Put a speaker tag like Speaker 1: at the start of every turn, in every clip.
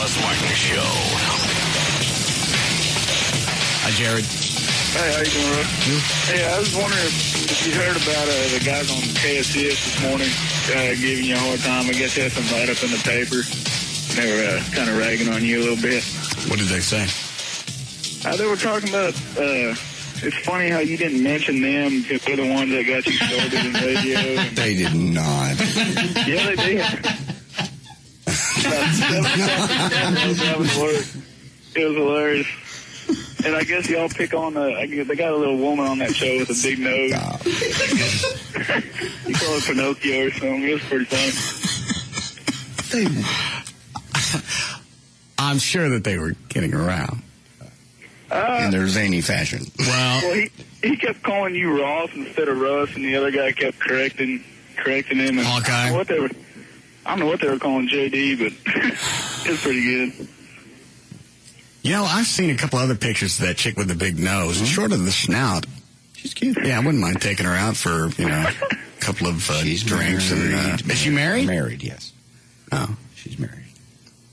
Speaker 1: Russ Martin Show.
Speaker 2: Hi, Jared.
Speaker 3: Hey, how you doing, Russ? Hey, I was wondering if you heard about the guys on KSCS this morning giving you a hard time. I guess they had some write-up in the paper. They were kind of ragging on you a little bit.
Speaker 2: What did they say?
Speaker 3: They were talking about, it's funny how you didn't mention them because they're the ones that got you started in radio. And
Speaker 4: They did not.
Speaker 3: yeah, they did. It was hilarious. And I guess y'all pick on they got a little woman on that show with a big nose. You call it Pinocchio or something. It was pretty funny.
Speaker 2: I'm sure that they were kidding around.
Speaker 4: In their zany fashion.
Speaker 3: Well, he kept calling you Ross instead of Russ, and the other guy kept correcting him. And
Speaker 2: Hawkeye.
Speaker 3: I don't know what they were calling JD, but it was pretty good.
Speaker 2: You know, I've seen a couple other pictures of that chick with the big nose, short of the snout.
Speaker 4: She's cute.
Speaker 2: Yeah, I wouldn't mind taking her out for, a couple of drinks. Is she married?
Speaker 4: Married, yes.
Speaker 2: Oh.
Speaker 4: She's married.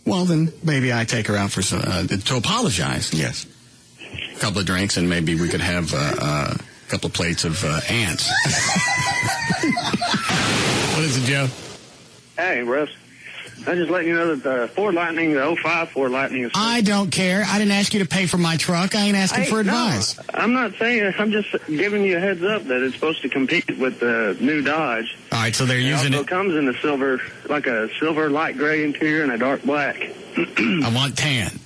Speaker 2: Well, then maybe I take her out for some, to apologize.
Speaker 4: Yes.
Speaker 2: A couple of drinks, and maybe we could have a couple of plates of ants. What is it, Joe?
Speaker 5: Hey, Russ. I'm just letting you know that the Ford Lightning, the 05 Ford Lightning is...
Speaker 2: I don't care. I didn't ask you to pay for my truck. I ain't asking for advice.
Speaker 5: No, I'm not saying it. I'm just giving you a heads up that it's supposed to compete with the new Dodge.
Speaker 2: All right, so they're using
Speaker 5: it. It also comes in a silver, like a silver light gray interior and a dark black.
Speaker 2: I want tan.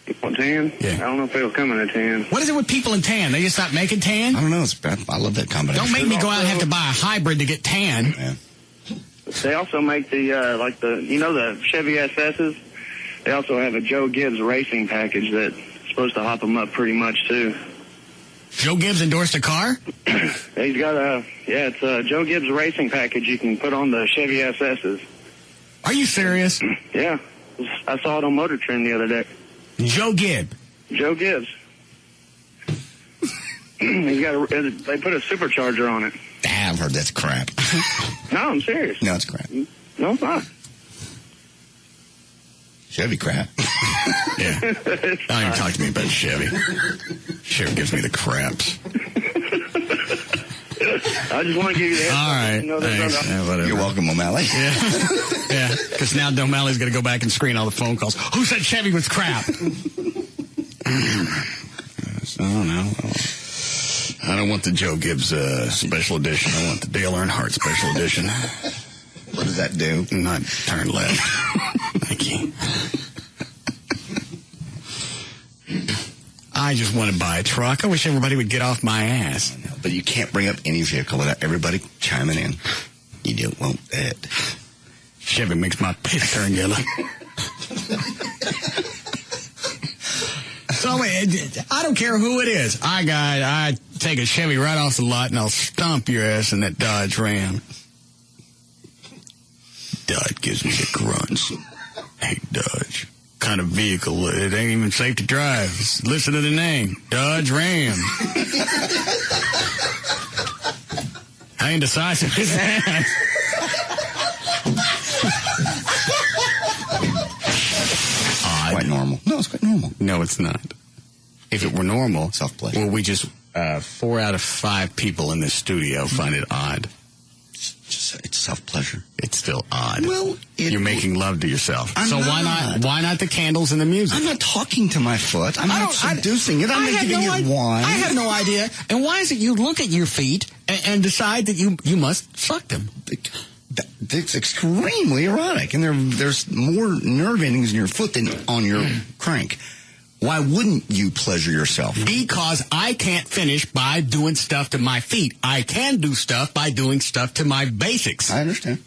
Speaker 5: You want tan?
Speaker 2: Yeah.
Speaker 5: I don't know if it'll come in a tan.
Speaker 2: What is it with people in tan? They just stop making tan?
Speaker 4: I don't know. I love that combination.
Speaker 2: Don't make me go out and have to buy a hybrid to get tan.
Speaker 4: Yeah.
Speaker 5: They also make the the Chevy SS's. They also have a Joe Gibbs racing package that's supposed to hop them up pretty much too.
Speaker 2: Joe Gibbs endorsed a car?
Speaker 5: He's got it's a Joe Gibbs racing package you can put on the Chevy SS's.
Speaker 2: Are you serious?
Speaker 5: Yeah. I saw it on Motor Trend the other day.
Speaker 2: Joe Gibbs.
Speaker 5: Joe Gibbs. They put a supercharger on it.
Speaker 4: I've heard that's crap.
Speaker 5: No, I'm serious.
Speaker 4: No, it's crap.
Speaker 5: No, it's not.
Speaker 4: Chevy crap.
Speaker 2: Yeah. Don't even talk to me about Chevy. Chevy gives me the craps.
Speaker 5: I just want to give you the
Speaker 2: heads up. All right. Thanks. Yeah, whatever.
Speaker 4: You're welcome, O'Malley.
Speaker 2: Yeah. Yeah. Because now O'Malley's going to go back and screen all the phone calls. Who said Chevy was crap? I don't know. I don't want the Joe Gibbs special edition. I want the Dale Earnhardt special edition.
Speaker 4: What does that do?
Speaker 2: Not turn left. Thank you. I just want to buy a truck. I wish everybody would get off my ass.
Speaker 4: No, but you can't bring up any vehicle without everybody chiming in. You don't want that.
Speaker 2: Chevy makes my piss turn yellow. So I don't care who it is. I take a Chevy right off the lot and I'll stomp your ass in that Dodge Ram. Dodge gives me the grunts. Hey, Dodge. Kind of vehicle. It ain't even safe to drive. Just listen to the name. Dodge Ram. How indecisive is that?
Speaker 4: Quite normal. No, it's quite normal.
Speaker 2: No, it's not. If it were normal,
Speaker 4: self-pleasure.
Speaker 2: Well, we just 4 out of 5 people in this studio find it odd.
Speaker 4: It's self-pleasure.
Speaker 2: It's still odd.
Speaker 4: Well,
Speaker 2: you're making love to yourself.
Speaker 4: So
Speaker 2: why not the candles and the music?
Speaker 4: I'm not talking to my foot. I'm not seducing it. I'm not giving it wine.
Speaker 2: I have no idea. And why is it you look at your feet and decide that you must suck them?
Speaker 4: It's extremely erotic, and there's more nerve endings in your foot than on your crank. Why wouldn't you pleasure yourself?
Speaker 2: Because I can't finish by doing stuff to my feet. I can do stuff by doing stuff to my basics.
Speaker 4: I understand.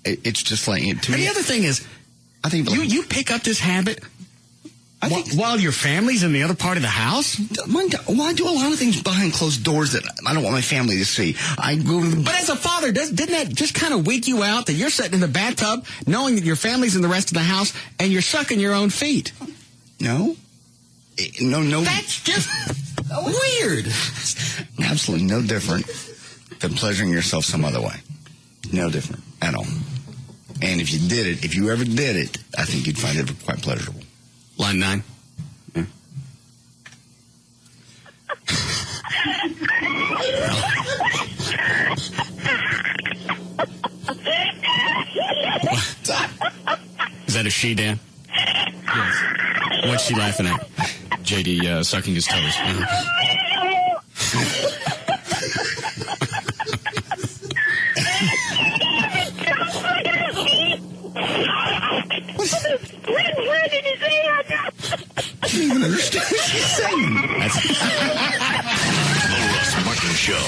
Speaker 4: It's just like...
Speaker 2: And the other thing is,
Speaker 4: I think
Speaker 2: you pick up this habit while your family's in the other part of the house?
Speaker 4: Well, I do a lot of things behind closed doors that I don't want my family to see.
Speaker 2: But as a father, didn't that just kind of weak you out that you're sitting in the bathtub knowing that your family's in the rest of the house and you're sucking your own feet?
Speaker 4: No. No.
Speaker 2: That's just weird.
Speaker 4: Absolutely no different than pleasuring yourself some other way. No different at all. And if you ever did it, I think you'd find it quite pleasurable.
Speaker 2: Line 9. Yeah. Is that a she, Dan?
Speaker 1: Yes.
Speaker 2: What's she laughing at?
Speaker 1: JD sucking his toes.
Speaker 6: What did he say?
Speaker 4: I don't even understand what she's saying.
Speaker 7: The Russ Martin Show.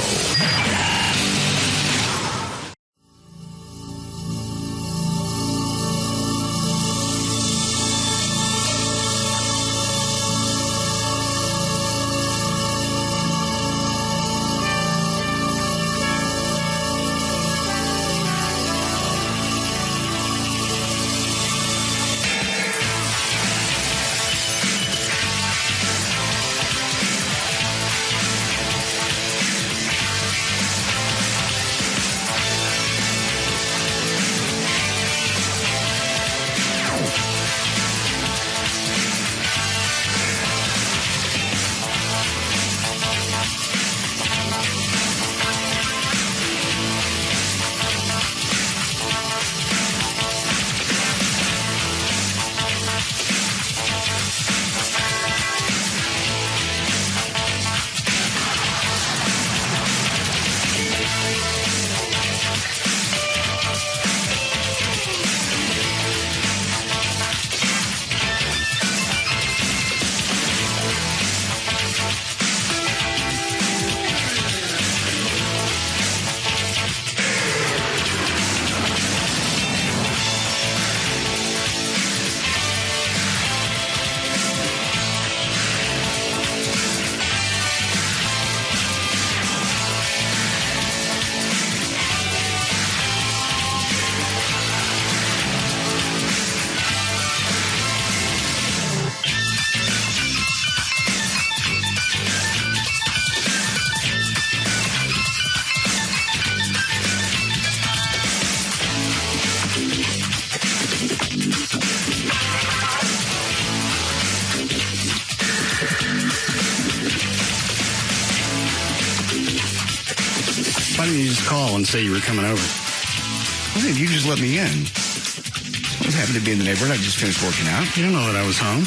Speaker 2: Why didn't you just call and say you were coming over?
Speaker 4: Well, then you just let me in. I was happy to be in the neighborhood. I just finished working out.
Speaker 2: You don't know that I was home.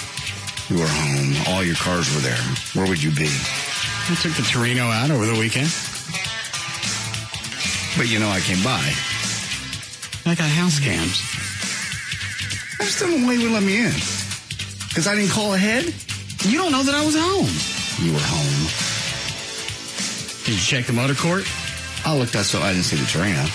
Speaker 4: You were home. All your cars were there. Where would you be?
Speaker 2: I took the Torino out over the weekend.
Speaker 4: But you know I came by.
Speaker 2: I got house cams.
Speaker 4: I just don't know why you would let me in. Because I didn't call ahead?
Speaker 2: You don't know that I was home.
Speaker 4: You were home.
Speaker 2: Did you check the motor court?
Speaker 4: I looked up, so I didn't see the Torino.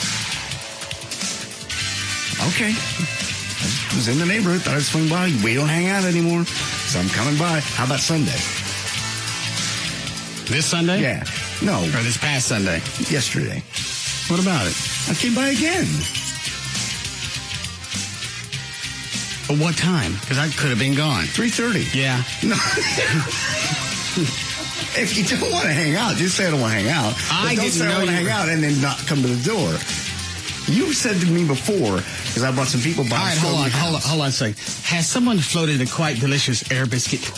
Speaker 4: Okay. I was in the neighborhood. Thought I'd swing by. We don't hang out anymore. So I'm coming by. How about Sunday?
Speaker 2: This Sunday?
Speaker 4: Yeah. No.
Speaker 2: Or this past Sunday?
Speaker 4: Yesterday.
Speaker 2: What about it?
Speaker 4: I came by again.
Speaker 2: At what time? Because I could have been gone.
Speaker 4: 3:30.
Speaker 2: Yeah.
Speaker 4: No. If you don't want to hang out, just say I don't want to hang out.
Speaker 2: I
Speaker 4: don't
Speaker 2: didn't
Speaker 4: say
Speaker 2: know
Speaker 4: I want to
Speaker 2: you
Speaker 4: hang
Speaker 2: were...
Speaker 4: out and then not come to the door. You said to me before, because I brought some people by.
Speaker 2: All right, hold on a second. Has someone floated a quite delicious air biscuit?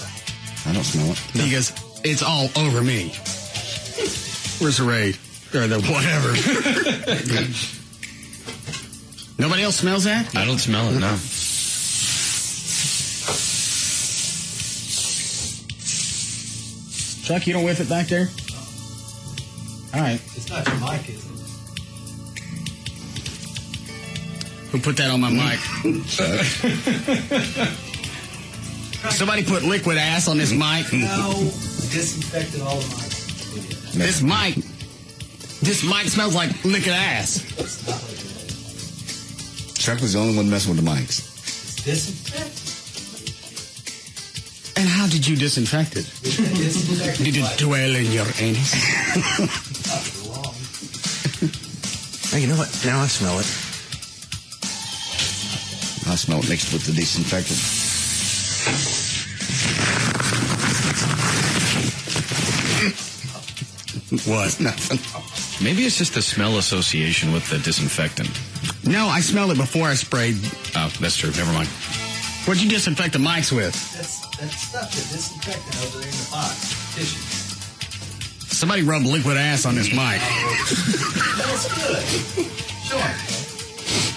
Speaker 4: I don't smell it. No.
Speaker 2: Because it's all over me. Where's the raid? Or the whatever. Nobody else smells that?
Speaker 1: I don't smell it, no.
Speaker 2: Chuck, you don't whiff it back there? All right.
Speaker 8: It's not your mic, is it?
Speaker 2: Who put that on my mic? Somebody put liquid ass on this mic?
Speaker 8: No. Disinfected all the mics.
Speaker 2: This mic smells like liquid ass.
Speaker 8: It's not like that.
Speaker 4: Chuck was the only one messing with the mics.
Speaker 8: It's disinfected.
Speaker 2: And how did you disinfect it? Did it dwell in your anus?
Speaker 8: Wrong.
Speaker 9: Hey, you know what? Now I smell it.
Speaker 4: I smell it mixed with the disinfectant.
Speaker 2: What?
Speaker 4: Nothing.
Speaker 1: Maybe it's just the smell association with the disinfectant.
Speaker 2: No, I smelled it before I sprayed.
Speaker 1: Oh, that's true. Never mind.
Speaker 2: What'd you disinfect the mics with?
Speaker 8: That stuff that disinfectant over there in the box. Tissue.
Speaker 2: Somebody rubbed liquid ass on this mic.
Speaker 8: That's good. Sure.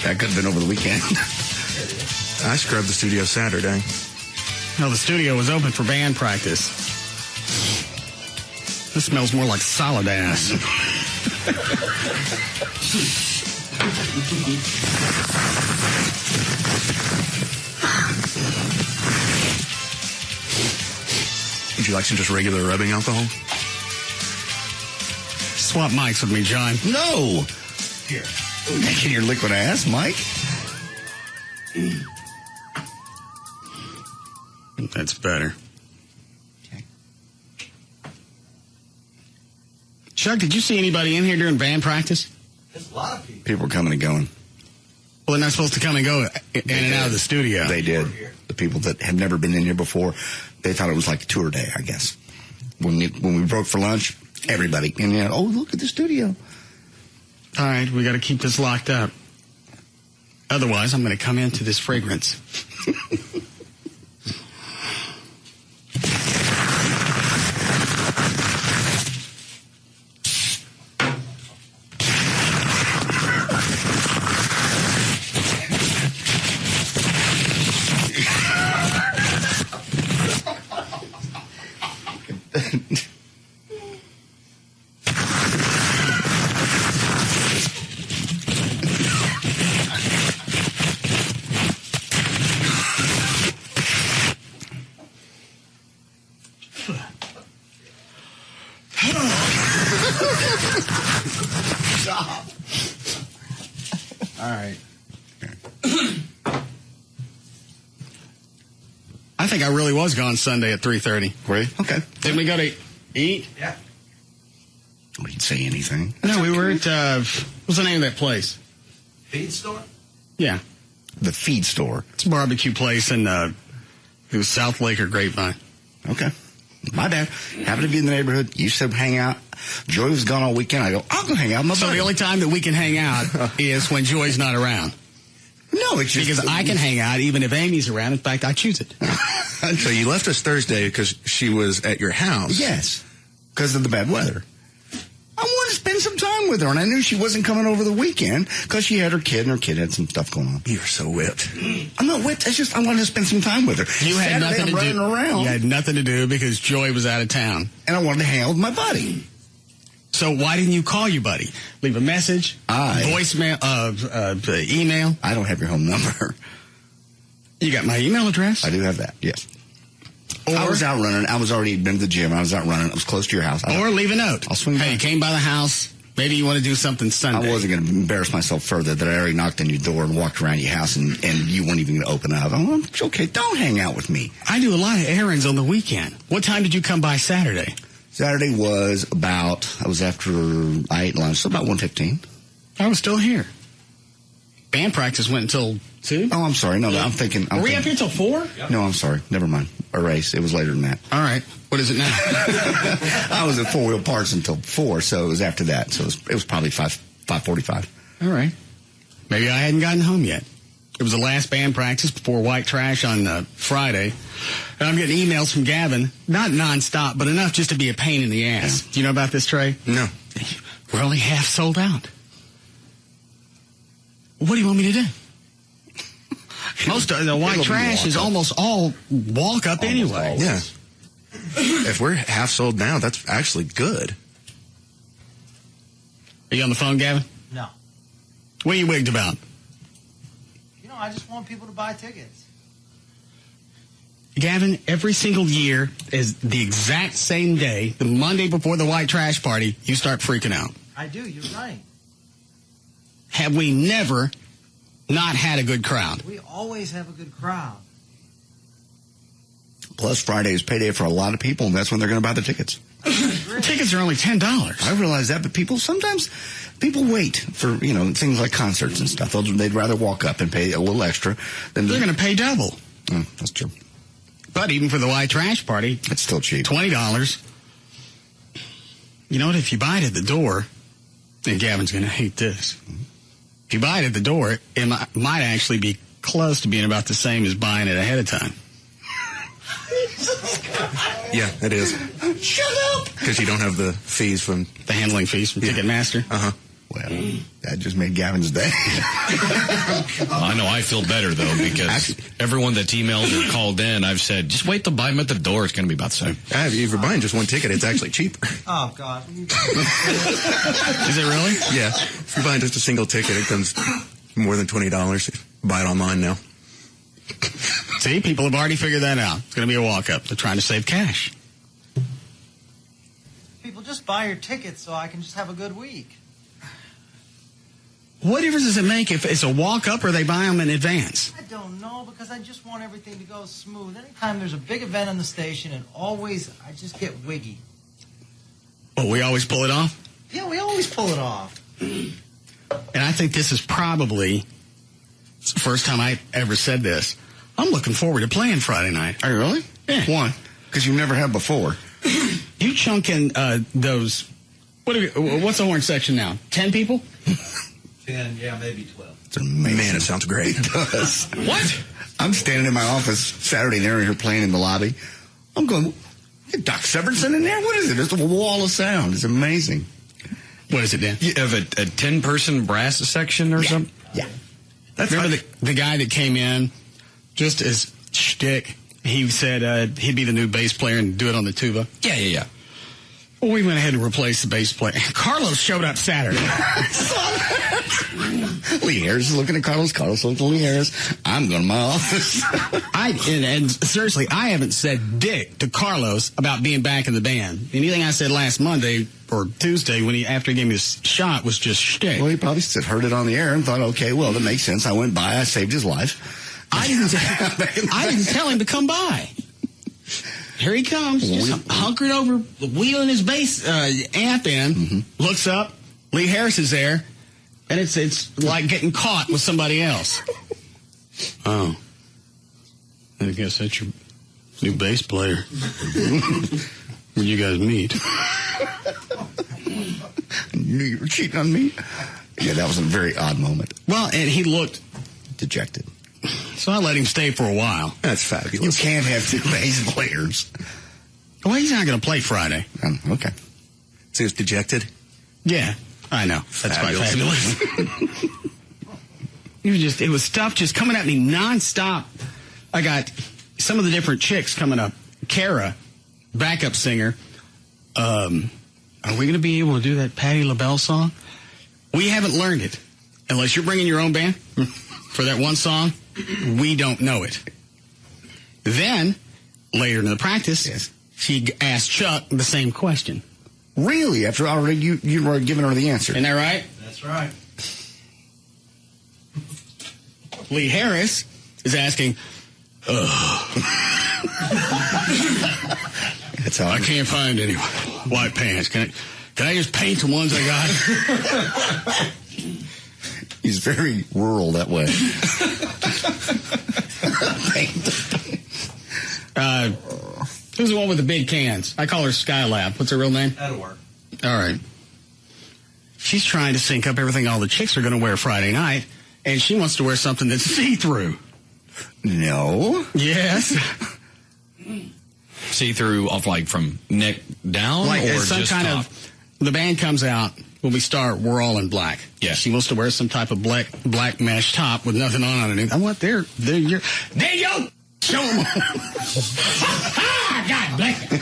Speaker 4: That could have been over the weekend.
Speaker 9: I scrubbed the studio Saturday.
Speaker 2: No, the studio was open for band practice. This smells more like solid ass.
Speaker 9: Would you like some just regular rubbing alcohol?
Speaker 2: Swap mics with me, John.
Speaker 4: No.
Speaker 8: Here.
Speaker 4: Making your liquid ass, Mike.
Speaker 2: That's better.
Speaker 4: Okay.
Speaker 2: Chuck, did you see anybody in here during band practice?
Speaker 8: There's a lot of people.
Speaker 4: People were coming and going.
Speaker 2: Well, they're not supposed to come and go in and out of the studio.
Speaker 4: They did. The people that had never been in here before, they thought it was like a tour day, I guess. When we broke for lunch, everybody, and oh, look at the studio.
Speaker 2: All right, we got to keep this locked up. Otherwise, I'm going to come into this fragrance.
Speaker 4: Stop.
Speaker 2: All right. I think I really was gone Sunday at 3:30.
Speaker 4: Were you? Okay.
Speaker 2: Didn't we go to eat?
Speaker 8: Yeah.
Speaker 4: We didn't say anything.
Speaker 2: No, we were at, what's the name of that place?
Speaker 8: Feed store?
Speaker 2: Yeah.
Speaker 4: The feed store.
Speaker 2: It's a barbecue place in, it was South Lake or Grapevine.
Speaker 4: Okay. My bad. Happened to be in the neighborhood. You said hang out. Joy was gone all weekend. I go, I'll go hang out with my
Speaker 2: So
Speaker 4: buddy.
Speaker 2: the only time that we can hang out is when Joy's not around.
Speaker 4: No, it's just...
Speaker 2: Because I can hang out even if Amy's around. In fact, I choose it.
Speaker 9: So you left us Thursday because she was at your house.
Speaker 4: Yes. Because of the bad weather. I wanted to spend some time with her, and I knew she wasn't coming over the weekend because she had her kid, and her kid had some stuff going on.
Speaker 9: You're so whipped.
Speaker 4: I'm not whipped. It's just I wanted to spend some time with her.
Speaker 2: You had
Speaker 4: Saturday,
Speaker 2: nothing
Speaker 4: I'm
Speaker 2: to
Speaker 4: running
Speaker 2: do.
Speaker 4: around,
Speaker 2: You had nothing to do because Joy was out of town.
Speaker 4: and I wanted to hang out with my buddy.
Speaker 2: So why didn't you call your buddy? Leave a message? Voicemail? Email?
Speaker 4: I don't have your home number.
Speaker 2: You got my email address?
Speaker 4: I do have that, yes.
Speaker 2: Or,
Speaker 4: I was out running. I was already been to the gym. I was out running. I was close to your house.
Speaker 2: Or leave a note.
Speaker 4: I'll swing
Speaker 2: Hey,
Speaker 4: by.
Speaker 2: you came by the house. Maybe you want to do something Sunday.
Speaker 4: I wasn't going to embarrass myself further that I already knocked on your door and walked around your house and you weren't even going to open up. Oh, it's okay. Don't hang out with me.
Speaker 2: I do a lot of errands on the weekend. What time did you come by Saturday?
Speaker 4: Saturday was I was after I ate lunch, so about 1:15.
Speaker 2: I was still here. Band practice went until 2?
Speaker 4: Oh, I'm sorry. No, I'm thinking.
Speaker 2: Were we up here till 4?
Speaker 4: No, I'm sorry. Never mind. Erase. It was later than that.
Speaker 2: All right. What is it now?
Speaker 4: I was at Four Wheel Parts until 4, so it was after that. So it was probably 5:45.
Speaker 2: All right. Maybe I hadn't gotten home yet. It was the last band practice before White Trash on Friday. And I'm getting emails from Gavin, not nonstop, but enough just to be a pain in the ass.
Speaker 4: Yeah.
Speaker 2: Do you know about this, Trey?
Speaker 9: No.
Speaker 2: We're only half sold out. What do you want me to do? Most of the White Trash is almost all walk up anyway.
Speaker 9: Yeah. If we're half sold now, that's actually good.
Speaker 2: Are you on the phone, Gavin?
Speaker 8: No.
Speaker 2: What are you wigged about?
Speaker 8: You know, I just want people to buy tickets.
Speaker 2: Gavin, every single year is the exact same day, the Monday before the White Trash party, you start freaking out.
Speaker 8: I do. You're right.
Speaker 2: Have we never not had a good crowd?
Speaker 8: We always have a good crowd.
Speaker 4: Plus, Friday is payday for a lot of people, and that's when they're going to buy the tickets.
Speaker 2: Tickets are only $10.
Speaker 4: I realize that, but sometimes people wait for, things like concerts and stuff. They'd rather walk up and pay a little extra than...
Speaker 2: They're going to pay double.
Speaker 4: That's true.
Speaker 2: But even for the White Trash party...
Speaker 4: It's still cheap.
Speaker 2: $20. You know what? If you buy it at the door, then Gavin's going to hate this. If you buy it at the door, it might actually be close to being about the same as buying it ahead of time.
Speaker 9: Yeah, it is.
Speaker 4: Shut up!
Speaker 9: Because you don't have the fees from...
Speaker 2: The handling fees from Ticketmaster?
Speaker 9: Uh-huh.
Speaker 4: Well, that just made Gavin's day.
Speaker 1: I know I feel better, though, because everyone that's emailed or called in, I've said, just wait to buy them at the door. It's going to be about the same.
Speaker 9: If you're buying just one ticket, it's actually cheaper.
Speaker 8: Oh, God.
Speaker 2: Is it really?
Speaker 9: Yeah. If you're buying just a single ticket, it comes more than $20. Buy it online now.
Speaker 2: See, people have already figured that out. It's going to be a walk-up. They're trying to save cash.
Speaker 8: People, just buy your tickets so I can just have a good week.
Speaker 2: What difference does it make if it's a walk-up or they buy them in advance?
Speaker 8: I don't know, because I just want everything to go smooth. Anytime there's a big event on the station, and always I just get wiggy.
Speaker 2: Oh, we always pull it off?
Speaker 8: Yeah, we always pull it off.
Speaker 2: And I think this is probably the first time I ever said this. I'm looking forward to playing Friday night.
Speaker 4: Are you really?
Speaker 2: Yeah.
Speaker 4: Why? Because you never have before.
Speaker 2: You chunk in those... What's the horn section now? 10 people?
Speaker 8: 10, yeah, maybe 12.
Speaker 4: It's amazing.
Speaker 9: Man, it sounds great.
Speaker 4: It does.
Speaker 2: What?
Speaker 4: I'm standing in my office Saturday, and they're here playing in the lobby. I'm going, Doc Severinsen in there? What is it? It's a wall of sound. It's amazing.
Speaker 2: What is it, Dan?
Speaker 1: You have a 10-person brass section or something?
Speaker 4: Yeah.
Speaker 2: Remember the guy that came in just as shtick? He said he'd be the new bass player and do it on the tuba.
Speaker 1: Yeah.
Speaker 2: Well, we went ahead and replaced the bass player. Carlos showed up Saturday.
Speaker 4: Lee Harris is looking at Carlos. Carlos looking at Lee Harris. I'm going to my office.
Speaker 2: And seriously, I haven't said dick to Carlos about being back in the band. Anything I said last Monday or Tuesday after he gave me this shot was just shtick.
Speaker 4: Well, he probably heard it on the air and thought, okay, well, that makes sense. I went by. I saved his life.
Speaker 2: I didn't tell him to come by. Here he comes, just hunkered over, wheeling his bass amp in, looks up, Lee Harris is there, and it's like getting caught with somebody else. Oh. I guess that's your new bass player. When you guys meet.
Speaker 4: You knew you were cheating on me? Yeah, that was a very odd moment.
Speaker 2: Well, and he looked
Speaker 4: dejected.
Speaker 2: So I let him stay for a while.
Speaker 9: That's fabulous.
Speaker 4: You can't have two bass players.
Speaker 2: Well, he's not going to play Friday.
Speaker 4: Okay.
Speaker 9: So he was dejected?
Speaker 2: Yeah, I know. That's quite fabulous. It was stuff just coming at me nonstop. I got some of the different chicks coming up. Kara, backup singer. Are we going to be able to do that Patti LaBelle song? We haven't learned it. Unless you're bringing your own band for that one song, we don't know it. Then, later in the practice, she asked Chuck the same question.
Speaker 4: Really? After already you were giving her the answer?
Speaker 2: Isn't that right?
Speaker 8: That's right.
Speaker 2: Lee Harris is asking,
Speaker 4: That's how
Speaker 2: I can't find any white pants. Can I just paint the ones I got?
Speaker 4: He's very rural that way.
Speaker 2: Who's the one with the big cans? I call her Skylab. What's her real name?
Speaker 8: That'll work.
Speaker 2: All right. She's trying to sync up everything all the chicks are going to wear Friday night, and she wants to wear something that's see-through.
Speaker 4: No.
Speaker 2: Yes.
Speaker 1: See-through off like from neck down?
Speaker 2: Like
Speaker 1: or
Speaker 2: some
Speaker 1: just
Speaker 2: kind
Speaker 1: top?
Speaker 2: of, the band comes out, when we start, we're all in black.
Speaker 1: Yeah. She
Speaker 2: wants to wear some type of black mesh top with nothing on underneath. I want there you go. Show them. God bless you.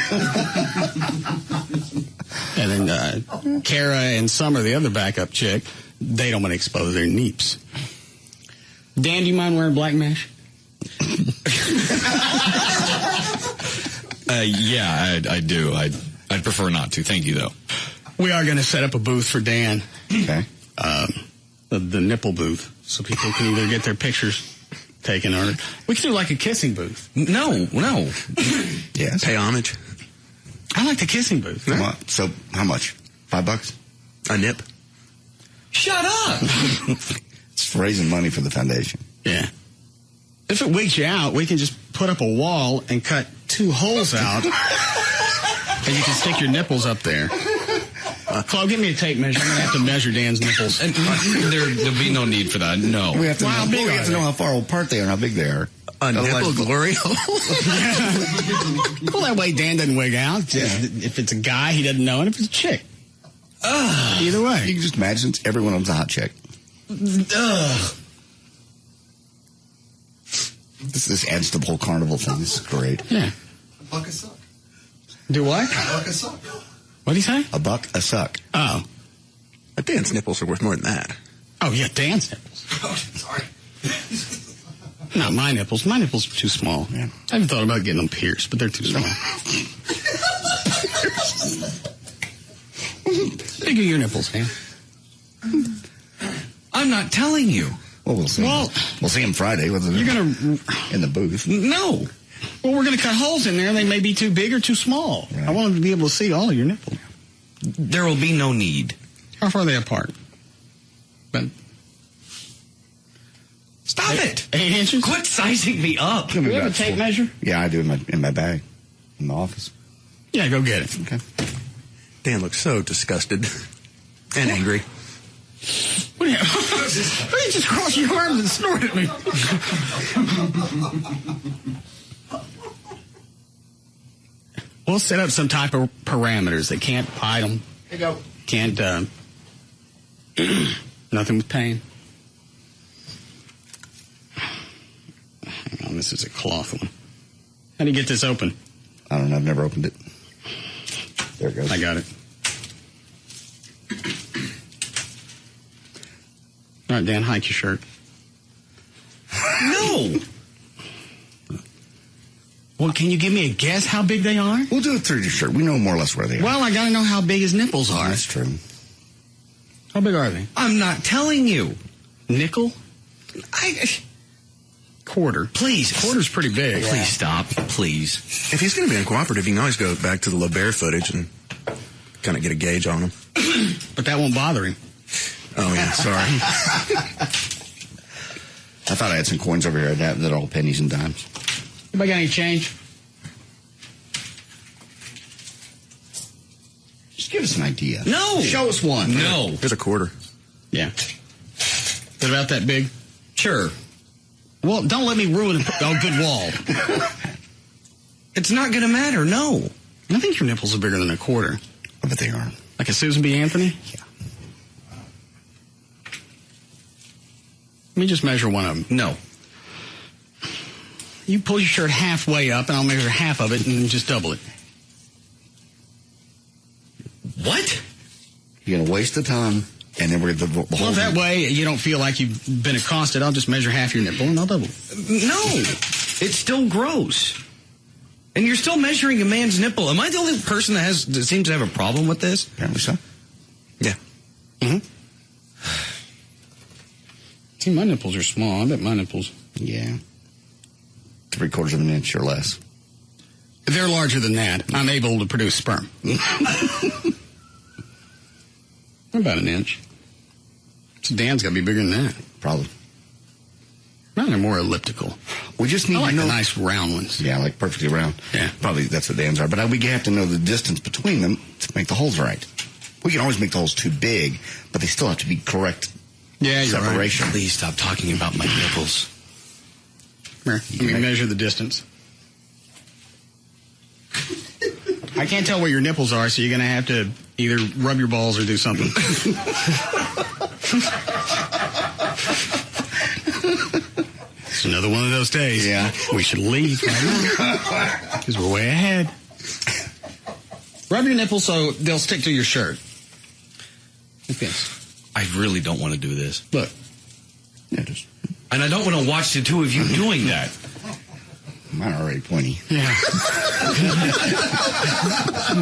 Speaker 2: And then Kara and Summer, the other backup chick, they don't want to expose their neeps. Dan, do you mind wearing black mesh?
Speaker 1: Yeah, I do. I'd prefer not to. Thank you, though.
Speaker 2: We are going to set up a booth for Dan.
Speaker 4: Okay.
Speaker 2: The nipple booth, so people can either get their pictures taken or we can do like a kissing booth.
Speaker 1: No.
Speaker 4: Yes.
Speaker 9: Pay homage.
Speaker 2: I like the kissing booth.
Speaker 4: Yeah. So how much? $5?
Speaker 9: A nip.
Speaker 2: Shut up.
Speaker 4: It's raising money for the foundation.
Speaker 2: Yeah. If it wigs you out, we can just put up a wall and cut 2 holes out, and you can stick your nipples up there. Chloe, give me a tape measure. I'm going to have to measure Dan's nipples.
Speaker 1: And there'll be no need for that. No.
Speaker 4: We have to, know how far apart they are and how big they are.
Speaker 9: A nipple glory hole?
Speaker 2: Well, that way Dan doesn't wig out. If it's a guy, he doesn't know, and if it's a chick. Either way.
Speaker 4: You can just imagine everyone owns a hot chick. This adds to the whole carnival thing. This is great.
Speaker 2: Yeah.
Speaker 8: A buck a suck.
Speaker 2: Do what?
Speaker 8: A buck a suck.
Speaker 2: What do you say?
Speaker 4: A buck, a suck.
Speaker 2: Oh.
Speaker 9: Dan's nipples are worth more than that.
Speaker 2: Oh, yeah, Dan's nipples.
Speaker 8: Oh, sorry.
Speaker 2: Not my nipples. My nipples are too small.
Speaker 4: Yeah.
Speaker 2: I haven't thought about getting them pierced, but they're too small. Big are your nipples, Dan?
Speaker 1: I'm not telling you.
Speaker 4: Well, we'll see.
Speaker 2: Well,
Speaker 4: we'll see him Friday. You're
Speaker 2: going to...
Speaker 4: In the booth.
Speaker 1: No.
Speaker 2: Well, we're going to cut holes in there. They may be too big or too small. Right. I want them to be able to see all of your nipples.
Speaker 1: There will be no need.
Speaker 2: How far are they apart? But
Speaker 1: Stop it.
Speaker 2: 8 inches?
Speaker 1: Quit sizing me up.
Speaker 2: Do you have a tape measure?
Speaker 4: Yeah, I do in my bag. In the office.
Speaker 2: Yeah, go get it.
Speaker 4: Okay.
Speaker 9: Dan looks so disgusted and angry.
Speaker 2: What do you just cross your arms and snort at me? We'll set up some type of parameters. They can't bite them.
Speaker 8: Here you go.
Speaker 2: Can't, nothing with pain. Hang on, this is a cloth one. How do you get this open?
Speaker 4: I don't know. I've never opened it. There it goes.
Speaker 2: I got it. All right, Dan, hike your shirt.
Speaker 1: No.
Speaker 2: Well, can you give me a guess how big they are?
Speaker 4: We'll do it through your shirt. We know more or less where they are.
Speaker 2: Well, I got to know how big his nipples are.
Speaker 4: That's true.
Speaker 2: How big are they?
Speaker 1: I'm not telling you.
Speaker 2: Nickel? Quarter.
Speaker 1: Please.
Speaker 2: Quarter's pretty big.
Speaker 1: Please stop. Please.
Speaker 9: If he's going to be uncooperative, you can always go back to the LeBear footage and kind of get a gauge on him.
Speaker 2: But that won't bother him.
Speaker 9: Oh, yeah, sorry.
Speaker 4: I thought I had some coins over here that are all pennies and dimes.
Speaker 2: Anybody got any change?
Speaker 4: Just give us an idea.
Speaker 1: No.
Speaker 4: Show us one.
Speaker 1: No.
Speaker 9: Here's a quarter.
Speaker 2: Yeah. Is it about that big?
Speaker 1: Sure.
Speaker 2: Well, don't let me ruin a good wall.
Speaker 1: It's not going to matter, no.
Speaker 2: I think your nipples are bigger than a quarter.
Speaker 4: But they are.
Speaker 2: Like a Susan B. Anthony?
Speaker 4: Yeah.
Speaker 2: Let me just measure one of them.
Speaker 1: No.
Speaker 2: You pull your shirt halfway up, and I'll measure half of it, and then just double it.
Speaker 1: What?
Speaker 4: You're going to waste the time, and then we're the whole...
Speaker 2: Well, that way you don't feel like you've been accosted. I'll just measure half your nipple, and I'll double it.
Speaker 1: No. It's still gross. And you're still measuring a man's nipple. Am I the only person that seems to have a problem with this?
Speaker 4: Apparently so.
Speaker 9: Yeah.
Speaker 2: Mm-hmm. See, my nipples are small. I bet my nipples...
Speaker 4: Yeah. 3/4 of an inch or less.
Speaker 2: They're larger than that. I'm able to produce sperm. About an inch. So Dan's got to be bigger than that.
Speaker 4: Probably.
Speaker 2: Mine are more elliptical.
Speaker 4: We just need
Speaker 2: I like
Speaker 4: to know...
Speaker 2: the nice round ones.
Speaker 4: Yeah, like perfectly round.
Speaker 2: Yeah.
Speaker 4: Probably that's what Dan's are. But we have to know the distance between them to make the holes right. We can always make the holes too big, but they still have to be correct
Speaker 2: Yeah, you're
Speaker 4: separation.
Speaker 2: right.
Speaker 1: Please stop talking about my nipples.
Speaker 2: Here, let me measure the distance. I can't tell where your nipples are, so you're going to have to either rub your balls or do something. It's another one of those days.
Speaker 4: Yeah.
Speaker 2: We should leave right now because we're way ahead. Rub your nipples so they'll stick to your shirt. Like this.
Speaker 1: I really don't want to do this.
Speaker 2: Look.
Speaker 4: Yeah, just...
Speaker 1: And I don't want to watch the two of you doing that.
Speaker 4: Mine are already pointy.
Speaker 2: Yeah.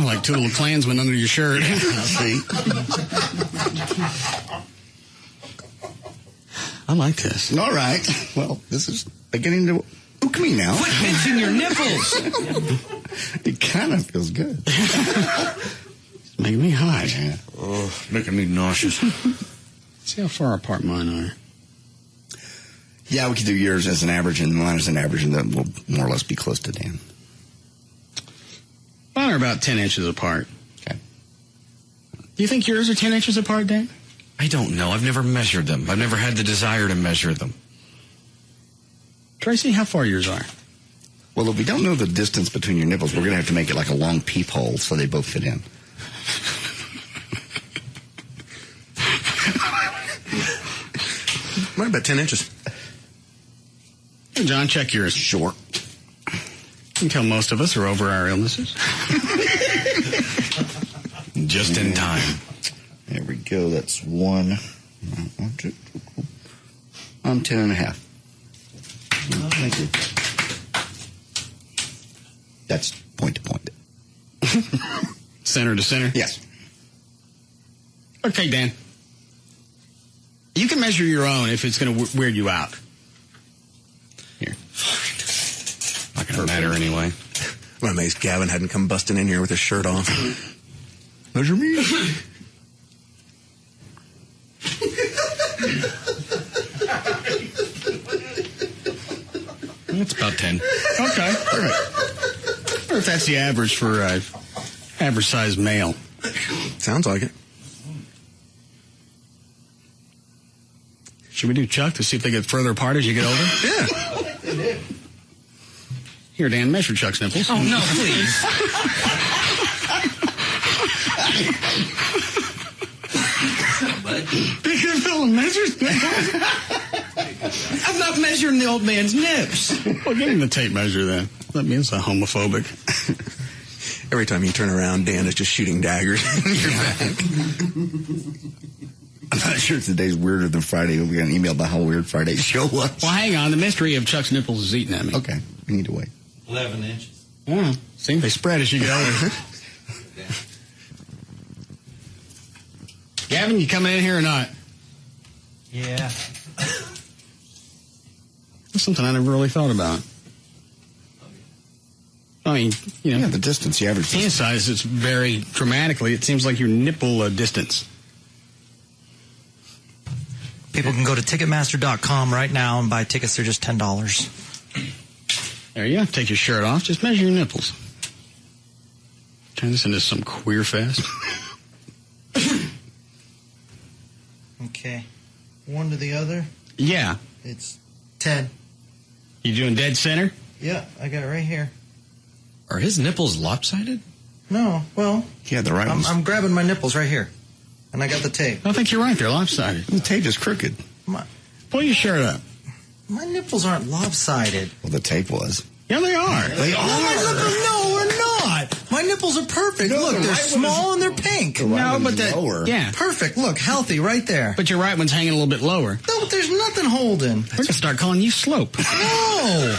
Speaker 2: Like two little Klansmen under your shirt.
Speaker 4: See?
Speaker 2: I like this.
Speaker 4: All right. Well, this is beginning to ook me now.
Speaker 1: Quit pinching your nipples.
Speaker 4: It kind of feels good.
Speaker 2: It's making me hot.
Speaker 4: Yeah.
Speaker 1: Oh, making me nauseous.
Speaker 2: See how far apart mine are.
Speaker 4: Yeah, we could do yours as an average and mine as an average, and then we'll more or less be close to Dan.
Speaker 2: Mine are about 10 inches apart.
Speaker 4: Okay.
Speaker 2: Do you think yours are 10 inches apart, Dan?
Speaker 1: I don't know. I've never measured them. I've never had the desire to measure them.
Speaker 2: Tracy, how far yours are?
Speaker 4: Well, if we don't know the distance between your nipples, we're going to have to make it like a long peephole so they both fit in.
Speaker 9: Mine about 10 inches.
Speaker 2: Hey, John, check yours.
Speaker 4: Short.
Speaker 2: You can tell most of us are over our illnesses.
Speaker 1: Just in time.
Speaker 4: There we go. That's 1, 2. I'm 10 and a half. Thank you. That's point to point.
Speaker 2: Center to center?
Speaker 4: Yes.
Speaker 2: Okay, Dan. You can measure your own if it's going to weird you out. Here.
Speaker 1: Not going to matter anyway.
Speaker 9: I'm amazed Gavin hadn't come busting in here with his shirt off.
Speaker 4: Measure me.
Speaker 1: It's about 10.
Speaker 2: Okay. All right. I wonder if that's the average for average-sized male.
Speaker 9: Sounds like it.
Speaker 2: Should we do Chuck to see if they get further apart as you get older?
Speaker 9: Yeah.
Speaker 2: Here, Dan, measure Chuck's nipples.
Speaker 8: Oh, no, please.
Speaker 2: Because Bill measures nipples.
Speaker 8: I'm not measuring the old man's nips.
Speaker 2: Well, give him the tape measure then. That means a homophobic.
Speaker 9: Every time you turn around, Dan is just shooting daggers in your back.
Speaker 4: I'm not sure if today's weirder than Friday. We got an email about how weird Friday's show was.
Speaker 2: Well, hang on. The mystery of Chuck's nipples is eating at me.
Speaker 4: Okay, we need to wait.
Speaker 8: 11 inches.
Speaker 2: Yeah. See, they spread as you get older. Gavin, you coming in here or not?
Speaker 8: Yeah.
Speaker 2: That's something I never really thought about. I mean, you know.
Speaker 4: Yeah, the distance, the average
Speaker 2: Penis size is very dramatically. It seems like your nipple distance.
Speaker 10: People can go to Ticketmaster.com right now and buy tickets. They're just $10.
Speaker 2: There you go. Take your shirt off. Just measure your nipples. Turn this into some queer fest.
Speaker 8: Okay. One to the other.
Speaker 2: Yeah.
Speaker 8: It's 10.
Speaker 2: You doing dead center?
Speaker 8: Yeah, I got it right here.
Speaker 1: Are his nipples lopsided?
Speaker 8: No, well,
Speaker 4: Yeah, the right ones.
Speaker 8: I'm grabbing my nipples right here. And I got the tape.
Speaker 2: I think you're right. They're lopsided.
Speaker 4: The tape is crooked.
Speaker 2: Pull your shirt up.
Speaker 8: My nipples aren't lopsided.
Speaker 4: Well, the tape was.
Speaker 2: Yeah, they are.
Speaker 4: They
Speaker 8: No,
Speaker 4: are.
Speaker 8: we're not. My nipples are perfect.
Speaker 4: No,
Speaker 8: Look,
Speaker 4: the
Speaker 8: they're
Speaker 4: right one
Speaker 8: small and they're pink.
Speaker 2: No, but that.
Speaker 4: lower.
Speaker 2: Yeah.
Speaker 8: Perfect. Look, healthy right there.
Speaker 2: But your right one's hanging a little bit lower.
Speaker 8: No, but there's nothing holding.
Speaker 2: We're going to start calling you Slope.
Speaker 8: No.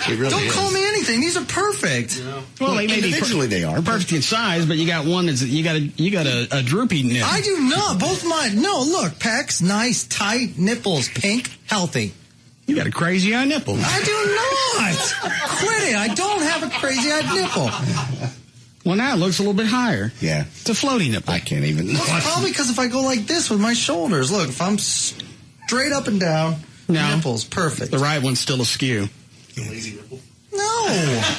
Speaker 4: It really
Speaker 8: Don't
Speaker 4: is.
Speaker 8: call me anything. These are perfect.
Speaker 2: Well, they may be
Speaker 4: Individually they are.
Speaker 2: perfect in size, but you got one that's you got a droopy nip.
Speaker 8: I do not. Both mine. No, look, pecs, nice, tight, nipples, pink, healthy.
Speaker 2: You got a crazy-eyed nipple.
Speaker 8: I do not. Quit it. I don't have a crazy-eyed nipple.
Speaker 2: Well, now it looks a little bit higher.
Speaker 4: Yeah.
Speaker 2: It's a floaty nipple.
Speaker 4: I can't even.
Speaker 8: Well, it's probably because if I go like this with my shoulders, look, if I'm straight up and down,
Speaker 2: No.
Speaker 8: nipples, perfect.
Speaker 2: The right one's still askew.
Speaker 8: No,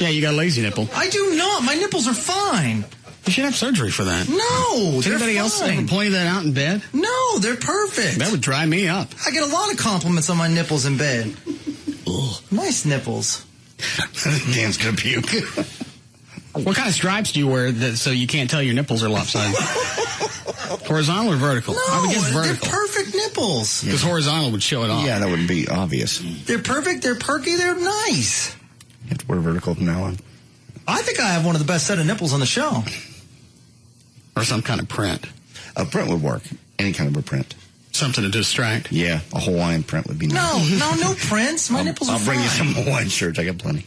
Speaker 2: Yeah, you got a lazy nipple.
Speaker 8: I do not. My nipples are fine.
Speaker 2: You should have surgery for that.
Speaker 8: No,
Speaker 2: Has
Speaker 8: they're
Speaker 2: anybody else
Speaker 8: fine.
Speaker 2: ever pointed that out in bed?
Speaker 8: No, they're perfect.
Speaker 2: That would dry me up.
Speaker 8: I get a lot of compliments on my nipples in bed. Nice nipples.
Speaker 4: Dan's gonna puke.
Speaker 2: What kind of stripes do you wear so you can't tell your nipples are lopsided? Horizontal or vertical?
Speaker 8: No,
Speaker 2: I would guess
Speaker 8: they're
Speaker 2: vertical.
Speaker 8: perfect nipples.
Speaker 2: Because horizontal would show it off.
Speaker 4: Yeah, that wouldn't be obvious.
Speaker 8: They're perfect. They're perky. They're nice.
Speaker 4: You have to wear vertical from now on.
Speaker 8: I think I have one of the best set of nipples on the show.
Speaker 2: Or some kind of print.
Speaker 4: A print would work. Any kind of a print.
Speaker 2: Something to distract.
Speaker 4: Yeah, a Hawaiian print would be nice.
Speaker 8: No prints. My nipples are
Speaker 4: I'll bring you
Speaker 8: fine.
Speaker 4: some Hawaiian shirts. I got plenty.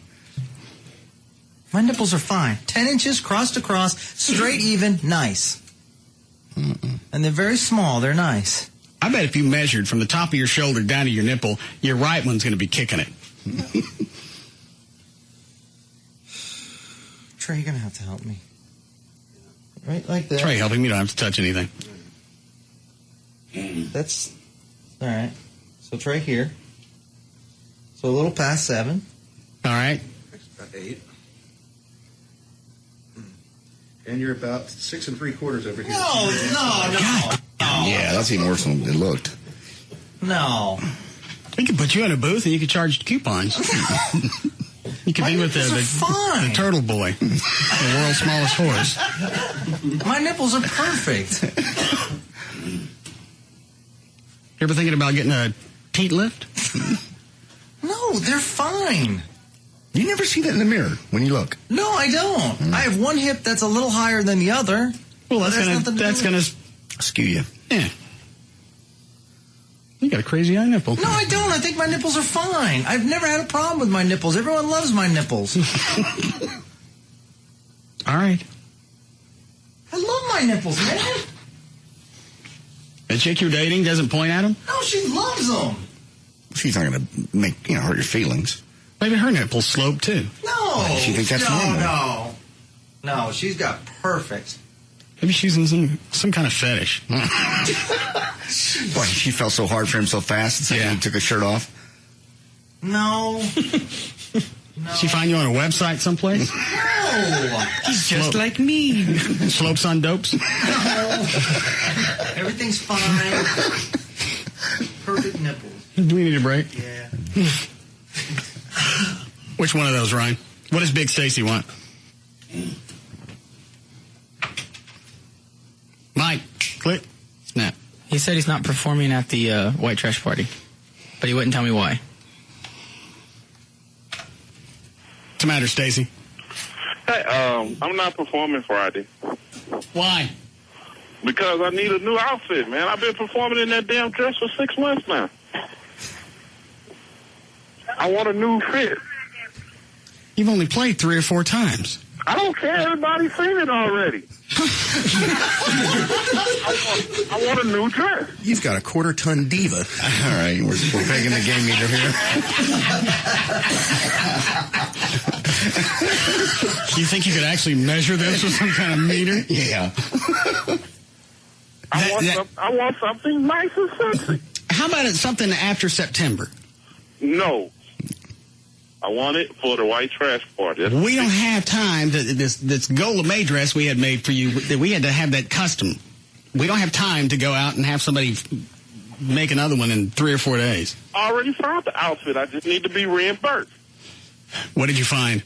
Speaker 8: My nipples are fine. 10 inches, cross to cross, straight, even, nice. And they're very small. They're nice.
Speaker 2: I bet if you measured from the top of your shoulder down to your nipple, your right one's going to be kicking it.
Speaker 8: Trey, you're going to have to help me. Right like that.
Speaker 2: Trey, helping me. You don't have to touch anything.
Speaker 8: That's, all right. So Trey here. So a little past 7.
Speaker 2: All right.
Speaker 9: About 8. And you're about 6 3/4 over here.
Speaker 8: No.
Speaker 4: Yeah, that's even worse than it looked.
Speaker 8: No.
Speaker 2: We could put you in a booth and you could charge coupons. You could be with the turtle boy, the world's smallest horse.
Speaker 8: My nipples are perfect.
Speaker 2: You ever thinking about getting a teat lift?
Speaker 8: No, they're fine.
Speaker 4: You never see that in the mirror when you look.
Speaker 8: No, I don't. I have one hip that's a little higher than the other.
Speaker 2: Well, that's gonna
Speaker 4: skew you.
Speaker 2: Yeah. You got a crazy high nipple.
Speaker 8: No, I don't. I think my nipples are fine. I've never had a problem with my nipples. Everyone loves my nipples.
Speaker 2: All right.
Speaker 8: I love my nipples, man.
Speaker 2: The chick you're dating doesn't point at them?
Speaker 8: No, she loves them.
Speaker 4: She's not going to make, hurt your feelings.
Speaker 2: Maybe her nipples slope too.
Speaker 8: No.
Speaker 4: She thinks that's normal.
Speaker 8: No, she's got perfect.
Speaker 2: Maybe she's in some kind of fetish.
Speaker 4: Boy, she fell so hard for him so fast. He took his shirt off.
Speaker 8: No.
Speaker 2: She find you on a website someplace?
Speaker 8: No.
Speaker 2: He's just like me. Slopes on dopes?
Speaker 8: No. Everything's fine. Perfect nipples.
Speaker 2: Do we need a break?
Speaker 8: Yeah.
Speaker 2: Which one of those, Ryan? What does Big Stacy want? Mike, click, snap.
Speaker 11: He said he's not performing at the white trash party, but he wouldn't tell me why.
Speaker 2: What's the matter, Stacy?
Speaker 12: Hey, I'm not performing Friday.
Speaker 2: Why?
Speaker 12: Because I need a new outfit, man. I've been performing in that damn dress for 6 months now. I want a new fit.
Speaker 2: You've only played 3 or 4 times.
Speaker 12: I don't care. Everybody's seen it already. I want a new dress.
Speaker 9: You've got a 1/4-ton diva.
Speaker 4: All right, we're taking the game meter here.
Speaker 2: You think you could actually measure this with some kind of meter?
Speaker 4: Yeah.
Speaker 12: I want something nice and sexy.
Speaker 2: How about it something after September?
Speaker 12: No. I want it for the white trash party.
Speaker 2: We don't have time to this Gola May dress we had made for you. We had to have that custom. We don't have time to go out and have somebody make another one in 3 or 4 days.
Speaker 12: I already found the outfit. I just need to be reimbursed.
Speaker 2: What did you find?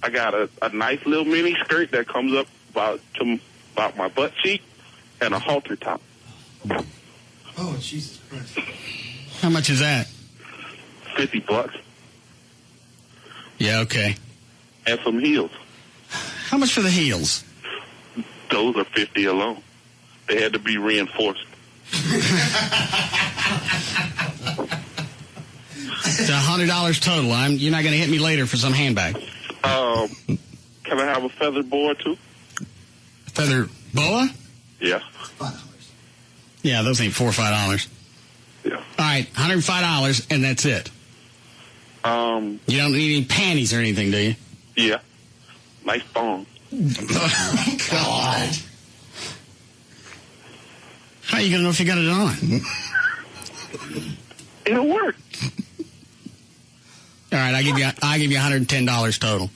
Speaker 12: I got a nice little mini skirt that comes up about my butt cheek and a halter top.
Speaker 8: Oh, Jesus Christ.
Speaker 2: How much is that?
Speaker 12: $50.
Speaker 2: Yeah, okay.
Speaker 12: And some heels.
Speaker 2: How much for the heels?
Speaker 12: Those are $50 alone. They had to be reinforced.
Speaker 2: It's $100 total. You're not going to hit me later for some handbag.
Speaker 12: Can I have a feather boa too?
Speaker 2: Feather boa?
Speaker 12: Yeah.
Speaker 8: $5.
Speaker 2: Yeah, those ain't $4 or $5.
Speaker 12: Yeah.
Speaker 2: All right, $105, and that's it. You don't need any panties or anything, do you?
Speaker 12: Yeah. Nice thong.
Speaker 2: Oh, God. How are you going to know if you got it on?
Speaker 12: It'll work.
Speaker 2: All right, I give you $110 total.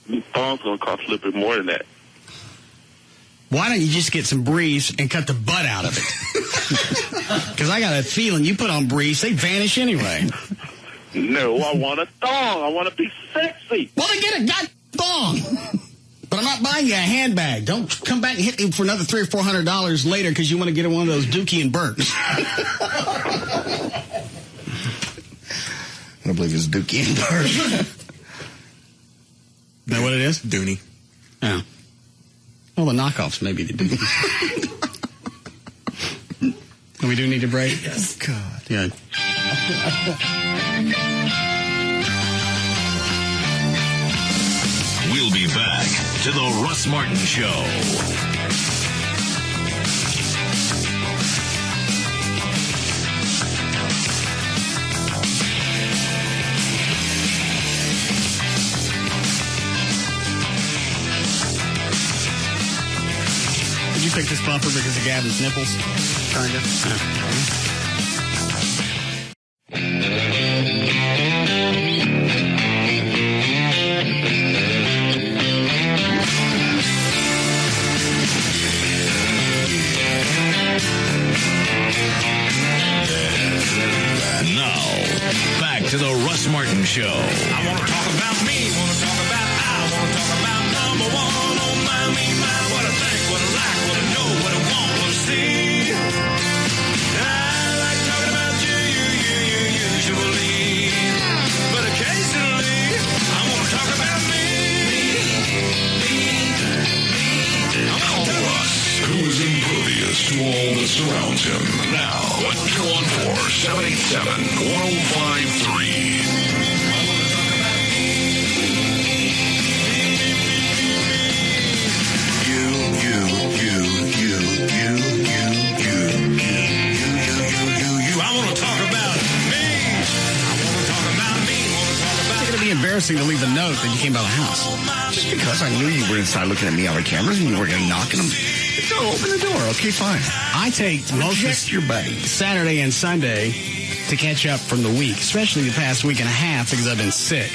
Speaker 12: The thong's going to cost a little bit more than that.
Speaker 2: Why don't you just get some briefs and cut the butt out of it? Because I got a feeling you put on briefs, they vanish anyway.
Speaker 12: No, I want a thong. I want to be sexy.
Speaker 2: Well, then get a thong. But I'm not buying you a handbag. Don't come back and hit me for another $300 or $400 later because you want to get one of those Dookie and Burks.
Speaker 4: I don't believe it's Dookie and Burks.
Speaker 2: Is that what it is?
Speaker 9: Dooney.
Speaker 2: Yeah. Well, the knockoffs maybe the Dookie. And we do need a break?
Speaker 9: Yes.
Speaker 2: God. Yeah.
Speaker 7: We'll be back to the Russ Martin Show.
Speaker 2: Did you pick this bumper because of Gavin's nipples? Kind of.
Speaker 7: surrounds him. Now, 214-787-1053.
Speaker 2: Embarrassing to leave a note that you came by the house.
Speaker 4: Just because I knew you were inside looking at me on the cameras and you were going to knock on them. Go open the door. Okay, fine.
Speaker 2: I take most of
Speaker 4: your buddy
Speaker 2: Saturday and Sunday to catch up from the week, especially the past week and a half because I've been sick.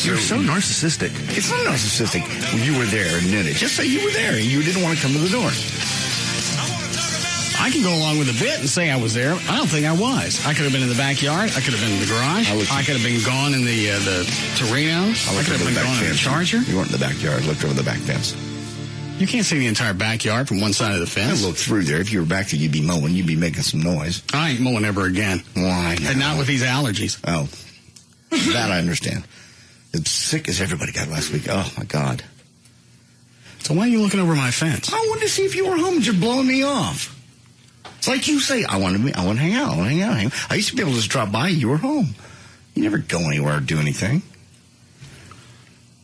Speaker 9: You're so narcissistic.
Speaker 4: It's not narcissistic. When you were there, admit it. Just say you were there and you didn't want to come to the door.
Speaker 2: I can go along with a bit and say I was there. I don't think I was. I could have been in the backyard. I could have been in the garage. I could have been gone in the Torino. I could have been gone in the Charger.
Speaker 4: You weren't in the backyard. I looked over the back fence.
Speaker 2: You can't see the entire backyard from one side of the fence.
Speaker 4: I looked through there. If you were back there, you'd be mowing. You'd be making some noise.
Speaker 2: I ain't mowing ever again.
Speaker 4: Why?
Speaker 2: And not with these allergies.
Speaker 4: Oh, that I understand. As sick as everybody got last week. Oh, my God.
Speaker 2: So why are you looking over my fence?
Speaker 4: I wanted to see if you were home and you're blowing me off. It's like you say, I want to hang out. I used to be able to just drop by. You were home. You never go anywhere or do anything.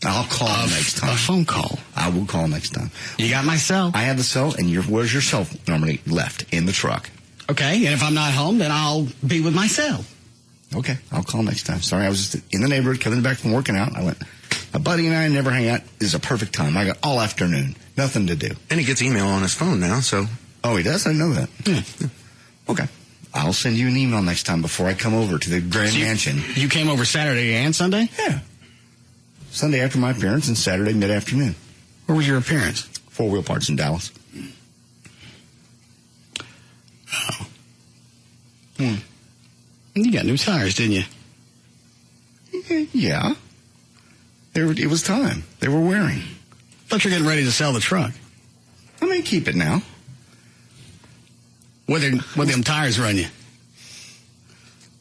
Speaker 4: I'll call next time.
Speaker 2: A phone call.
Speaker 4: I will call next time.
Speaker 2: You got my cell.
Speaker 4: I have the cell, and where's your cell normally left? In the truck.
Speaker 2: Okay, and if I'm not home, then I'll be with my cell.
Speaker 4: Okay, I'll call next time. Sorry, I was just in the neighborhood coming back from working out. I went, a buddy and I never hang out. This is a perfect time. I got all afternoon. Nothing to do.
Speaker 9: And he gets email on his phone now, so...
Speaker 4: Oh, he does? I didn't know that.
Speaker 2: Yeah.
Speaker 4: Okay. I'll send you an email next time before I come over to the Grand Mansion.
Speaker 2: You came over Saturday and Sunday?
Speaker 4: Yeah. Sunday after my appearance and Saturday mid-afternoon.
Speaker 2: Where was your appearance?
Speaker 4: 4 Wheel Parts in Dallas.
Speaker 2: Oh. You got new tires, didn't you?
Speaker 4: Yeah. It was time. They were wearing.
Speaker 2: Thought you were getting ready to sell the truck.
Speaker 4: I may keep it now.
Speaker 2: What them tires run you?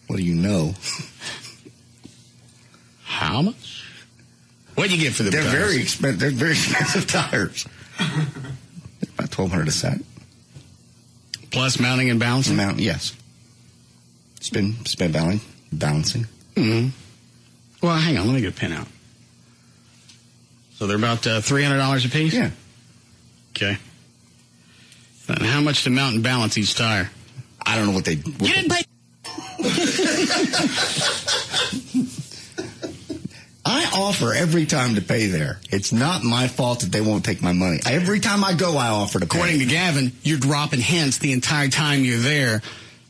Speaker 4: What do you know?
Speaker 2: How much? What'd you get for them tires?
Speaker 4: They're very expensive tires. They're about $1,200 a set.
Speaker 2: Plus mounting and balancing?
Speaker 4: Yes. Spin balancing.
Speaker 2: Mm-hmm. Well, hang on. Let me get a pin out. So they're about $300 a piece?
Speaker 4: Yeah.
Speaker 2: Okay. And how much to mount and balance each tire?
Speaker 4: I don't know what they...
Speaker 2: You didn't pay...
Speaker 4: I offer every time to pay there. It's not my fault that they won't take my money. Every time I go, I offer to pay.
Speaker 2: According to Gavin, you're dropping hints the entire time you're there.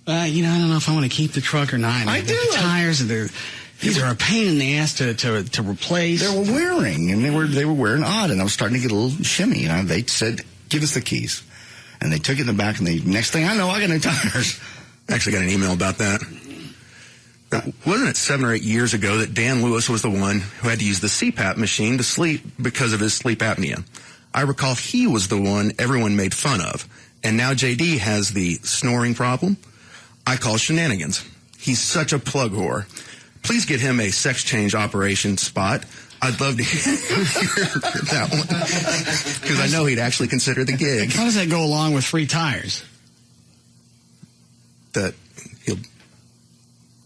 Speaker 2: I don't know if I want to keep the truck or not.
Speaker 4: I do.
Speaker 2: The tires, these are a pain in the ass to replace.
Speaker 4: They were wearing, and they were wearing odd, and I was starting to get a little shimmy. They said, give us the keys. And they took it in the back, and next thing I know, I got new tires.
Speaker 9: I actually got an email about that. Wasn't it 7 or 8 years ago that Dan Lewis was the one who had to use the CPAP machine to sleep because of his sleep apnea? I recall he was the one everyone made fun of. And now JD has the snoring problem. I call shenanigans. He's such a plug whore. Please get him a sex change operation spot. I'd love to hear that one. Because I know he'd actually consider the gig.
Speaker 2: How does that go along with free tires?
Speaker 9: That he'll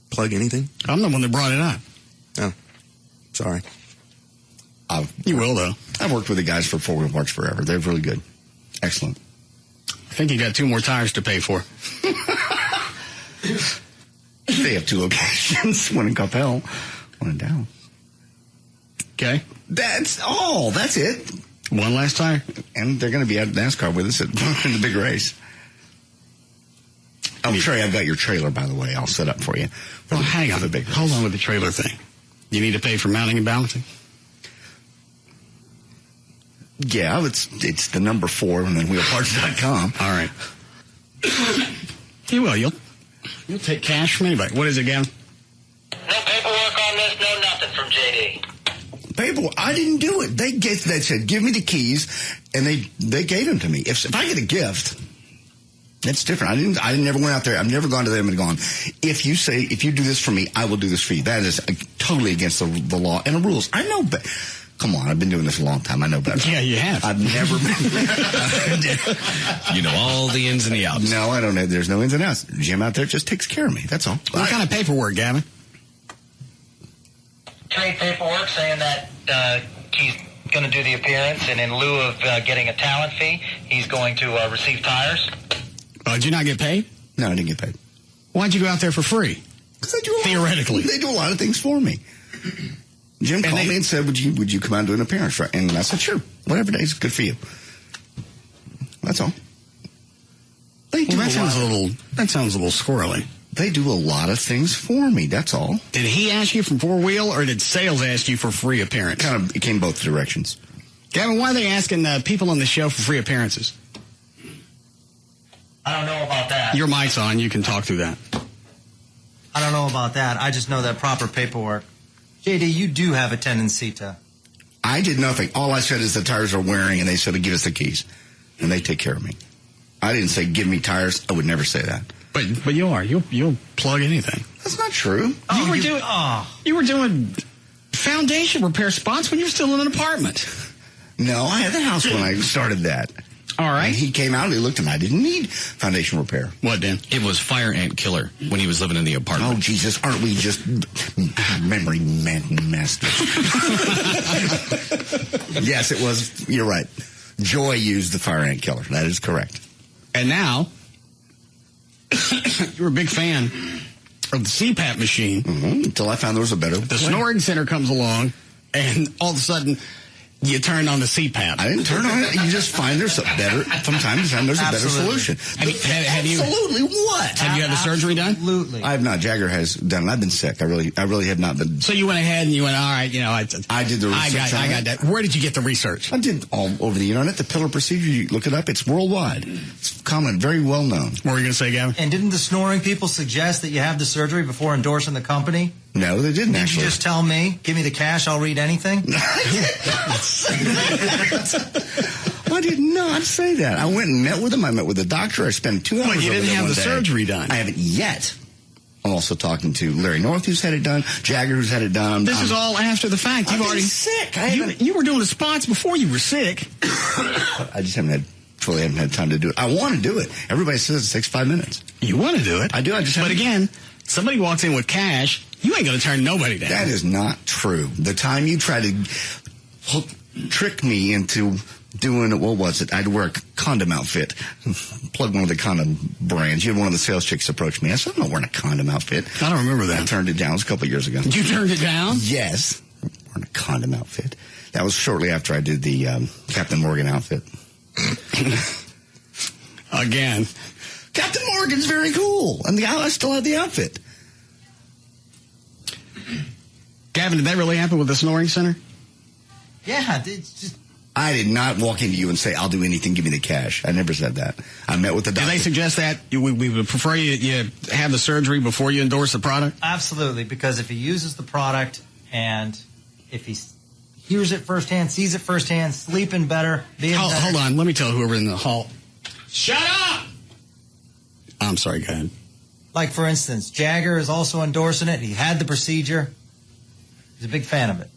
Speaker 9: plug anything?
Speaker 2: I'm the one that brought it up.
Speaker 9: Oh, sorry.
Speaker 2: You will, though.
Speaker 4: I've worked with the guys for 4 Wheel Parts forever. They're really good. Excellent.
Speaker 2: I think you got 2 more tires to pay for.
Speaker 4: They have 2 locations. One in Coppell, one in Dallas.
Speaker 2: Okay.
Speaker 4: That's all. That's it.
Speaker 2: One last tire.
Speaker 4: And they're going to be at NASCAR with us in the big race. Oh, Trey, I've got your trailer, by the way. I'll set up for you.
Speaker 2: Well, hang on. Hold on with the trailer thing. You need to pay for mounting and balancing?
Speaker 4: Yeah, it's the number 4 and then wheelparts.com.
Speaker 2: All right. You will. You'll take cash from anybody. What is it again?
Speaker 13: No paperwork on this, no nothing from JD.
Speaker 4: Paperwork? I didn't do it. They said, give me the keys, and they gave them to me. If I get a gift, that's different. I never went out there. I've never gone to them and gone, if you do this for me, I will do this for you. That is totally against the law and the rules. I know, but Come on, I've been doing this a long time. I know better.
Speaker 2: Yeah, you have.
Speaker 4: I've never
Speaker 1: You know all the ins and the outs.
Speaker 4: No, I don't know. There's no ins and outs. Jim out there just takes care of me. That's all.
Speaker 2: What kind of paperwork, Gavin?
Speaker 8: Trade paperwork saying that he's going to do the appearance, and in lieu of getting a talent fee, he's going to receive tires.
Speaker 2: Did you not get paid?
Speaker 4: No, I didn't get paid.
Speaker 2: Why'd you go out there for free? Theoretically.
Speaker 4: They do a lot of things for me. Jim called me and said, would you come out and do an appearance? And I said, sure. Whatever day is good for you. That's all.
Speaker 2: That sounds a little squirrely.
Speaker 4: They do a lot of things for me. That's all.
Speaker 2: Did he ask you for 4-wheel, or did sales ask you for free appearance?
Speaker 4: It came both directions.
Speaker 2: Gavin, why are they asking people on the show for free appearances?
Speaker 8: I don't know about that.
Speaker 2: Your mic's on. You can talk through that.
Speaker 8: I don't know about that. I just know that proper paperwork. JD, you do have a tendency to...
Speaker 4: I did nothing. All I said is the tires are wearing, and they said to give us the keys. And they take care of me. I didn't say give me tires. I would never say that.
Speaker 2: But you are. You'll plug anything.
Speaker 4: That's not true.
Speaker 2: You were doing foundation repair spots when you were still in an apartment.
Speaker 4: No, I had the house when I started that.
Speaker 2: All right.
Speaker 4: And he came out and he looked and I didn't need foundation repair.
Speaker 2: What, Dan?
Speaker 1: It was fire ant killer when he was living in the apartment.
Speaker 4: Oh, Jesus. Aren't we just memory masters? Yes, it was. You're right. Joy used the fire ant killer. That is correct.
Speaker 2: And now, you're a big fan of the CPAP machine.
Speaker 4: Mm-hmm. Until I found there was a better
Speaker 2: The snoring center comes along, and all of a sudden, you turn on the CPAP.
Speaker 4: I didn't turn on it. You just find there's a better, from time to time, there's a better solution. Absolutely what?
Speaker 2: Have you had the surgery done?
Speaker 8: Absolutely.
Speaker 4: I have not. Jagger has done it. I've been sick. I really have not been.
Speaker 2: So you went ahead and you went, all right,
Speaker 4: I did the research.
Speaker 2: I got that. Where did you get the research?
Speaker 4: I did all over the internet. The pillar procedure, you look it up. It's worldwide. It's common, very well known.
Speaker 2: What were you going to say, Gavin?
Speaker 8: And didn't the snoring people suggest that you have the surgery before endorsing the company?
Speaker 4: No, they didn't, actually.
Speaker 8: Did you just tell me, give me the cash, I'll read anything?
Speaker 4: I did not say that. I went and met with him. I met with the doctor. I spent 2 hours
Speaker 2: But you didn't have the surgery done.
Speaker 4: I haven't yet. I'm also talking to Larry North, who's had it done, Jagger, who's had it done.
Speaker 2: This is all after the fact.
Speaker 4: You've already sick.
Speaker 2: You were doing the spots before you were sick.
Speaker 4: I just haven't had time to do it. I want to do it. Everybody says it takes 5 minutes.
Speaker 2: You want to do it?
Speaker 4: I do.
Speaker 2: But again, somebody walks in with cash, you ain't going to turn nobody down.
Speaker 4: That is not true. The time you try to trick me into doing, what was it? I'd wear a condom outfit. Plug one of the condom brands. You had one of the sales chicks approach me. I said, I'm not wearing a condom outfit.
Speaker 2: I don't remember that.
Speaker 4: I turned it down. It was a couple of years ago.
Speaker 2: You turned it down?
Speaker 4: Yes. Wearing a condom outfit. That was shortly after I did the Captain Morgan outfit.
Speaker 2: Again.
Speaker 4: Captain Morgan's very cool. And I still have the outfit.
Speaker 2: Gavin, did that really happen with the snoring center?
Speaker 8: Yeah, it's just...
Speaker 4: I did not walk into you and say, I'll do anything, give me the cash. I never said that. I met with the doctor.
Speaker 2: Did they suggest that? We would prefer you have the surgery before you endorse the product?
Speaker 8: Absolutely, because if he uses the product and if he hears it firsthand, sees it firsthand, sleeping better, being better.
Speaker 2: Hold on, let me tell whoever in the hall. Shut up! I'm sorry, go ahead.
Speaker 8: Like, for instance, Jagger is also endorsing it. He had the procedure. He's a big fan of it.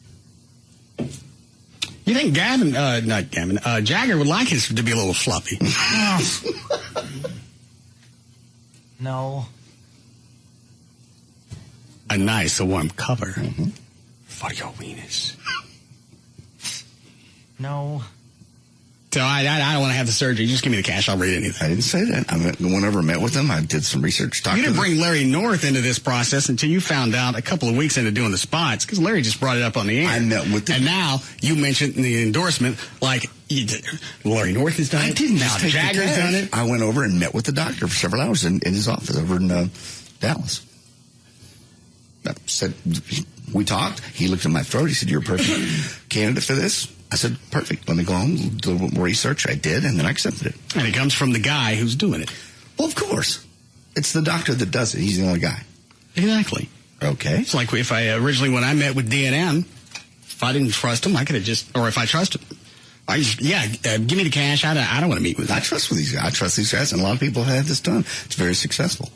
Speaker 2: You think Jagger would like his to be a little fluffy?
Speaker 8: No.
Speaker 2: A nice, warm cover for your weenus.
Speaker 8: No.
Speaker 2: So I don't want to have the surgery. Just give me the cash. I'll read anything.
Speaker 4: I didn't say that. Whenever I met with them, I did some research.
Speaker 2: You didn't bring Larry North into this process until you found out a couple of weeks into doing the spots, because Larry just brought it up on the air.
Speaker 4: I met with
Speaker 2: and now you mentioned in the endorsement, like, Larry North has done it.
Speaker 4: I didn't
Speaker 2: now
Speaker 4: just take
Speaker 2: Jagger's done it.
Speaker 4: I went over and met with the doctor for several hours in his office over in Dallas. I said, we talked. He looked at my throat. He said, you're a perfect candidate for this. I said, perfect. Let me go home, do a little more research. I did, and then I accepted it.
Speaker 2: And it comes from the guy who's doing it.
Speaker 4: Well, of course. It's the doctor that does it. He's the only guy.
Speaker 2: Exactly.
Speaker 4: Okay.
Speaker 2: It's like if I originally, when I met with D&M, if I didn't trust him, I could have just, or if I trusted him, give me the cash. I don't want to meet with him.
Speaker 4: I trust these guys, and a lot of people have had this done. It's very successful.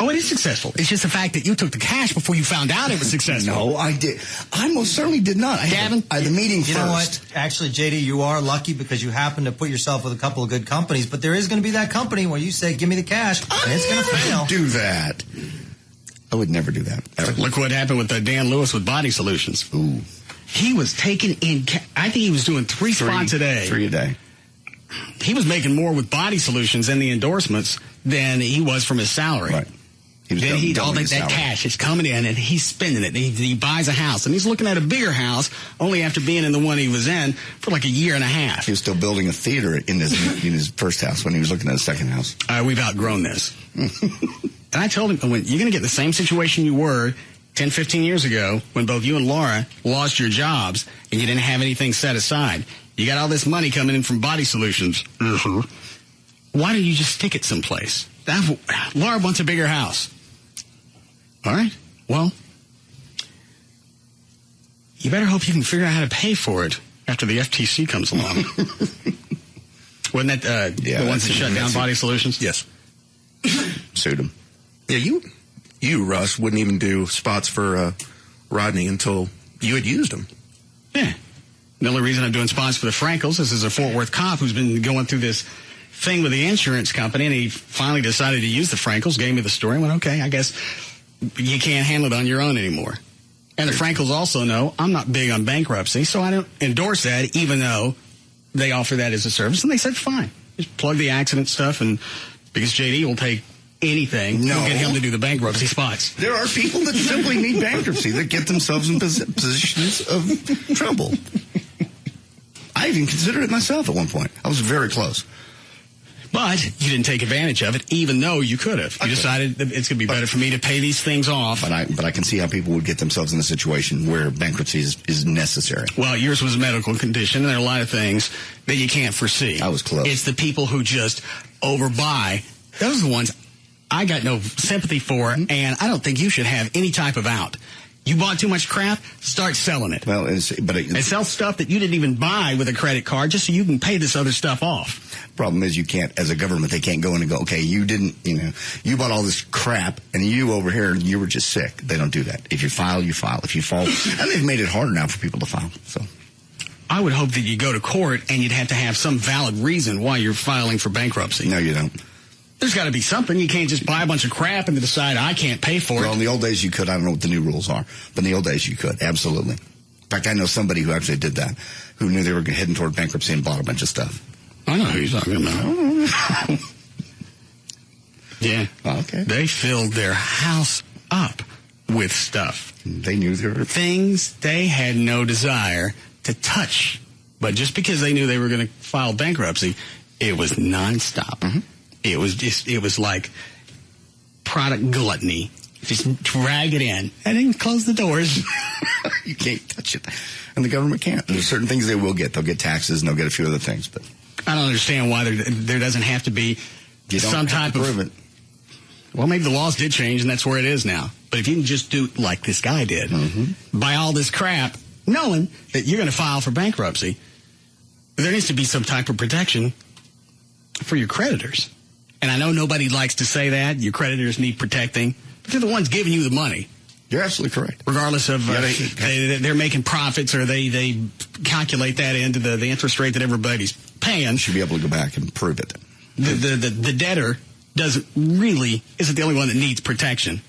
Speaker 2: Oh, it is successful. It's just the fact that you took the cash before you found out it was successful.
Speaker 4: No, I did. I most certainly did not.
Speaker 2: Gavin?
Speaker 4: I had the meeting
Speaker 8: You
Speaker 4: first.
Speaker 8: know what? Actually, JD, you are lucky because you happen to put yourself with a couple of good companies, but there is going to be that company where you say, give me the cash, and it's going to fail.
Speaker 4: Do that. I would never do that. Ever.
Speaker 2: Look what happened with Dan Lewis with Body Solutions.
Speaker 4: Ooh.
Speaker 2: He was taking in, I think he was doing three spots a day.
Speaker 4: 3 a day.
Speaker 2: He was making more with Body Solutions and the endorsements than he was from his salary.
Speaker 4: Right.
Speaker 2: Then all that cash is coming in and he's spending it. He buys a house and he's looking at a bigger house only after being in the one he was in for like a year and a half.
Speaker 4: He was still building a theater in his first house when he was looking at his second house.
Speaker 2: We've outgrown this. And I told him, you're going to get the same situation you were 10, 15 years ago when both you and Laura lost your jobs and you didn't have anything set aside. You got all this money coming in from Body Solutions. Why don't you just stick it someplace? Laura wants a bigger house. All right. Well, you better hope you can figure out how to pay for it after the FTC comes along. Wasn't that the ones that shut down Body Solutions?
Speaker 9: Yes.
Speaker 4: Sued him.
Speaker 9: Yeah, you, Russ, wouldn't even do spots for Rodney until you had used them.
Speaker 2: Yeah. The only reason I'm doing spots for the Frankels is a Fort Worth cop who's been going through this thing with the insurance company, and he finally decided to use the Frankels, gave me the story, and went, okay, I guess you can't handle it on your own anymore. And the Frankels also know I'm not big on bankruptcy, so I don't endorse that, even though they offer that as a service. And they said, fine, just plug the accident stuff, and because JD will take anything, we'll get him to do the bankruptcy spots.
Speaker 4: There are people that simply need bankruptcy that get themselves in positions of trouble. I even considered it myself at one point. I was very close.
Speaker 2: But you didn't take advantage of it, even though you could have. You decided that it's going to be better for me to pay these things off.
Speaker 4: But I can see how people would get themselves in a situation where bankruptcy is necessary.
Speaker 2: Well, yours was a medical condition, and there are a lot of things that you can't foresee.
Speaker 4: I was close.
Speaker 2: It's the people who just overbuy. Those are the ones I got no sympathy for, and I don't think you should have any type of out. You bought too much crap, start selling it.
Speaker 4: Well, and
Speaker 2: sell stuff that you didn't even buy with a credit card just so you can pay this other stuff off.
Speaker 4: Problem is you can't, as a government, they can't go in and go, okay, you didn't, you bought all this crap and you over here, you were just sick. They don't do that. If you file, you file. If you fall, and they've made it harder now for people to file. So
Speaker 2: I would hope that you go to court and you'd have to have some valid reason why you're filing for bankruptcy.
Speaker 4: No, you don't.
Speaker 2: There's got to be something. You can't just buy a bunch of crap and decide I can't pay for it.
Speaker 4: Well, in the old days you could. I don't know what the new rules are. But in the old days you could. Absolutely. In fact, I know somebody who actually did that, who knew they were heading toward bankruptcy and bought a bunch of stuff.
Speaker 2: I know who you're talking about. Yeah.
Speaker 4: Okay.
Speaker 2: They filled their house up with stuff.
Speaker 4: They knew there were
Speaker 2: things they had no desire to touch. But just because they knew they were going to file bankruptcy, it was nonstop. Mm-hmm. It was like product gluttony. Just drag it in and then close the doors.
Speaker 4: You can't touch it. And the government can't. There's certain things they will get. They'll get taxes and they'll get a few other things. But
Speaker 2: I don't understand why there doesn't have to be some type of...
Speaker 4: prove it.
Speaker 2: Well, maybe the laws did change and that's where it is now. But if you can just do like this guy did, buy all this crap, knowing that you're going to file for bankruptcy, there needs to be some type of protection for your creditors. And I know nobody likes to say that. Your creditors need protecting. But they're the ones giving you the money.
Speaker 4: You're absolutely correct.
Speaker 2: Regardless of they're making profits or they calculate that into the interest rate that everybody's paying.
Speaker 4: You should be able to go back and prove it.
Speaker 2: The debtor isn't the only one that needs protection.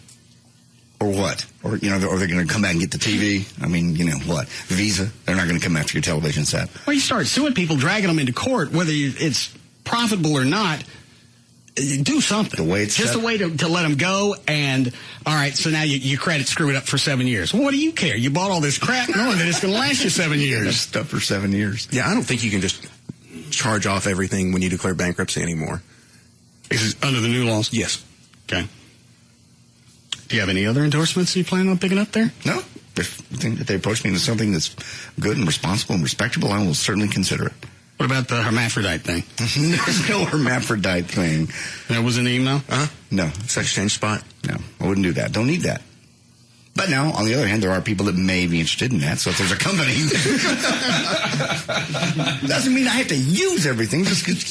Speaker 4: Or what? Or they're going to come back and get the TV. I mean, what? Visa, they're not going to come after your television set.
Speaker 2: Well, you start suing people, dragging them into court, whether it's profitable or not. Do something.
Speaker 4: The way it's
Speaker 2: just a way to let them go. And all right, so now your credit screwed up for 7 years. Well, what do you care? You bought all this crap knowing that it's going to last you 7 years.
Speaker 4: Stuff for 7 years.
Speaker 9: Yeah, I don't think you can just charge off everything when you declare bankruptcy anymore.
Speaker 2: Is it under the new laws?
Speaker 9: Yes.
Speaker 2: Okay. Do you have any other endorsements you plan on picking up there?
Speaker 4: No. If they approach me into something that's good and responsible and respectable, I will certainly consider it.
Speaker 2: What about the hermaphrodite thing?
Speaker 4: There's no hermaphrodite thing.
Speaker 2: That was an email?
Speaker 9: No. Sex change spot?
Speaker 4: No. I wouldn't do that. Don't need that. But now, on the other hand, there are people that may be interested in that. So if there's a company, doesn't mean I have to use everything just because,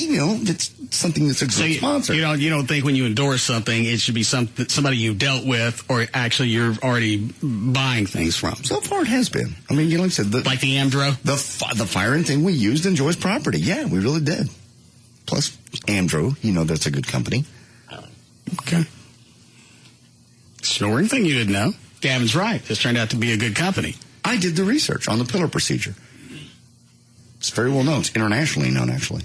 Speaker 4: it's something that's a good sponsor.
Speaker 2: You don't think when you endorse something, it should be somebody you dealt with or actually you're already buying things from.
Speaker 4: So far it has been. I mean, like I said,
Speaker 2: like the Amdro?
Speaker 4: The firing thing we used in Joy's property. Yeah, we really did. Plus Amdro, that's a good company.
Speaker 2: Okay. Snoring thing you didn't know. Gavin's right. This turned out to be a good company.
Speaker 4: I did the research on the pillar procedure. It's very well known. It's internationally known, actually.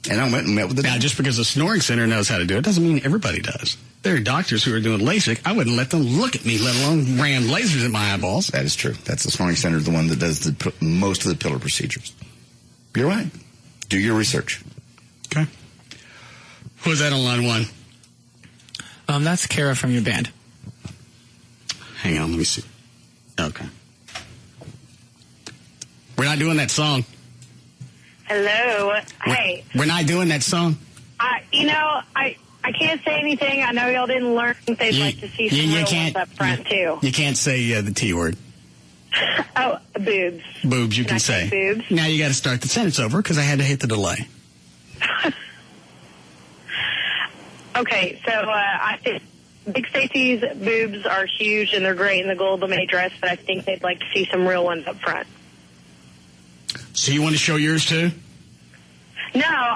Speaker 4: And I went and met with the...
Speaker 2: Now, just because the snoring center knows how to do it doesn't mean everybody does. There are doctors who are doing LASIK. I wouldn't let them look at me, let alone ram lasers at my eyeballs.
Speaker 4: That is true. That's the snoring center, the one that does most of the pillar procedures. You're right. Do your research.
Speaker 2: Okay. Who's that on line one?
Speaker 11: That's Kara from your band.
Speaker 2: Hang on, let me see. Okay. We're not doing that song.
Speaker 6: Hello. Hey.
Speaker 2: We're not doing that song.
Speaker 6: I can't say anything. I know y'all didn't learn. They'd like to see some real ones up front, too.
Speaker 2: You can't say the T word.
Speaker 6: Oh, boobs.
Speaker 2: Boobs, you can say.
Speaker 6: Boobs?
Speaker 2: Now you got to start the sentence over because I had to hit the delay.
Speaker 6: Okay, so I think Big Stacy's boobs are huge and they're great in the Golda Meir dress, but I think they'd like to see some real ones up front.
Speaker 2: So you want to show yours too?
Speaker 6: No,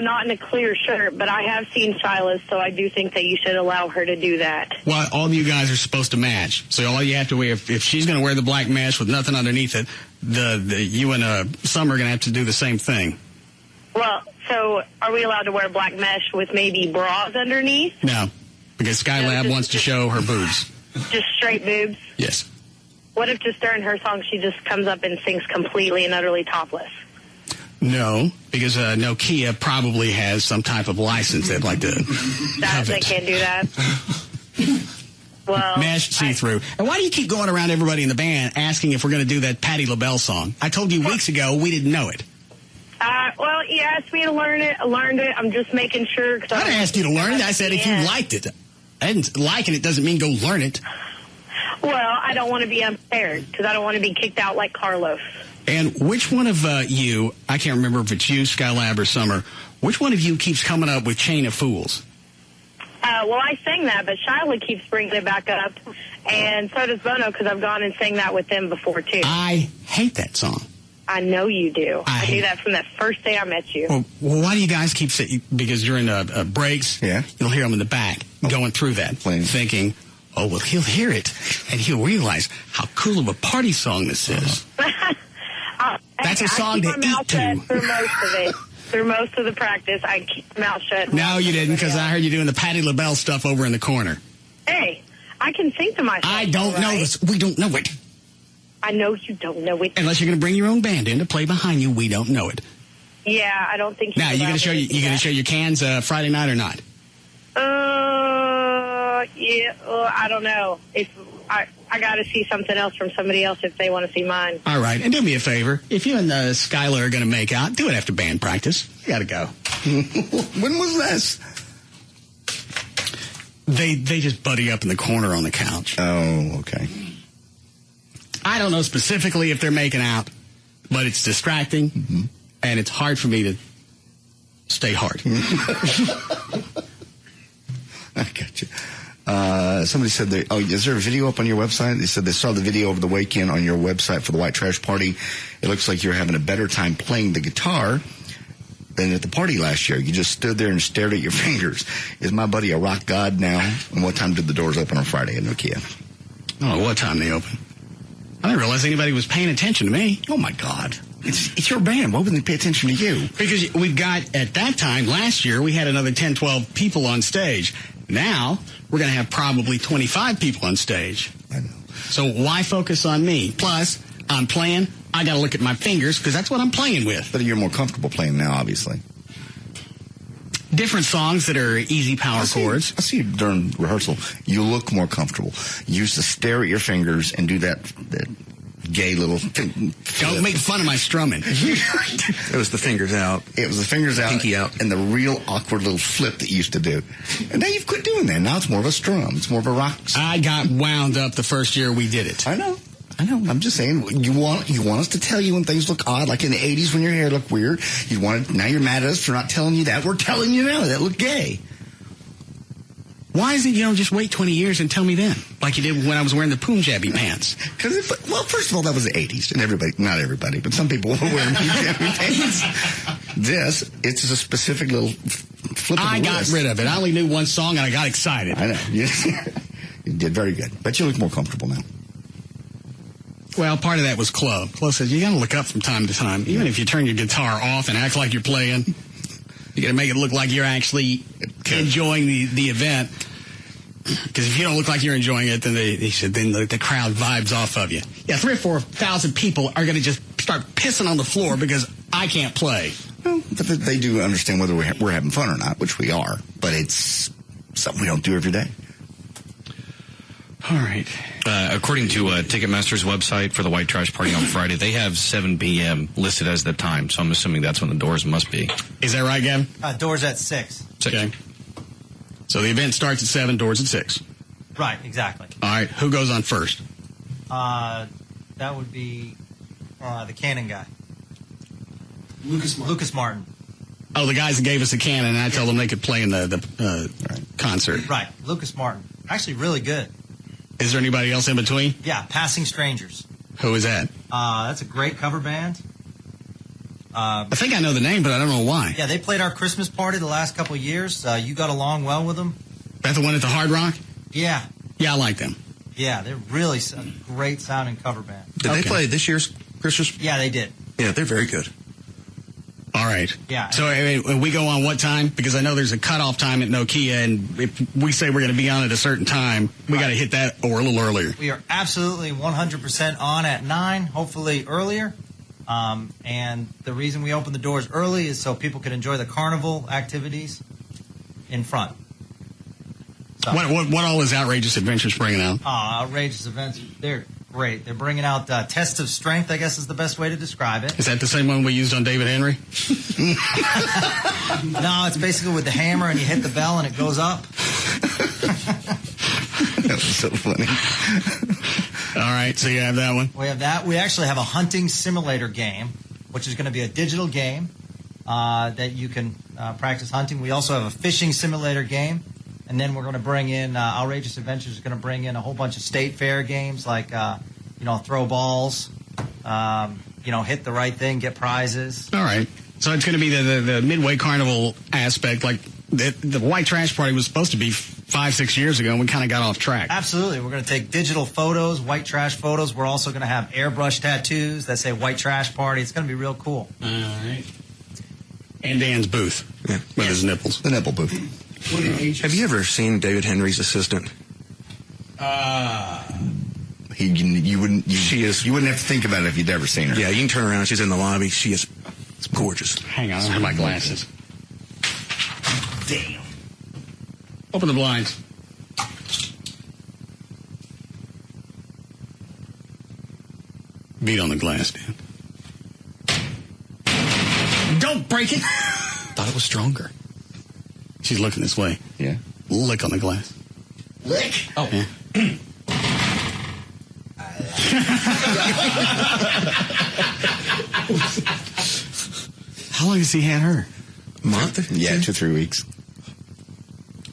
Speaker 6: not in a clear shirt, but I have seen Shiloh's, so I do think that you should allow her to do that.
Speaker 2: Well, all of you guys are supposed to match, so all you have to wear, if she's going to wear the black mesh with nothing underneath it, you and Summer are going to have to do the same thing.
Speaker 6: Well, so are we allowed to wear black mesh with maybe bras underneath?
Speaker 2: No, because Skylab wants to show her boobs.
Speaker 6: Just straight boobs?
Speaker 2: Yes.
Speaker 6: What if just during her song she just comes up and sings completely and utterly topless?
Speaker 2: No, because Nokia probably has some type of license they'd like to covet.
Speaker 6: They can't do that? Well,
Speaker 2: mesh see-through. And why do you keep going around everybody in the band asking if we're going to do that Patti LaBelle song? I told you weeks ago we didn't know it.
Speaker 6: Well, you asked me to learn it. I learned it. I'm just making sure.
Speaker 2: I didn't ask you to learn it. I said if you liked it. I didn't liking it doesn't mean go learn it.
Speaker 6: Well, I don't want to be unfair because I don't want to be kicked out like Carlos.
Speaker 2: And which one of you, I can't remember if it's you, Skylab, or Summer, which one of you keeps coming up with Chain of Fools?
Speaker 6: Well, I sang that, but Shiloh keeps bringing it back up, and so does Bono because I've gone and sang that with them before, too.
Speaker 2: I hate that song.
Speaker 6: I know you do. I knew that from that first day I met you.
Speaker 2: Well, why do you guys keep saying, because during breaks, you'll hear them in the back going through that, thinking, oh, well, he'll hear it, and he'll realize how cool of a party song this is. That's a song to eat to.
Speaker 6: Through most of it. Through most of the practice, I keep my mouth shut.
Speaker 2: No, you didn't, because I heard you doing the Patti LaBelle stuff over in the corner.
Speaker 6: Hey, I can sing to myself.
Speaker 2: I don't know this. We don't know it.
Speaker 6: I know you don't know it.
Speaker 2: Unless you're going to bring your own band in to play behind you, we don't know it.
Speaker 6: Yeah, I don't think.
Speaker 2: Now, you going to show your cans Friday night or not?
Speaker 6: Yeah, I don't know. If I got to see something else from somebody else if they want to see mine.
Speaker 2: All right, and do me a favor. If you and Skylar are going to make out, do it after band practice. You got to go.
Speaker 4: When was this?
Speaker 2: They just buddy up in the corner on the couch.
Speaker 4: Oh, okay.
Speaker 2: I don't know specifically if they're making out, but it's distracting, and it's hard for me to stay hard.
Speaker 4: I got you. Somebody said, is there a video up on your website? They said they saw the video of the wake-in on your website for the White Trash Party. It looks like you're having a better time playing the guitar than at the party last year. You just stood there and stared at your fingers. Is my buddy a rock god now? And what time did the doors open on Friday at Nokia?
Speaker 2: Oh, what time they open? I didn't realize anybody was paying attention to me.
Speaker 4: Oh, my God. It's your band. Why wouldn't they pay attention to you?
Speaker 2: Because we've got, at that time, last year, we had another 10, 12 people on stage. Now, we're going to have probably 25 people on stage.
Speaker 4: I know.
Speaker 2: So why focus on me? Plus, I'm playing. I got to look at my fingers because that's what I'm playing with.
Speaker 4: But you're more comfortable playing now, obviously.
Speaker 2: Different songs that are easy power chords.
Speaker 4: I see you during rehearsal. You look more comfortable. You used to stare at your fingers and do that gay little.
Speaker 2: Don't make fun of my strumming.
Speaker 9: It was the fingers out.
Speaker 4: It was the fingers out,
Speaker 9: pinky out,
Speaker 4: and the real awkward little flip that you used to do. And now you've quit doing that. Now it's more of a strum. It's more of a rock.
Speaker 2: I got wound up the first year we did it.
Speaker 4: I know. I'm just saying, you want us to tell you when things look odd, like in the 80s when your hair looked weird. Now you're mad at us for not telling you that. We're telling you now that looked gay.
Speaker 2: Why is it you don't just wait 20 years and tell me then, like you did when I was wearing the Punjabi pants?
Speaker 4: Well, first of all, that was the 80s, and not everybody, but some people were wearing Punjabi pants. It's a specific little flip of the
Speaker 2: I got
Speaker 4: wrist.
Speaker 2: rid of it. I only knew one song, and I got excited.
Speaker 4: I know. You did very good. But you look more comfortable now.
Speaker 2: Well, part of that was Club. Club says you got to look up from time to time. Even if you turn your guitar off and act like you're playing, you got to make it look like you're actually enjoying the event. Because if you don't look like you're enjoying it, then they said the crowd vibes off of you. Yeah, 3,000 or 4,000 people are going to just start pissing on the floor because I can't play.
Speaker 4: Well, but they do understand whether we're having fun or not, which we are. But it's something we don't do every day.
Speaker 2: All right.
Speaker 1: According to Ticketmaster's website for the White Trash Party on Friday, they have 7 p.m. listed as the time, so I'm assuming that's when the doors must be.
Speaker 2: Is that right, Gavin?
Speaker 8: Doors at 6.
Speaker 2: Okay. So the event starts at 7, doors at 6.
Speaker 8: Right, exactly.
Speaker 2: All right. Who goes on first?
Speaker 8: That would be the cannon guy. Lucas Martin.
Speaker 2: Oh, the guys that gave us the cannon, and I told them they could play in the concert.
Speaker 8: Right, Lucas Martin. Actually, really good.
Speaker 2: Is there anybody else in between?
Speaker 8: Yeah, Passing Strangers.
Speaker 2: Who is that?
Speaker 8: That's a great cover band.
Speaker 2: I think I know the name, but I don't know why.
Speaker 8: Yeah, they played our Christmas party the last couple of years. You got along well with them.
Speaker 2: That the one at the Hard Rock?
Speaker 8: Yeah.
Speaker 2: Yeah, I like them.
Speaker 8: Yeah, they're really a great sounding cover band.
Speaker 9: Did they play this year's Christmas?
Speaker 8: Yeah, they did.
Speaker 9: Yeah, they're very good.
Speaker 2: All right.
Speaker 8: Yeah.
Speaker 2: So we go on what time? Because I know there's a cutoff time at Nokia, and if we say we're going to be on at a certain time, we got to hit that or a little earlier.
Speaker 8: We are absolutely 100% on at 9, hopefully earlier. And the reason we open the doors early is so people can enjoy the carnival activities in front. So.
Speaker 2: What all is Outrageous Adventures bringing out?
Speaker 8: Outrageous Events, they're great. They're bringing out Test of Strength, I guess is the best way to describe it.
Speaker 2: Is that the same one we used on David Henry?
Speaker 8: No, it's basically with the hammer and you hit the bell and it goes up.
Speaker 4: That was so funny.
Speaker 2: All right, so you have that one?
Speaker 8: We have that. We actually have a hunting simulator game, which is going to be a digital game that you can practice hunting. We also have a fishing simulator game. And then we're going to bring in, Outrageous Adventures is going to bring in a whole bunch of state fair games like, throw balls, hit the right thing, get prizes.
Speaker 2: All right. So it's going to be the Midway Carnival aspect. Like the White Trash Party was supposed to be 5-6 years ago, and we kind of got off track.
Speaker 8: Absolutely. We're going to take digital photos, white trash photos. We're also going to have airbrush tattoos that say White Trash Party. It's going to be real cool.
Speaker 2: All right. And Dan's booth with his nipples.
Speaker 4: The nipple booth.
Speaker 9: Have you ever seen David Henry's assistant?
Speaker 4: You wouldn't have to think about it if you'd ever seen her.
Speaker 9: Yeah, you can turn around. She's in the lobby. She is gorgeous.
Speaker 2: Hang on, I have my glasses.
Speaker 4: Damn.
Speaker 2: Open the blinds. Beat on the glass, Dan. Don't break it.
Speaker 1: Thought it was stronger.
Speaker 2: She's looking this way.
Speaker 4: Yeah.
Speaker 2: Lick on the glass.
Speaker 4: Lick?
Speaker 2: Oh. Yeah. How long has he had her?
Speaker 9: A month?
Speaker 4: Yeah, 2-3 weeks.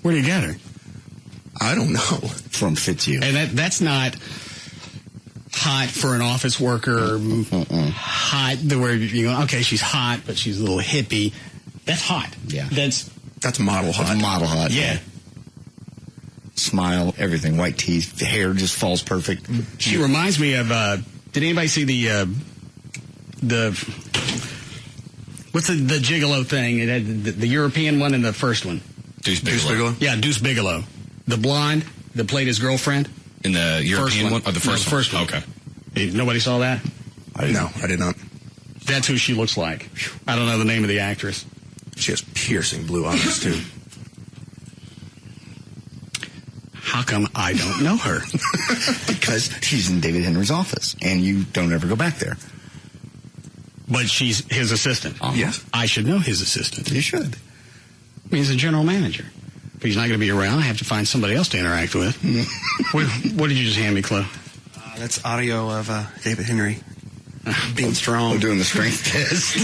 Speaker 2: Where did he get her?
Speaker 9: I don't know.
Speaker 4: From Fitzhugh.
Speaker 2: And that's not hot for an office worker. Hot where you go, okay, she's hot, but she's a little hippie. That's hot.
Speaker 4: Yeah.
Speaker 2: That's
Speaker 9: model hot.
Speaker 4: That's model hot.
Speaker 2: Yeah.
Speaker 4: Smile, everything. White teeth. The hair just falls perfect.
Speaker 2: She reminds me of, did anybody see the what's the Gigolo thing? It had the European one and the first one.
Speaker 1: Deuce Bigelow?
Speaker 2: Yeah, Deuce Bigelow. The blonde that played his girlfriend.
Speaker 1: In the European one? Or the first one?
Speaker 2: First one.
Speaker 1: Okay.
Speaker 2: Nobody saw that?
Speaker 9: No, I did not.
Speaker 2: That's who she looks like. I don't know the name of the actress.
Speaker 9: She has piercing blue eyes, too.
Speaker 2: How come I don't know her?
Speaker 4: Because she's in David Henry's office, and you don't ever go back there.
Speaker 2: But she's his assistant.
Speaker 4: Yes.
Speaker 2: I should know his assistant.
Speaker 4: You should.
Speaker 2: I mean, he's a general manager. If he's not going to be around, I have to find somebody else to interact with. What did you just hand me, Chloe?
Speaker 14: That's audio of David Henry being strong.
Speaker 4: We're doing the strength test.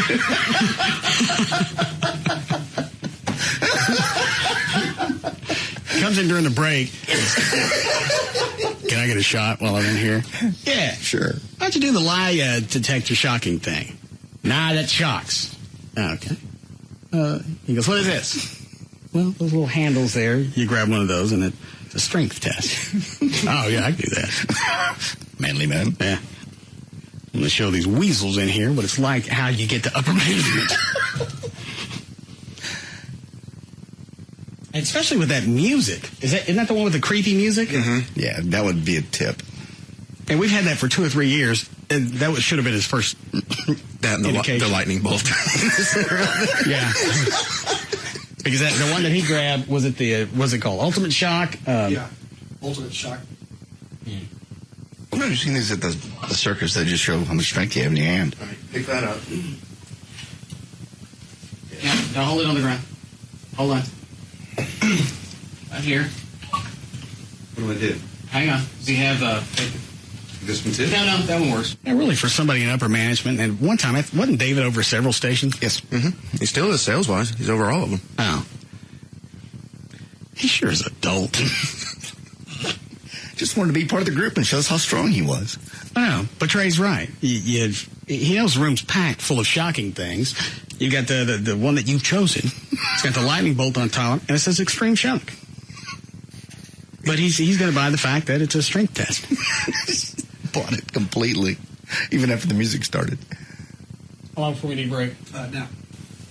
Speaker 2: Comes in during the break. Can I get a shot while I'm in here? Yeah.
Speaker 4: Sure.
Speaker 2: Why don't you do the lie detector shocking thing? Nah, that shocks. Oh, okay. He goes, what is this? Well, those little handles there, you grab one of those and it's a strength test. Oh, yeah, I can do that.
Speaker 4: Manly man.
Speaker 2: Yeah. I'm going to show these weasels in here what it's like, how you get to upper management. And especially with that music. Isn't that the one with the creepy music?
Speaker 4: Mm-hmm. Yeah, that would be a tip.
Speaker 2: And we've had that for 2 or 3 years. And that should have been his first
Speaker 9: that and the lightning bolt.
Speaker 2: Yeah. Because the one that he grabbed, was it called Ultimate Shock?
Speaker 14: Yeah. Ultimate Shock.
Speaker 2: Yeah.
Speaker 4: I've never seen these at the circus that just show how much strength you have in your hand.
Speaker 14: All right, pick that up.
Speaker 2: Yeah, now hold it on the ground. Hold on. Right here.
Speaker 14: What do I do?
Speaker 2: Hang on. Does he have
Speaker 14: this one too?
Speaker 2: No, that one works. Yeah, really, for somebody in upper management. And one time, wasn't David over several stations?
Speaker 4: Yes.
Speaker 9: Mm-hmm. He still is sales-wise. He's over all of them.
Speaker 2: Oh. He sure is a dolt.
Speaker 4: Just wanted to be part of the group and show us how strong he was.
Speaker 2: Oh, but Trey's right. He knows the room's packed full of shocking things. You got the one that you've chosen. It's got the lightning bolt on top, and it says extreme shock. But he's going to buy the fact that it's a strength test.
Speaker 4: Bought it completely, even after the music started.
Speaker 2: How long before we need a break?
Speaker 14: Now.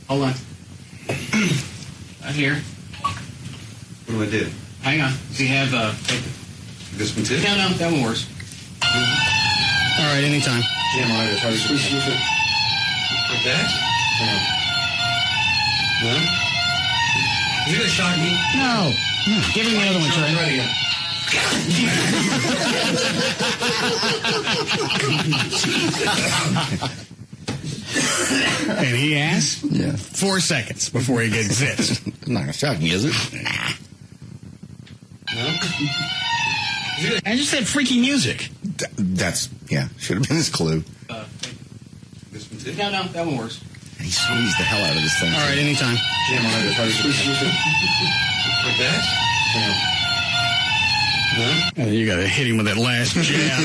Speaker 2: Hold on. Right here.
Speaker 14: What do I do?
Speaker 2: Hang on. Does he have
Speaker 14: this one too?
Speaker 2: No, that one works. All right, anytime.
Speaker 14: Jam on it. Like that? No? Is it going to shock me?
Speaker 2: No. Give him the other one, Trey.
Speaker 14: Try it again.
Speaker 2: And he asks?
Speaker 4: Yeah.
Speaker 2: 4 seconds before he gets zipped.
Speaker 4: Not going to shock me, is it? Nah.
Speaker 14: No?
Speaker 2: I just said freaky music.
Speaker 4: That's, should have been his clue.
Speaker 14: This one too?
Speaker 2: No, that one works.
Speaker 4: And he squeezed the hell out of this thing.
Speaker 2: All right, anytime.
Speaker 14: Jam on it. Like that? No?
Speaker 2: You got to hit him with that last jab.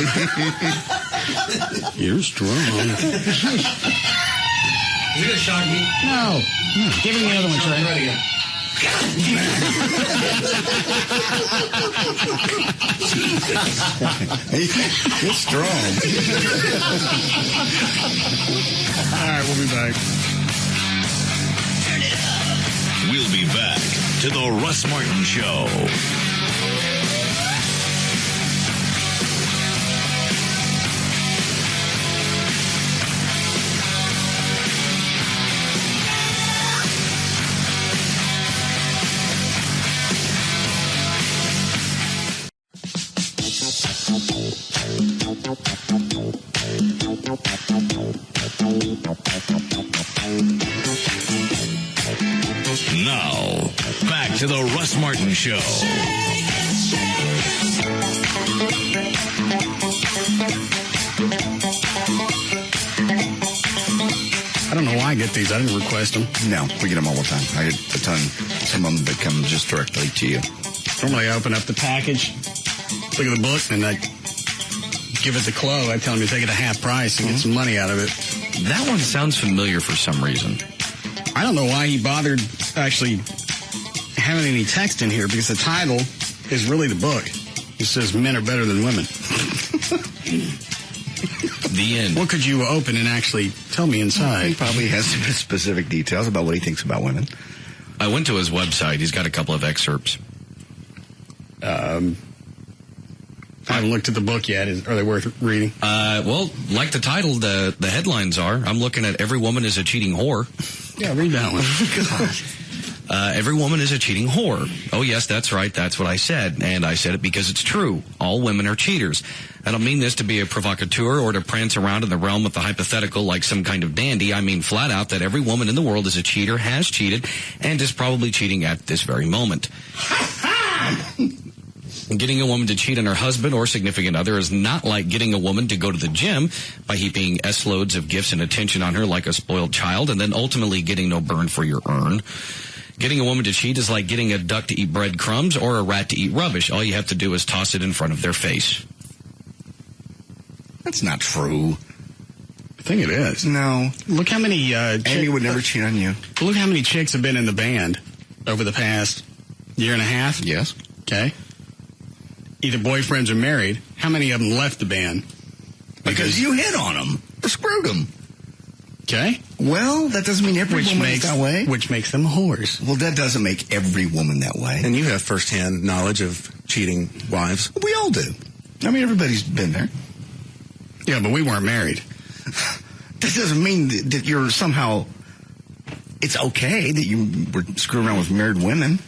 Speaker 2: You're strong.
Speaker 14: Is it going to shock me?
Speaker 2: No. Give him the other one, Trey.
Speaker 14: Try it again.
Speaker 4: He's strong.
Speaker 2: All right, we'll be back.
Speaker 7: We'll be back to the Russ Martin Show. Now, back to the Russ Martin Show.
Speaker 2: I don't know why I get these. I didn't request them.
Speaker 4: No, we get them all the time. I get a ton. Some of them that come just directly to you.
Speaker 2: Normally I open up the package, look at the book, and I give it to Chloe. I tell him to take it at half price and get some money out of it.
Speaker 1: That one sounds familiar for some reason.
Speaker 2: I don't know why he bothered actually having any text in here, because the title is really the book. It says Men Are Better Than Women.
Speaker 1: The end.
Speaker 2: What could you open and actually tell me inside?
Speaker 4: He probably has some specific details about what he thinks about women.
Speaker 1: I went to his website. He's got a couple of excerpts.
Speaker 2: I haven't looked at the book yet. Are they worth reading?
Speaker 1: Well, like the title, the headlines are. I'm looking at Every Woman is a Cheating Whore.
Speaker 2: Yeah, read that one.
Speaker 1: Every woman is a cheating whore. Oh, yes, that's right. That's what I said. And I said it because it's true. All women are cheaters. I don't mean this to be a provocateur or to prance around in the realm of the hypothetical like some kind of dandy. I mean flat out that every woman in the world is a cheater, has cheated, and is probably cheating at this very moment. Getting a woman to cheat on her husband or significant other is not like getting a woman to go to the gym by heaping S-loads of gifts and attention on her like a spoiled child and then ultimately getting no burn for your urn. Getting a woman to cheat is like getting a duck to eat breadcrumbs or a rat to eat rubbish. All you have to do is toss it in front of their face.
Speaker 4: That's not true.
Speaker 2: I think it is.
Speaker 4: No.
Speaker 2: Look how many...
Speaker 4: Amy would never cheat on you.
Speaker 2: Look how many chicks have been in the band over the past year and a half.
Speaker 4: Yes.
Speaker 2: Okay. Either boyfriends or married. How many of them left the band?
Speaker 4: Because you hit on them or screwed them.
Speaker 2: Okay.
Speaker 4: Well, that doesn't mean every woman is that way.
Speaker 2: Which makes them whores.
Speaker 4: Well, that doesn't make every woman that way.
Speaker 9: And you have firsthand knowledge of cheating wives.
Speaker 4: We all do. I mean, everybody's been there.
Speaker 2: Yeah, but we weren't married.
Speaker 4: That doesn't mean that you're somehow... It's okay that you were screwing around with married women.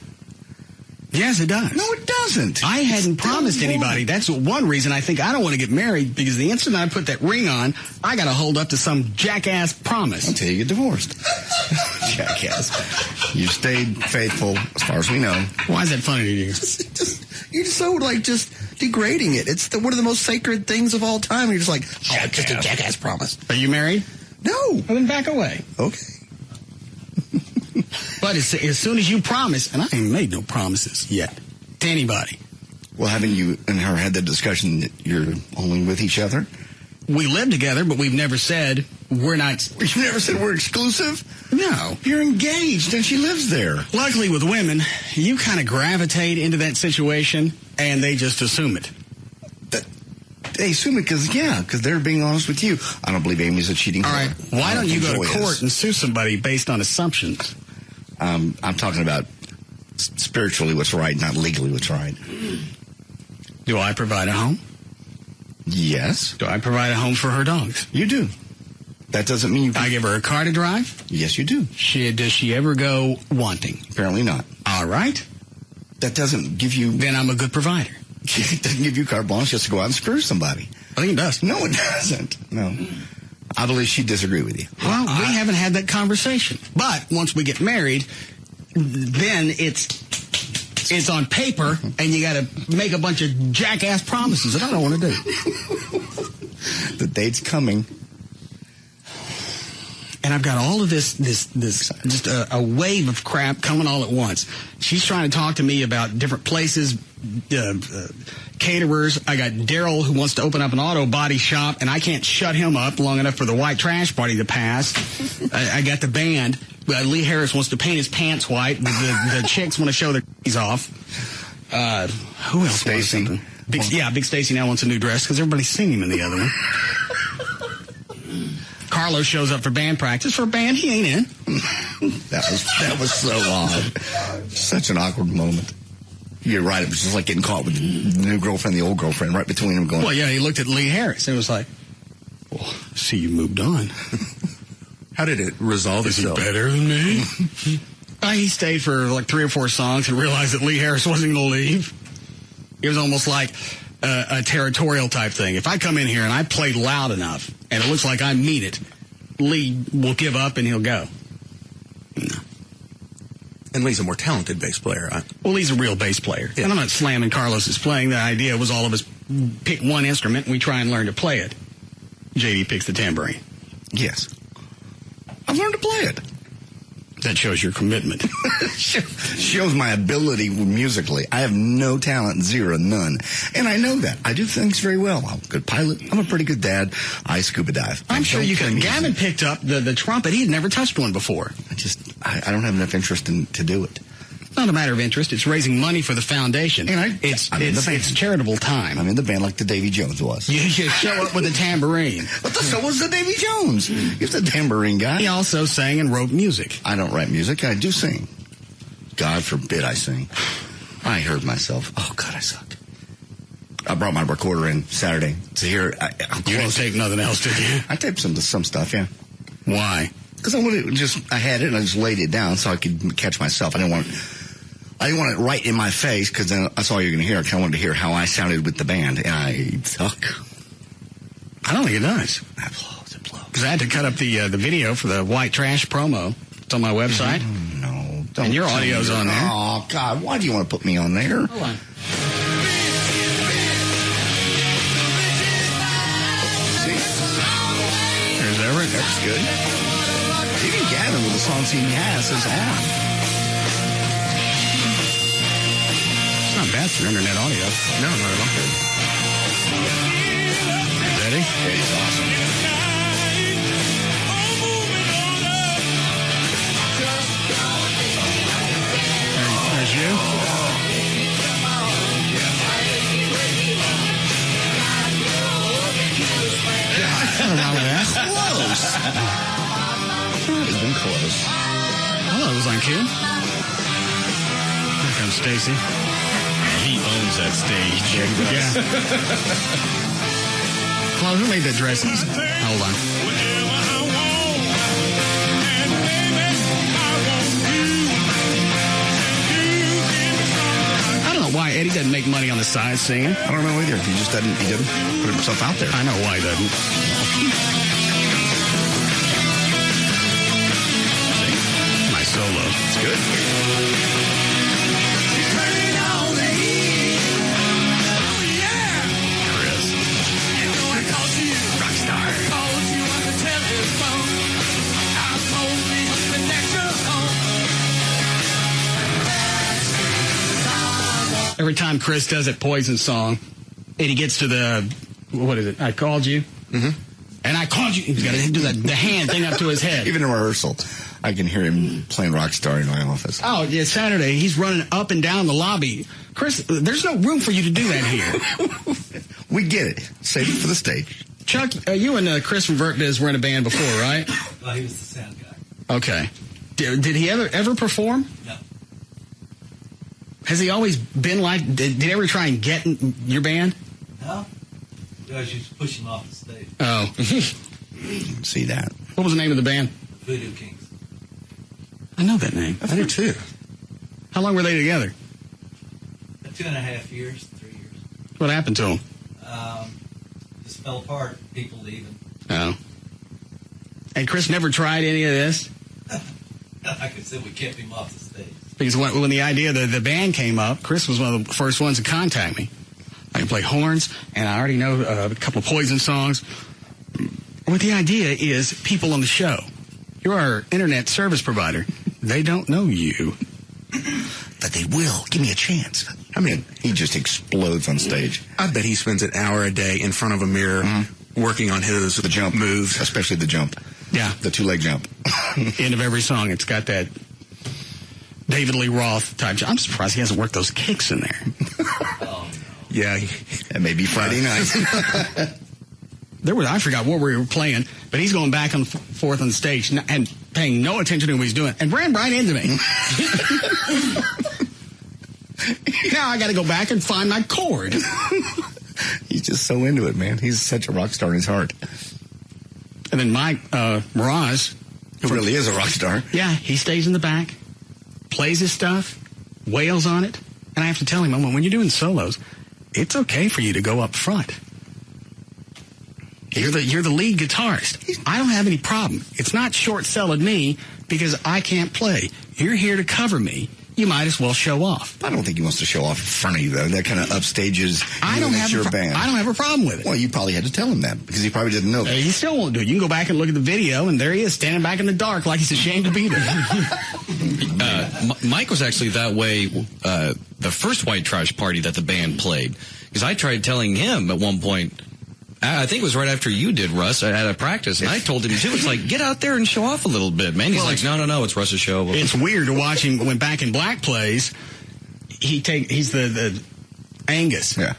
Speaker 2: Yes, it does.
Speaker 4: No, it doesn't.
Speaker 2: I hadn't promised anybody. That's one reason I think I don't want to get married, because the instant I put that ring on, I got to hold up to some jackass promise.
Speaker 4: Until you get divorced. Jackass. You stayed faithful, as far as we know.
Speaker 2: Why is that funny to you?
Speaker 4: You're just so, just degrading it. It's one of the most sacred things of all time. You're just like, just a jackass promise.
Speaker 2: Are you married?
Speaker 4: No.
Speaker 2: Well, then back away.
Speaker 4: Okay.
Speaker 2: But as soon as you promise, and I ain't made no promises yet to anybody.
Speaker 4: Well, haven't you and her had the discussion that you're only with each other?
Speaker 2: We live together, but we've never said we're not...
Speaker 4: You've never said we're exclusive?
Speaker 2: No.
Speaker 4: You're engaged, and she lives there.
Speaker 2: Luckily, with women, you kind of gravitate into that situation, and they just assume it.
Speaker 4: They assume it because they're being honest with you. I don't believe Amy's a cheating whore.
Speaker 2: All right. Why don't you go to court and sue somebody based on assumptions?
Speaker 4: I'm talking about spiritually what's right, not legally what's right.
Speaker 2: Do I provide a home?
Speaker 4: Yes.
Speaker 2: Do I provide a home for her dogs?
Speaker 4: You do. That doesn't mean you...
Speaker 2: I give her a car to drive?
Speaker 4: Yes, you do.
Speaker 2: Does she ever go wanting?
Speaker 4: Apparently not.
Speaker 2: All right.
Speaker 4: That doesn't give you...
Speaker 2: Then I'm a good provider.
Speaker 4: It doesn't give you carte blanche just to go out and screw somebody.
Speaker 2: I think it does.
Speaker 4: No, it doesn't. No. I believe she'd disagree with you.
Speaker 2: Well, we haven't had that conversation. But once we get married, then it's on paper, and you got to make a bunch of jackass promises that I don't want to do.
Speaker 4: The date's coming.
Speaker 2: And I've got all of this just a wave of crap coming all at once. She's trying to talk to me about different places, caterers. I got Daryl who wants to open up an auto body shop, and I can't shut him up long enough for the white trash party to pass. I got the band. Lee Harris wants to paint his pants white. The chicks want to show their titties off. Who else wants something? Big Stacy now wants a new dress because everybody's seen him in the other one. Carlos shows up for band practice. For a band he ain't in.
Speaker 4: That was so odd. Such an awkward moment. You're right. It was just like getting caught with the new girlfriend and the old girlfriend right between them going.
Speaker 2: Well, yeah, he looked at Lee Harris and was like, well, see, you moved on.
Speaker 9: How did it resolve itself?
Speaker 2: Is he better than me? He stayed for like 3 or 4 songs and realized that Lee Harris wasn't going to leave. It was almost like a territorial type thing. If I come in here and I play loud enough and it looks like I mean it, Lee will give up and he'll go. No.
Speaker 9: And Lee's a more talented bass player.
Speaker 2: Well, Lee's a real bass player. Yeah. And I'm not slamming Carlos's playing. The idea was all of us pick one instrument and we try and learn to play it. JD picks the tambourine.
Speaker 4: Yes. I've learned to play it.
Speaker 2: That shows your commitment.
Speaker 4: Shows my ability musically. I have no talent, zero, none. And I know that. I do things very well. I'm a good pilot. I'm a pretty good dad. I scuba dive.
Speaker 2: I'm sure you could. Gavin picked up the trumpet. He had never touched one before.
Speaker 4: I don't have enough interest to do it.
Speaker 2: It's not a matter of interest. It's raising money for the foundation. And it's charitable time.
Speaker 4: I'm in the band like the Davy Jones was.
Speaker 2: You show up with a tambourine.
Speaker 4: But so was the Davy Jones. He was a tambourine guy.
Speaker 2: He also sang and wrote music.
Speaker 4: I don't write music. I do sing. God forbid I sing. I heard myself. Oh, God, I suck. I brought my recorder in Saturday to hear.
Speaker 2: You didn't take nothing else, did you?
Speaker 4: I taped some stuff, yeah.
Speaker 2: Why?
Speaker 4: Because I had it and I just laid it down so I could catch myself. I didn't want it right in my face because then that's all you're going to hear. I wanted to hear how I sounded with the band, and I suck.
Speaker 2: I don't think it does. Because I had to cut up the video for the White Trash promo. It's on my website.
Speaker 4: No, don't.
Speaker 2: And your audio's on there.
Speaker 4: Oh, God, why do you want to put me on there?
Speaker 2: Hold on.
Speaker 4: See?
Speaker 2: There's Everett.
Speaker 4: That's good. Even Gavin with the songs he has is on.
Speaker 2: It's not bad for internet audio.
Speaker 9: No, not at all.
Speaker 2: Ready?
Speaker 4: Eddie's awesome.
Speaker 2: There's you. Nothing wrong with that.
Speaker 4: Close. It's been close.
Speaker 2: Hello, it was on cue. Here comes Stacy.
Speaker 1: He owns that stage.
Speaker 2: Yeah. Chloe, who made that dress? Hold on. I don't know why Eddie doesn't make money on the side singing.
Speaker 4: I don't know either. He doesn't put himself out there.
Speaker 2: I know why he doesn't. My solo.
Speaker 4: It's good.
Speaker 2: Chris. Every time Chris does that Poison song, and he gets to the, what is it? I called you?
Speaker 4: Mm-hmm.
Speaker 2: And I called you. He's got to do the hand thing up to his head.
Speaker 4: Even in rehearsal, I can hear him playing Rockstar in my office.
Speaker 2: Oh, yeah, Saturday. He's running up and down the lobby. Chris, there's no room for you to do that here.
Speaker 4: We get it. Save it for the stage.
Speaker 2: Chuck, you and Chris from VertBiz were in a band before, right?
Speaker 8: Well, he was the sound guy.
Speaker 2: Okay. Did he ever perform?
Speaker 8: No.
Speaker 2: Has he always been like, did he ever try and get in your band?
Speaker 8: No. You always used to push him off the stage.
Speaker 2: Oh.
Speaker 4: See that.
Speaker 2: What was the name of the band?
Speaker 8: Voodoo Kings.
Speaker 2: I know that name.
Speaker 4: I do too.
Speaker 2: How long were they together?
Speaker 8: 2.5 years, 3 years.
Speaker 2: What happened to them?
Speaker 8: Just fell apart. People leaving.
Speaker 2: Oh. And Chris never tried any of this?
Speaker 8: Like I said, we kept him off the stage.
Speaker 2: Because when the idea of the band came up, Chris was one of the first ones to contact me. I can play horns, and I already know a couple of Poison songs. What the idea is, people on the show. You're our internet service provider. They don't know you.
Speaker 4: But they will. Give me a chance. I mean, he just explodes on stage.
Speaker 9: I bet he spends an hour a day in front of a mirror working on the
Speaker 4: jump moves, especially the jump.
Speaker 2: Yeah.
Speaker 4: The two-leg jump.
Speaker 2: End of every song, it's got that David Lee Roth type. I'm surprised he hasn't worked those kicks in there.
Speaker 8: Oh, no.
Speaker 9: Yeah.
Speaker 4: That may be Friday night.
Speaker 2: I forgot what we were playing, but he's going back and forth on the stage and paying no attention to what he's doing and ran right into me. Now I got to go back and find my chord.
Speaker 4: He's just so into it, man. He's such a rock star in his heart.
Speaker 2: And then Mike Mirage,
Speaker 4: who really is a rock star.
Speaker 2: Yeah, he stays in the back, plays his stuff, wails on it, and I have to tell him, when you're doing solos, it's okay for you to go up front. You're the lead guitarist. I don't have any problem. It's not short-selling me because I can't play. You're here to cover me. You might as well show off.
Speaker 4: I don't think he wants to show off in front of you, though. That kind of upstages your band.
Speaker 2: I don't have a problem with it.
Speaker 4: Well, you probably had to tell him that because he probably didn't know that.
Speaker 2: He still won't do it. You can go back and look at the video, and there he is, standing back in the dark like he's ashamed to be there.
Speaker 1: Mike was actually that way the first White Trash party that the band played. Because I tried telling him at one point, I think it was right after you did, Russ, at a practice, and I told him too. It's like, get out there and show off a little bit, man. He's like, no, it's Russ's show.
Speaker 2: It's weird to watch him when Back in Black plays. He's the Angus.
Speaker 4: Yeah.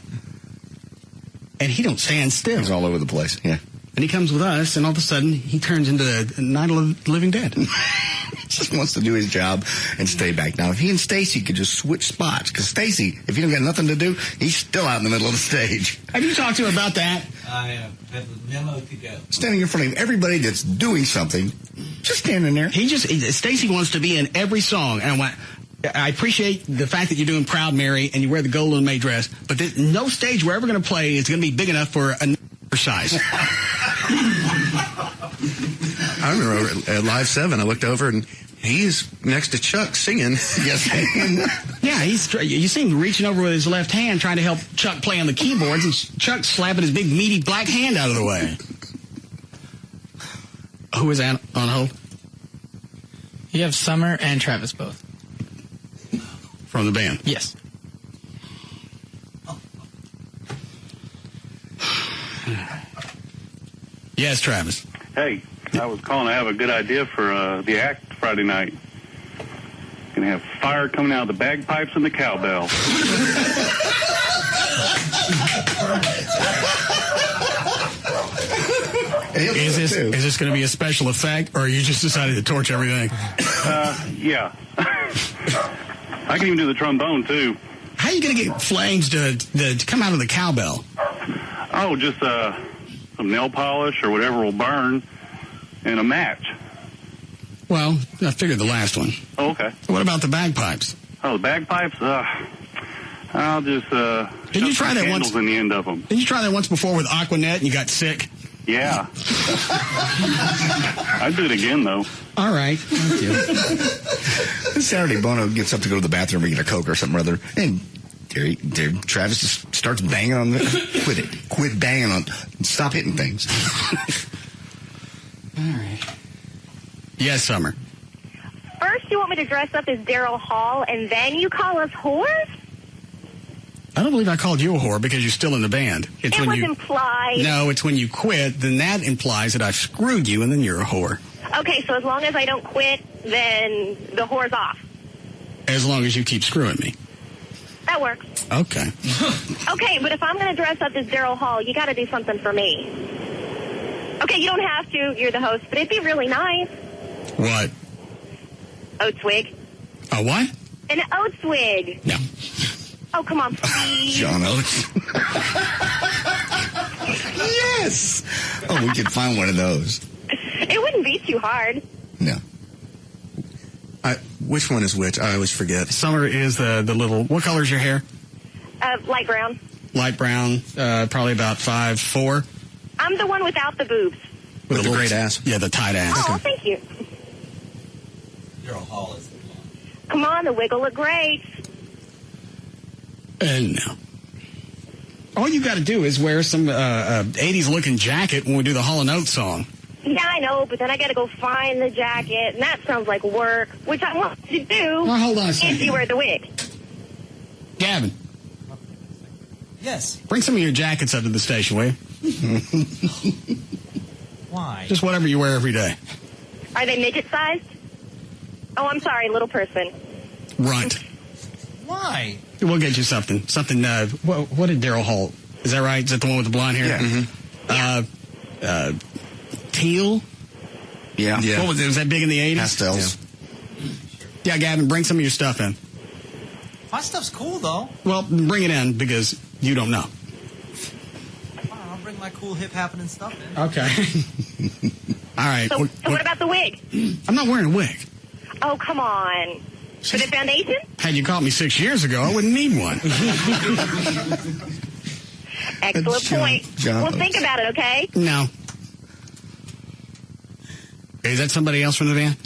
Speaker 2: And he don't stand still.
Speaker 4: He's all over the place, yeah.
Speaker 2: And he comes with us, and all of a sudden, he turns into the Night of the Living Dead.
Speaker 4: Just wants to do his job and stay back. Now, if he and Stacy could just switch spots, because Stacy, if he don't got nothing to do, he's still out in the middle of the stage.
Speaker 2: Have you talked to him about that?
Speaker 8: I have the memo to go.
Speaker 4: Standing in front of everybody that's doing something, just standing there.
Speaker 2: Stacy wants to be in every song, and I appreciate the fact that you're doing Proud Mary and you wear the gold and May dress, but no stage we're ever going to play is going to be big enough for a size.
Speaker 9: I remember at Live 7, I looked over and he's next to Chuck singing.
Speaker 4: Yes.
Speaker 2: Yeah, you see him reaching over with his left hand trying to help Chuck play on the keyboards, and Chuck's slapping his big meaty black hand out of the way. Who is on hold?
Speaker 11: You have Summer and Travis both.
Speaker 2: From the band?
Speaker 11: Yes.
Speaker 2: Yes, Travis.
Speaker 15: Hey, I was calling. I have a good idea for the act Friday night. Gonna have fire coming out of the bagpipes and the cowbell.
Speaker 2: Is this going to be a special effect, or you just decided to torch everything?
Speaker 15: Yeah. I can even do the trombone too.
Speaker 2: How are you going to get flames to come out of the cowbell?
Speaker 15: Oh, just some nail polish or whatever will burn, and a match.
Speaker 2: Well, I figured the last one.
Speaker 15: Oh, okay.
Speaker 2: What about the bagpipes?
Speaker 15: Oh, the bagpipes? I'll just
Speaker 2: Didn't you try that
Speaker 15: candles
Speaker 2: once?
Speaker 15: in the end of them.
Speaker 2: Didn't you try that once before with Aquanet and you got sick?
Speaker 15: Yeah. I'd do it again, though.
Speaker 2: All right. Thank you.
Speaker 4: Saturday, Bono gets up to go to the bathroom and get a Coke or something or other, and Travis just starts banging on the... Quit banging on... Stop hitting things.
Speaker 2: All right. Yes, Summer.
Speaker 6: First, you want me to dress up as Daryl Hall, and then you call us whores?
Speaker 2: I don't believe I called you a whore because you're still in the band.
Speaker 6: It was implied.
Speaker 2: No, it's when you quit, then that implies that I screwed you, and then you're a whore.
Speaker 6: Okay, so as long as I don't quit, then the whore's off.
Speaker 2: As long as you keep screwing me.
Speaker 6: That works.
Speaker 2: Okay.
Speaker 6: Okay, but if I'm going to dress up as Daryl Hall, you got to do something for me. Okay, you don't have to. You're the host, but it'd be really nice.
Speaker 2: What?
Speaker 6: Oats wig.
Speaker 2: A what?
Speaker 6: An oats wig.
Speaker 2: No.
Speaker 6: Oh, come on, please.
Speaker 4: John Oates. Yes. Oh, we could find one of those.
Speaker 6: It wouldn't be too hard.
Speaker 4: No.
Speaker 9: Which one is which? I always forget.
Speaker 2: Summer is the little... What color is your hair?
Speaker 6: Light brown.
Speaker 2: Light brown, probably about 5'4".
Speaker 6: I'm the one without the boobs.
Speaker 9: With the great ass.
Speaker 2: Yeah, the tight ass.
Speaker 6: Oh, thank you.
Speaker 8: Daryl Hall is the one.
Speaker 6: Come on, the wig will look great.
Speaker 2: No. All you got to do is wear some 80s-looking jacket when we do the Hall & Oates song.
Speaker 6: Yeah, I know, but then I got to go find the jacket, and that sounds like work, which I want to do.
Speaker 2: Well, hold on a second.
Speaker 6: If you wear the wig.
Speaker 2: Gavin.
Speaker 8: Yes.
Speaker 2: Bring some of your jackets up to the station, will you?
Speaker 8: Why?
Speaker 2: Just whatever you wear every day.
Speaker 6: Are they midget-sized? Oh, I'm sorry, little person.
Speaker 2: Runt.
Speaker 8: Why?
Speaker 2: We'll get you something. Something, what did Daryl Hall... Is that right? Is that the one with the blonde hair?
Speaker 4: Yeah.
Speaker 2: Mm-hmm. Teal?
Speaker 4: Yeah.
Speaker 2: What was it? Was that big in the 80s?
Speaker 4: Pastels.
Speaker 2: Yeah, Gavin, bring some of your stuff in.
Speaker 8: My stuff's cool, though.
Speaker 2: Well, bring it in because you don't know.
Speaker 8: I'll bring my cool hip happening stuff in.
Speaker 2: Okay. All right.
Speaker 6: So what about the wig?
Speaker 2: I'm not wearing a wig.
Speaker 6: Oh, come on. For the foundation?
Speaker 2: Had you caught me 6 years ago, I wouldn't need one.
Speaker 6: Excellent point. Well, think about it, okay?
Speaker 2: No. Is that somebody else from the band?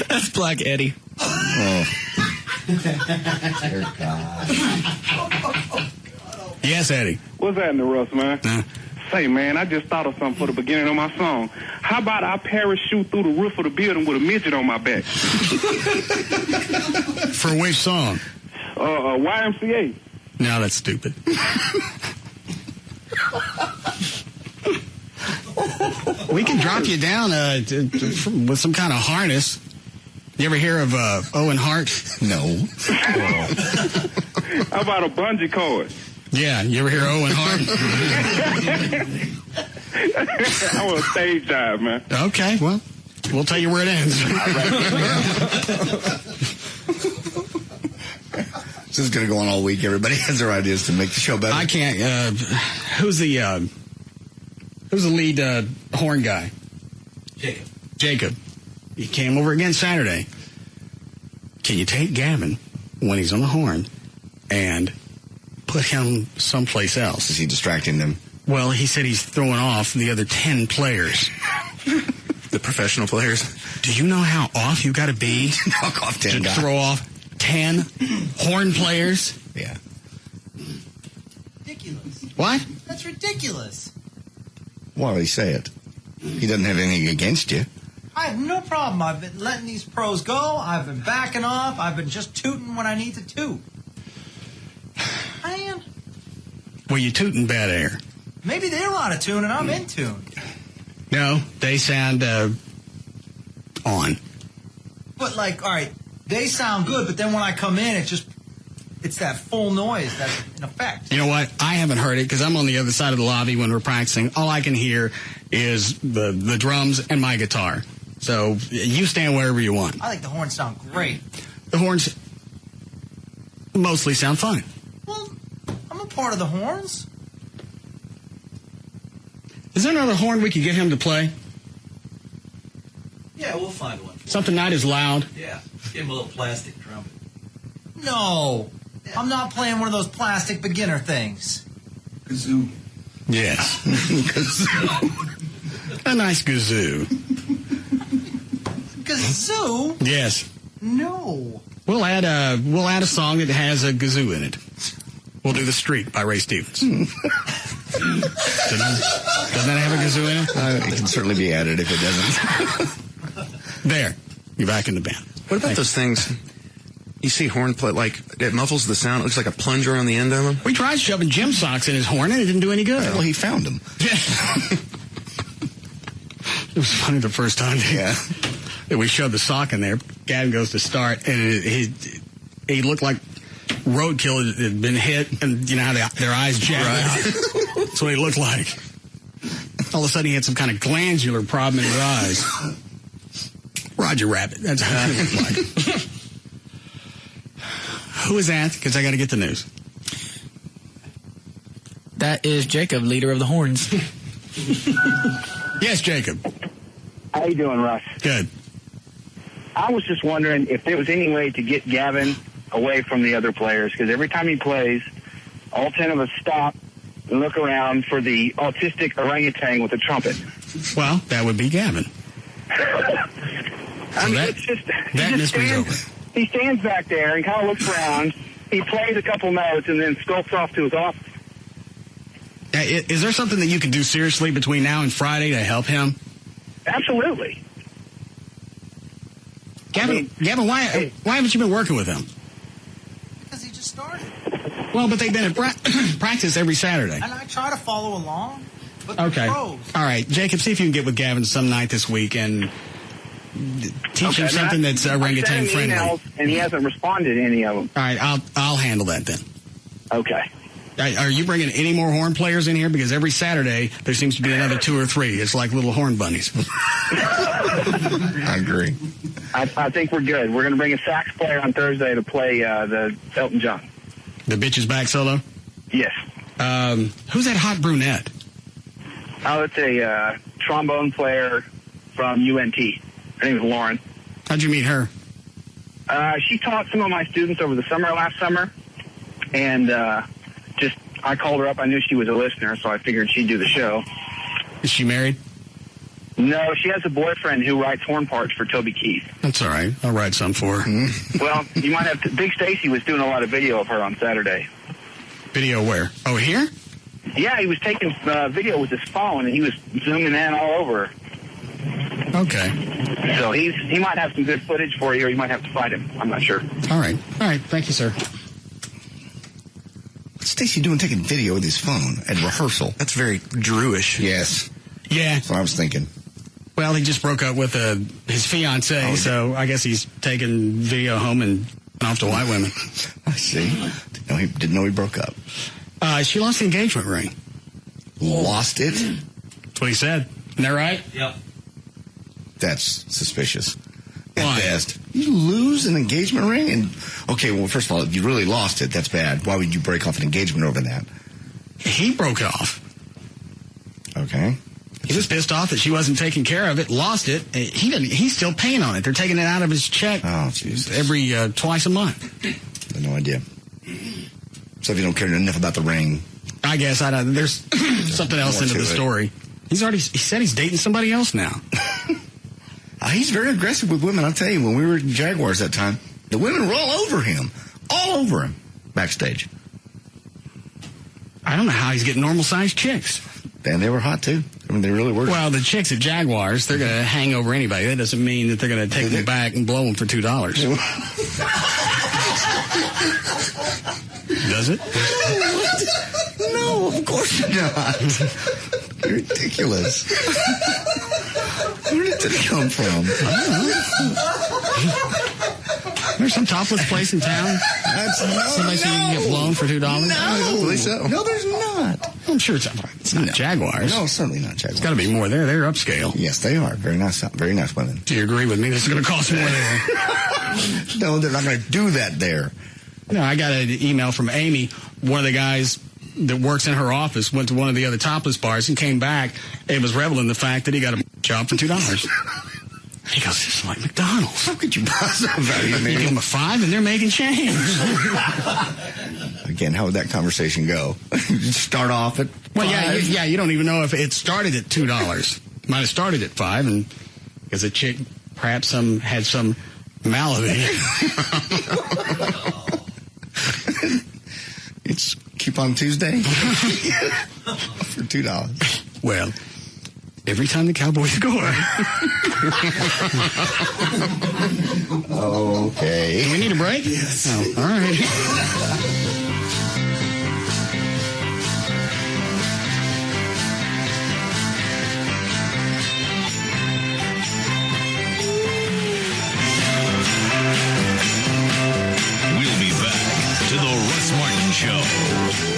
Speaker 11: That's Black Eddie.
Speaker 4: Oh. Dear God.
Speaker 2: Yes, Eddie.
Speaker 15: What's happening, Russ, man? Say, man, I just thought of something for the beginning of my song. How about I parachute through the roof of the building with a midget on my back?
Speaker 2: For which song?
Speaker 15: YMCA.
Speaker 2: No, that's stupid. We can drop you down with some kind of harness. You ever hear of Owen Hart?
Speaker 4: No.
Speaker 15: How about a bungee cord?
Speaker 2: Yeah, you ever hear Owen Hart?
Speaker 15: I want a stage dive, man.
Speaker 2: Okay, well, we'll tell you where it ends.
Speaker 4: This is going to go on all week. Everybody has their ideas to make the show better.
Speaker 2: I can't. who's the lead horn guy? Jacob. He came over again Saturday. Can you take Gavin when he's on the horn and put him someplace else?
Speaker 4: Is he distracting them?
Speaker 2: Well, he said he's throwing off the other 10 players.
Speaker 9: The professional players.
Speaker 2: Do you know how off you got to be
Speaker 4: Knock off 10
Speaker 2: to
Speaker 4: guys.
Speaker 2: throw off 10 horn players?
Speaker 4: Yeah.
Speaker 8: Ridiculous.
Speaker 2: What?
Speaker 8: That's ridiculous.
Speaker 4: Why would he say it? He doesn't have anything against you.
Speaker 8: I have no problem. I've been letting these pros go. I've been backing off. I've been just tooting when I need to toot. Man,
Speaker 2: Well, you tooting bad air.
Speaker 8: maybe they're out of tune and I'm in tune.
Speaker 2: No, they sound on.
Speaker 8: But like, all right, they sound good, but then when I come in, it's that full noise that's in effect.
Speaker 2: You know what? I haven't heard it because I'm on the other side of the lobby when we're practicing. All I can hear is the drums and my guitar. So you stand wherever you want.
Speaker 8: I think the horns sound great.
Speaker 2: The horns mostly sound fine.
Speaker 8: Well, I'm a part of the horns.
Speaker 2: Is there another horn we could get him to play?
Speaker 16: Yeah, we'll find one.
Speaker 2: Something not as loud.
Speaker 16: Yeah, give him a little plastic trumpet.
Speaker 8: No, I'm not playing one of those plastic beginner things.
Speaker 16: Kazoo.
Speaker 2: Yes. A nice kazoo.
Speaker 8: Kazoo?
Speaker 2: Yes.
Speaker 8: No.
Speaker 2: We'll add a song that has a kazoo in it. We'll do The Street by Ray Stevens. Doesn't that have a kazoo in it?
Speaker 4: It can certainly be added if it doesn't.
Speaker 2: There. You're back in the band.
Speaker 9: What about those things? You see horn play, like, it muffles the sound. It looks like a plunger on the end of them.
Speaker 2: We tried shoving gym socks in his horn, and it didn't do any good.
Speaker 4: Well, he found them.
Speaker 2: It was funny the first time that we shoved the sock in there. Gavin goes to start, and he looked like roadkill had been hit, and you know how their eyes jack out. That's what he looked like. All of a sudden, he had some kind of glandular problem in his eyes. Roger Rabbit. That's how he looked like. Who is that? Because I got to get the news.
Speaker 11: That is Jacob, leader of the horns.
Speaker 2: Yes, Jacob.
Speaker 17: How you doing, Russ?
Speaker 2: Good.
Speaker 17: I was just wondering if there was any way to get Gavin away from the other players, because every time he plays, all 10 of us stop and look around for the autistic orangutan with a trumpet.
Speaker 2: Well, that would be Gavin.
Speaker 17: I mean, it's just
Speaker 2: that mystery's over.
Speaker 17: He stands back there and kind of looks around. He plays a couple notes and then skulks off to his office.
Speaker 2: Is there something that you can do seriously between now and Friday to help him?
Speaker 17: Absolutely.
Speaker 2: Gavin, why haven't you been working with him?
Speaker 8: Because he just started.
Speaker 2: Well, but they've been at practice every Saturday.
Speaker 8: And I try to follow along, but
Speaker 2: Okay.
Speaker 8: they're pros.
Speaker 2: All right, Jacob, see if you can get with Gavin some night this week and teach him something that's orangutan friendly.
Speaker 17: Emails, and he hasn't responded to any of them.
Speaker 2: All right, I'll handle that then.
Speaker 17: Okay.
Speaker 2: Are you bringing any more horn players in here? Because every Saturday there seems to be another 2 or 3. It's like little horn bunnies.
Speaker 4: I agree.
Speaker 17: I think we're good. We're going to bring a sax player on Thursday to play the Elton John.
Speaker 2: The bitch's back solo?
Speaker 17: Yes.
Speaker 2: Who's that hot brunette?
Speaker 17: Oh, it's a trombone player from UNT. Her name is Lauren.
Speaker 2: How'd you meet her?
Speaker 17: She taught some of my students over the summer last summer, and I called her up. I knew she was a listener, so I figured she'd do the show.
Speaker 2: Is she married?
Speaker 17: No, she has a boyfriend who writes horn parts for Toby Keith.
Speaker 2: That's all right. I'll write some for her.
Speaker 17: Well, you might have Big Stacy was doing a lot of video of her on Saturday.
Speaker 2: Video where? Oh, here?
Speaker 17: Yeah, he was taking video with his phone, and he was zooming in all over her.
Speaker 2: Okay.
Speaker 17: So he might have some good footage for you, or you might have to fight him. I'm not sure.
Speaker 2: All right. Thank you, sir.
Speaker 4: What's Stacy doing taking video with his phone at rehearsal?
Speaker 9: That's very Drewish.
Speaker 4: Yes.
Speaker 2: Yeah.
Speaker 4: That's what I was thinking.
Speaker 2: Well, he just broke up with his fiancée, so I guess he's taking video home and off to white women.
Speaker 4: I see. Didn't know he broke up.
Speaker 2: She lost the engagement ring.
Speaker 4: Lost it?
Speaker 2: That's what he said. Isn't that right?
Speaker 16: Yep.
Speaker 4: That's suspicious. At
Speaker 2: Why?
Speaker 4: best. You lose an engagement ring? And okay, well, first of all, if you really lost it, that's bad. Why would you break off an engagement over that?
Speaker 2: He broke it off.
Speaker 4: Okay.
Speaker 2: He was pissed off that she wasn't taking care of it, lost it. He's still paying on it. They're taking it out of his check every twice a month.
Speaker 4: I have no idea. So if you don't care enough about the ring.
Speaker 2: I guess there's something else into the story. He said he's dating somebody else now.
Speaker 4: He's very aggressive with women. I'll tell you, when we were in Jaguars that time, the women were all over him backstage.
Speaker 2: I don't know how he's getting normal-sized chicks.
Speaker 4: And they were hot, too. I mean, they really were.
Speaker 2: Well, the chicks at Jaguars, they're going to hang over anybody. That doesn't mean that they're going to take them back and blow them for $2. Does it?
Speaker 4: No, of course not. You're ridiculous. Where did it come from?
Speaker 2: I don't know. There's some topless place in town. Somebody said you can get blown for $2.
Speaker 4: No, I don't believe so. No, there's not.
Speaker 2: I'm sure it's not Jaguars.
Speaker 4: No, certainly not Jaguars.
Speaker 2: It's got to be more there. They're upscale.
Speaker 4: Yes, they are. Very nice women.
Speaker 2: Do you agree with me? This is going to cost more there.
Speaker 4: No, they're not going to do that there.
Speaker 2: No, I got an email from Amy. One of the guys that works in her office went to one of the other topless bars and came back and was reveling the fact that he got a job for $2. He goes, "This is like McDonald's.
Speaker 4: How could you possibly value me?
Speaker 2: You give them a $5 and they're making change."
Speaker 4: Again, how would that conversation go? You start off at $5?
Speaker 2: Yeah, you don't even know if it started at $2. Might have started at $5, and because a chick perhaps had some malady.
Speaker 4: It's Coupon Tuesday for $2.
Speaker 2: Well, every time the Cowboys score.
Speaker 4: Okay.
Speaker 2: Do we need a break?
Speaker 4: Yes.
Speaker 2: Oh, all right.
Speaker 7: We'll be back to the Russ Martin Show.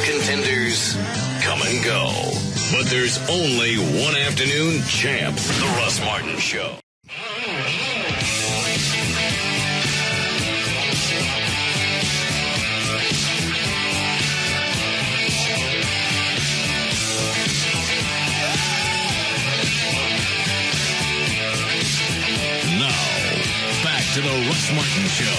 Speaker 7: Contenders come and go, but there's only one afternoon champ, the Russ Martin Show. Now, back to the Russ Martin Show.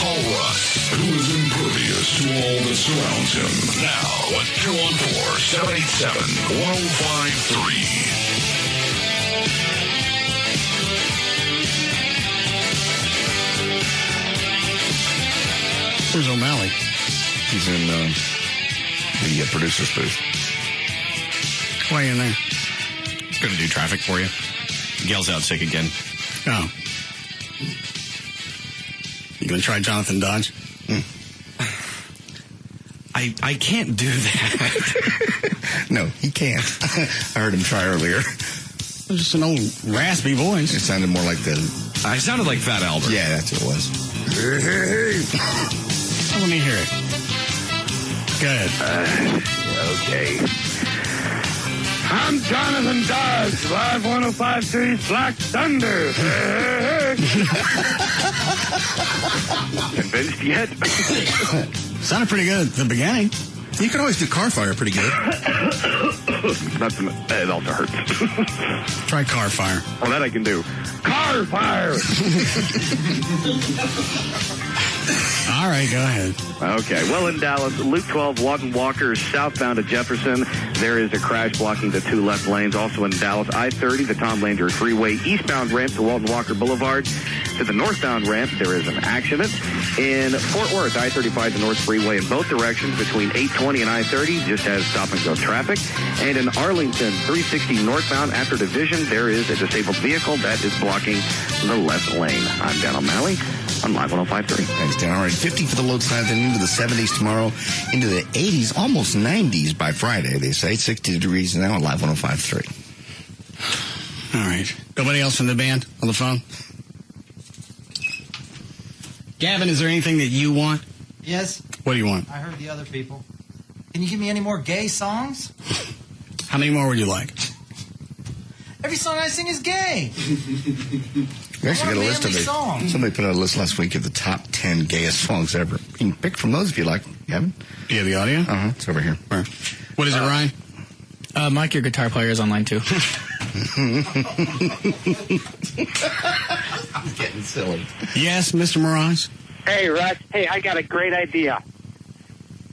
Speaker 18: Call Russ, who is impervious to all that surrounds him. Now at 214-787-1053.
Speaker 2: Where's O'Malley?
Speaker 4: He's in the producer's booth.
Speaker 2: Why in there?
Speaker 1: Going to do traffic for you. Gail's out sick again.
Speaker 2: Oh. You going to try Jonathan Dodge?
Speaker 1: I can't do that.
Speaker 4: No, he can't. I heard him try earlier.
Speaker 2: It's just an old raspy voice.
Speaker 4: It sounded more like
Speaker 1: I sounded like Fat Albert.
Speaker 4: Yeah, that's what it was.
Speaker 2: Hey. Let me hear it. Go ahead.
Speaker 15: Okay. I'm Jonathan Dodge, live 105.3 Black Thunder. Convinced yet?
Speaker 2: Sounded pretty good at the beginning.
Speaker 9: You can always do car fire pretty good.
Speaker 15: It also hurts.
Speaker 2: Try car fire.
Speaker 15: Well, that I can do. Car fire!
Speaker 2: All right, go ahead.
Speaker 19: Okay. Well, in Dallas, Loop 12, Walton Walker, southbound to Jefferson. There is a crash blocking the two left lanes. Also in Dallas, I-30, the Tom Landry Freeway, eastbound ramp to Walton Walker Boulevard. To the northbound ramp, there is an accident. In Fort Worth, I-35, the North Freeway in both directions between 820 and I-30, just has stop-and-go traffic. And in Arlington, 360 northbound after Division, there is a disabled vehicle that is blocking the left lane. I'm Dan O'Malley on Live 105.3.
Speaker 4: Thanks, Dan. All right, 50 for the low side, then into the 70s tomorrow, into the 80s, almost 90s by Friday, they say. 60 degrees now on Live 105.3.
Speaker 2: All right. Nobody else from the band on the phone? Gavin, is there anything that you want?
Speaker 8: Yes.
Speaker 2: What do you want?
Speaker 8: I heard the other people. Can you give me any more gay songs?
Speaker 2: How many more would you like?
Speaker 8: Every song I sing is gay.
Speaker 4: We actually got a list of
Speaker 8: song.
Speaker 4: Somebody put out a list last week of the top 10 gayest songs ever. You can pick from those if you like. You haven't?
Speaker 2: Do you have the audio?
Speaker 4: Uh-huh. It's over here.
Speaker 2: Where? What is it, Ryan?
Speaker 11: Mike, your guitar player, is online too.
Speaker 4: I'm getting silly.
Speaker 2: Yes, Mr. Mirage?
Speaker 20: Hey, Russ. Hey, I got a great idea.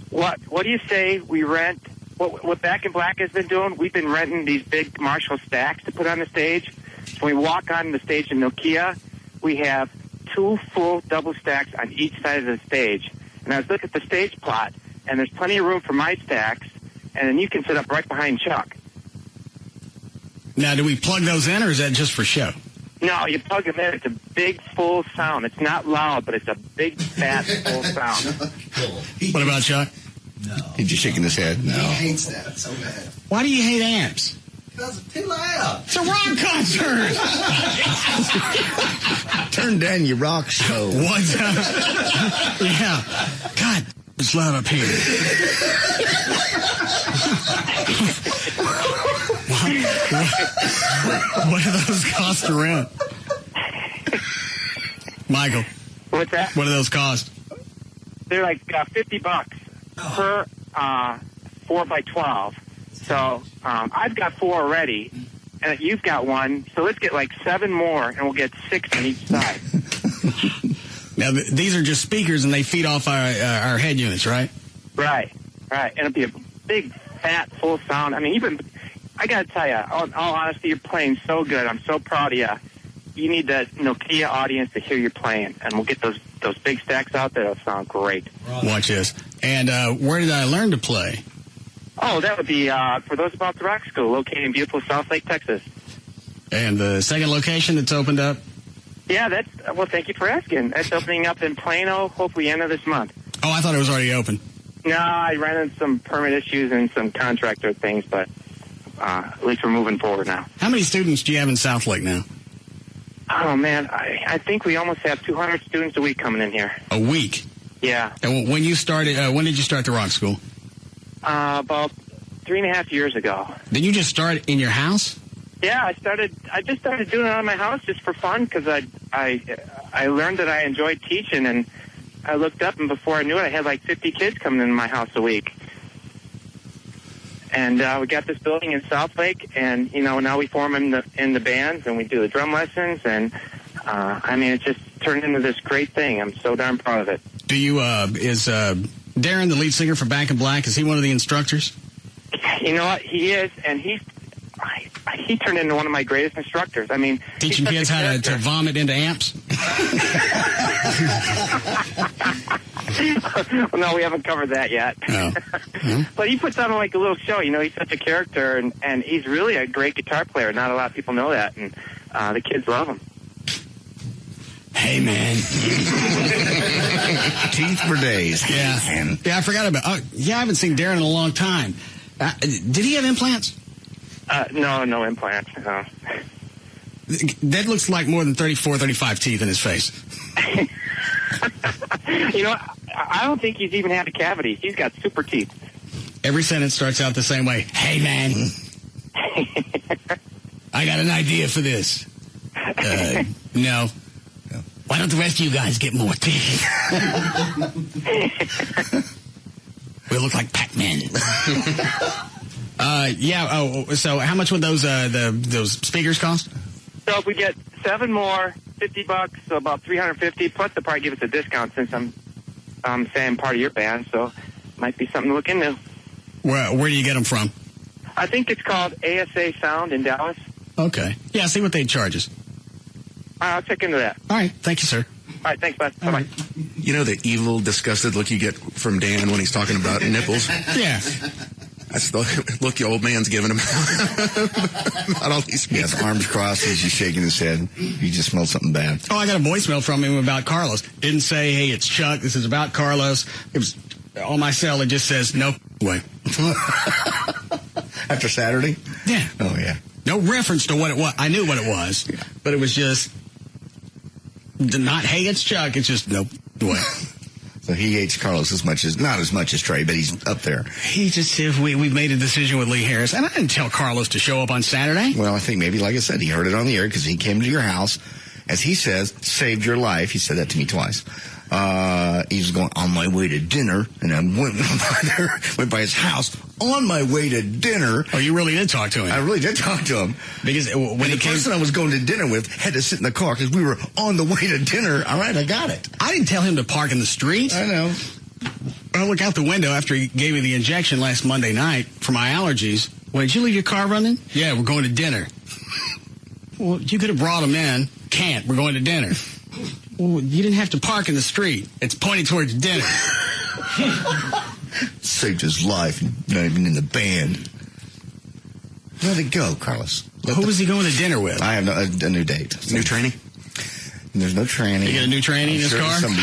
Speaker 20: What do you say we rent, what Back in Black has been doing? We've been renting these big Marshall stacks to put on the stage. So when we walk on the stage in Nokia, we have 2 full double stacks on each side of the stage. And I was looking at the stage plot, and there's plenty of room for my stacks, and then you can sit up right behind Chuck.
Speaker 2: Now, do we plug those in, or is that just for show?
Speaker 20: No, you plug them in. It's a big, full sound. It's not loud, but it's a big, fat, full sound.
Speaker 2: What about Chuck?
Speaker 4: No. He's just shaking his head. No.
Speaker 14: He hates that so bad.
Speaker 2: Why do you hate amps?
Speaker 14: Because it's too loud.
Speaker 2: It's a rock concert.
Speaker 4: Turn down your rock show.
Speaker 2: What? Yeah. God, it's loud up here. What do those cost to rent? Michael.
Speaker 20: What's that?
Speaker 2: What do those cost?
Speaker 20: They're like $50 per 4x12. So I've got 4 already, and you've got 1. So let's get like 7 more, and we'll get 6 on each side.
Speaker 2: Now these are just speakers, and they feed off our head units, right?
Speaker 20: Right. And it'll be a big, fat, full sound. I mean, I got to tell you, in all honesty, you're playing so good. I'm so proud of you. You need the Nokia audience to hear you playing, and we'll get those big stacks out there. That'll sound great.
Speaker 2: Watch this. And where did I learn to play?
Speaker 20: Oh, that would be for those about the rock school, located in beautiful South Lake, Texas.
Speaker 2: And the second location that's opened up?
Speaker 20: Yeah, well, thank you for asking. That's opening up in Plano, hopefully end of this month.
Speaker 2: Oh, I thought it was already open.
Speaker 20: No, I ran into some permit issues and some contractor things, but at least we're moving forward now.
Speaker 2: How many students do you have in South Lake now?
Speaker 20: Oh, man, I think we almost have 200 students a week coming in here.
Speaker 2: A week?
Speaker 20: Yeah.
Speaker 2: And when you started, when did you start the rock school?
Speaker 20: About 3.5 years ago.
Speaker 2: Did you just start in your house?
Speaker 20: Yeah, I just started doing it out of my house just for fun because I learned that I enjoyed teaching, and I looked up, and before I knew it, I had like 50 kids coming into my house a week. And we got this building in South Lake, and now we form in the bands, and we do the drum lessons, and it just turned into this great thing. I'm so darn proud of it.
Speaker 2: Do you is Darren, the lead singer for Back in Black, is he one of the instructors?
Speaker 20: You know what? He is, and he turned into one of my greatest instructors. I mean,
Speaker 2: teaching kids how to vomit into amps.
Speaker 20: No, we haven't covered that yet.
Speaker 2: No.
Speaker 20: But he puts on like a little show. He's such a character, and he's really a great guitar player. Not a lot of people know that, and the kids love him.
Speaker 2: Hey, man.
Speaker 4: Teeth for days.
Speaker 2: Yeah. Yeah, I forgot about I haven't seen Darren in a long time. Did he have implants?
Speaker 20: No implants. No.
Speaker 2: That looks like more than 34, 35 teeth in his face.
Speaker 20: I don't think he's even had a cavity. He's got super teeth.
Speaker 2: Every sentence starts out the same way. Hey, man. I got an idea for this. No. Why don't the rest of you guys get more teeth? We look like Pac-Man. So how much would those speakers cost?
Speaker 20: So if we get 7 more, $50, so about $350. Plus, they'll probably give us a discount since I'm saying part of your band, so might be something to look into.
Speaker 2: Where do you get them from?
Speaker 20: I think it's called ASA Sound in Dallas.
Speaker 2: Okay. Yeah, see what they charge us.
Speaker 20: I'll check into that.
Speaker 2: All right. Thank you, sir.
Speaker 20: All right. Thanks, bud. Bye-bye.
Speaker 2: Right.
Speaker 9: You know the evil, disgusted look you get from Dan when he's talking about nipples?
Speaker 2: Yeah.
Speaker 9: That's the look the old man's giving him. Not all these
Speaker 4: people. Yes, arms crossed, he's just shaking his head. He just smelled something bad.
Speaker 2: Oh, I got a voicemail from him about Carlos. Didn't say, hey, it's Chuck. This is about Carlos. It was on my cell. It just says, no way.
Speaker 4: After Saturday?
Speaker 2: Yeah.
Speaker 4: Oh, yeah.
Speaker 2: No reference to what it was. I knew what it was, but it was just not, hey, it's Chuck. It's just no way.
Speaker 4: So he hates Carlos not as much as Trey, but he's up there.
Speaker 2: He just said, we've made a decision with Lee Harris. And I didn't tell Carlos to show up on Saturday.
Speaker 4: Well, I think maybe, like I said, he heard it on the air because he came to your house as he says, saved your life. He said that to me twice. He was going on my way to dinner, and I went by his house on my way to dinner.
Speaker 2: Oh, you really did talk to him?
Speaker 4: I really did talk to him.
Speaker 2: Because when
Speaker 4: the person I was going to dinner with had to sit in the car because we were on the way to dinner. All right, I got it.
Speaker 2: I didn't tell him to park in the street.
Speaker 4: I know.
Speaker 2: I look out the window after he gave me the injection last Monday night for my allergies. Well, did you leave your car running? Yeah, we're going to dinner. Well, you could have brought him in. Can't. We're going to dinner. Well, you didn't have to park in the street. It's pointing towards dinner.
Speaker 4: Saved his life, not even in the band. Let it go, Carlos.
Speaker 2: Who was he going to dinner with?
Speaker 4: I have a new date.
Speaker 9: New tranny?
Speaker 4: There's no tranny.
Speaker 2: You get a new tranny in his car?
Speaker 4: Some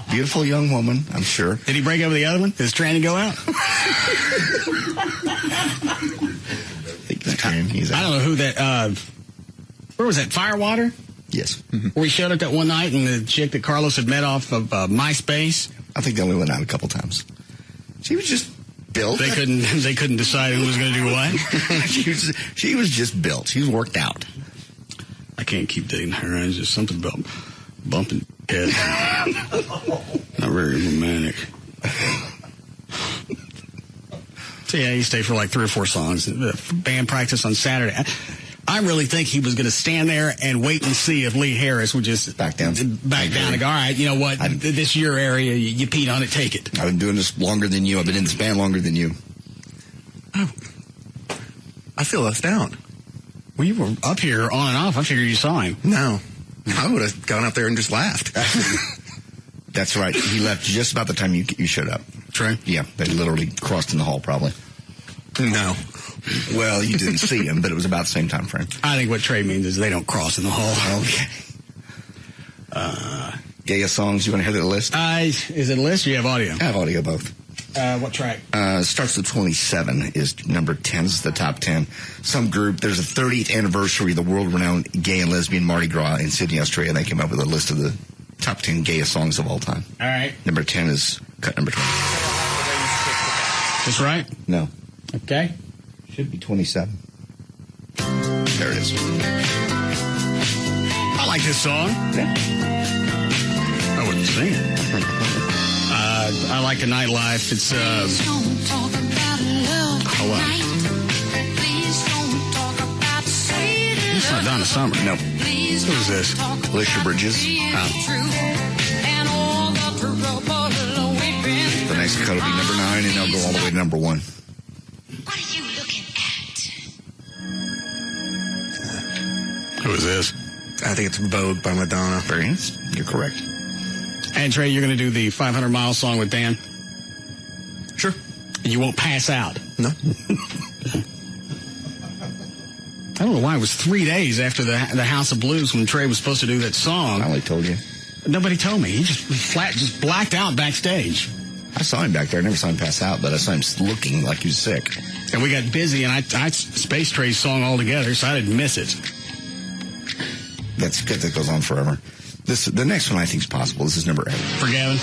Speaker 4: beautiful young woman, I'm sure.
Speaker 2: Did he break up with the other one? Did his tranny go out? I don't know who that, where was that, Firewater?
Speaker 4: Yes.
Speaker 2: Where he showed up that one night and the chick that Carlos had met off of MySpace?
Speaker 4: I think they only went out a couple times. She was just built.
Speaker 2: They couldn't decide who was going to do what?
Speaker 4: she was just built. She was worked out.
Speaker 2: I can't keep dating her. It's just something about bumping head. Not very romantic. So yeah, he stayed for like 3 or 4 songs. Band practice on Saturday. I really think he was going to stand there and wait and see if Lee Harris would just
Speaker 4: back down.
Speaker 2: And go, all right, you know what? This is your area. You peed on it. Take it.
Speaker 4: I've been doing this longer than you. I've been in this band longer than you.
Speaker 9: Oh, I feel left out.
Speaker 2: Well, you were up here on and off. I figured you saw him.
Speaker 9: No. I would have gone up there and just laughed.
Speaker 4: That's right. He left just about the time you showed up.
Speaker 2: True?
Speaker 4: Yeah. They literally crossed in the hall, probably.
Speaker 9: No.
Speaker 4: Well, you didn't see him, but it was about the same time frame.
Speaker 2: I think what Trey means is they don't cross in the hall.
Speaker 4: Okay. Gayest songs. You want to hear the list?
Speaker 2: Is it a list or you have audio?
Speaker 4: I have audio, both.
Speaker 2: What track?
Speaker 4: Starts with 27 is number 10. This is the top 10. Some group, there's a 30th anniversary of the world-renowned gay and lesbian Mardi Gras in Sydney, Australia. They came up with a list of the top 10 gayest songs of all time.
Speaker 2: All right.
Speaker 4: Number 10 is cut number 20.
Speaker 2: That's right?
Speaker 4: No.
Speaker 2: Okay.
Speaker 4: Should be 27. There it is.
Speaker 2: I like this song.
Speaker 4: Yeah.
Speaker 2: I wouldn't sing it. I like the nightlife. It's, It's not Donna Summer.
Speaker 4: No.
Speaker 2: Who is this?
Speaker 4: Alicia Bridges. The next cut will be number 9, and they'll go all the way to number 1.
Speaker 2: Who is this?
Speaker 9: I think it's Vogue by Madonna.
Speaker 4: Very nice. You're correct.
Speaker 2: And Trey, you're going to do the 500-mile song with Dan?
Speaker 9: Sure.
Speaker 2: And you won't pass out?
Speaker 9: No.
Speaker 2: I don't know why it was 3 days after the House of Blues when Trey was supposed to do that song.
Speaker 4: I only told you.
Speaker 2: Nobody told me. He just blacked out backstage.
Speaker 4: I saw him back there. I never saw him pass out, but I saw him looking like he was sick.
Speaker 2: And we got busy, and I spaced Trey's song altogether, so I didn't miss it.
Speaker 4: That's good. That goes on forever. The next one I think is possible. This is number 8.
Speaker 2: For Gavin?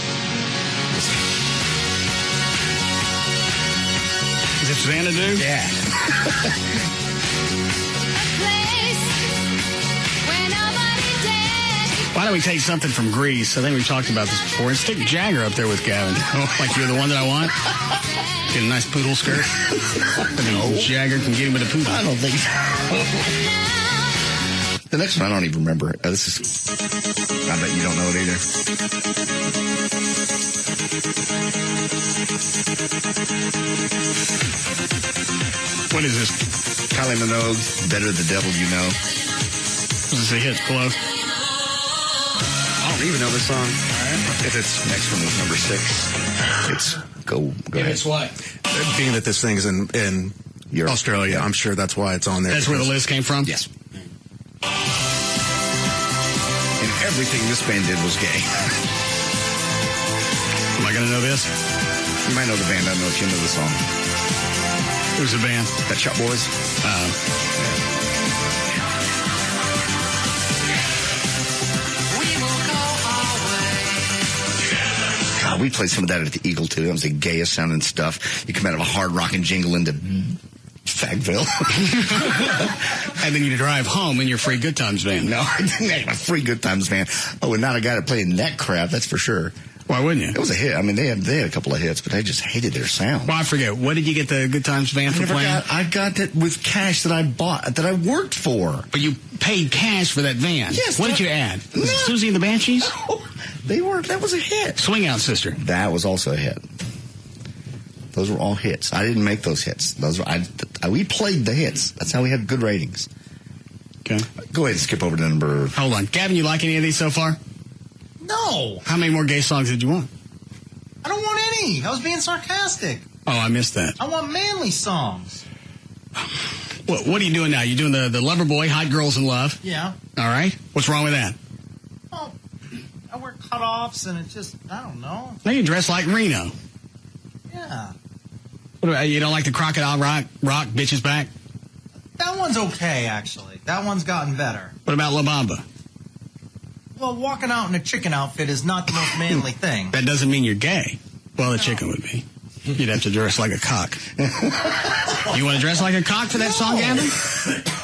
Speaker 2: Is it Xanadu?
Speaker 4: Yeah.
Speaker 2: Why don't we take something from Greece? I think we've talked about this before. And stick Jagger up there with Gavin. Like you're the one that I want? Get a nice poodle skirt? No. Jagger can get him with a poodle.
Speaker 4: I don't think so. The next one I don't even remember. This is... I bet you don't know it either.
Speaker 2: What is this?
Speaker 4: Kylie Minogue, Better the Devil You Know.
Speaker 2: Does it say hits below?
Speaker 14: I don't even know this song. All right.
Speaker 4: If it's next one is number 6. It's go ahead.
Speaker 2: It's what?
Speaker 9: Being that this thing's in
Speaker 4: Europe.
Speaker 9: Australia, I'm sure that's why it's on there.
Speaker 2: That's where the list came from?
Speaker 4: Yes. And everything this band did was gay.
Speaker 2: Am I going to know this?
Speaker 4: You might know the band. I don't know if you know the song.
Speaker 2: Who's the band?
Speaker 4: Pet Shop Boys. God, we played some of that at the Eagle, too. That was the gayest sounding stuff. You come out of a hard rockin' jingle into Fagville.
Speaker 2: And then you drive home in your free Good Times van.
Speaker 4: No, I didn't have a free Good Times van. Oh, and not a guy to play that crap, that's for sure.
Speaker 2: Why wouldn't you?
Speaker 4: It was a hit. I mean, they had a couple of hits, but I just hated their sound.
Speaker 2: Well, I forget. What did you get the Good Times van for playing?
Speaker 4: I got it with cash that I bought, that I worked for.
Speaker 2: But you paid cash for that van.
Speaker 4: Yes.
Speaker 2: What did you add? Was it Susie and the Banshees?
Speaker 4: No, that was a hit.
Speaker 2: Swing Out Sister.
Speaker 4: That was also a hit. Those were all hits. I didn't make those hits. We played the hits. That's how we had good ratings.
Speaker 2: Okay.
Speaker 4: Go ahead and skip over to number...
Speaker 2: Hold on. Gavin, you like any of these so far?
Speaker 8: No.
Speaker 2: How many more gay songs did you want?
Speaker 8: I don't want any. I was being sarcastic.
Speaker 2: Oh, I missed that.
Speaker 8: I want manly songs.
Speaker 2: What are you doing now? You doing the Lover Boy, Hot Girls in Love?
Speaker 8: Yeah.
Speaker 2: All right. What's wrong with that?
Speaker 8: Well, I wear cutoffs and it just, I don't know.
Speaker 2: Now you dress like Reno.
Speaker 8: Yeah.
Speaker 2: What about, you don't like the Crocodile Rock Bitches Back?
Speaker 8: That one's okay, actually. That one's gotten better.
Speaker 2: What about La Bamba?
Speaker 8: Well, walking out in a chicken outfit is not the most manly thing.
Speaker 2: That doesn't mean you're gay. Well, the chicken would be. You'd have to dress like a cock. You want to dress like a cock for that song, Gavin?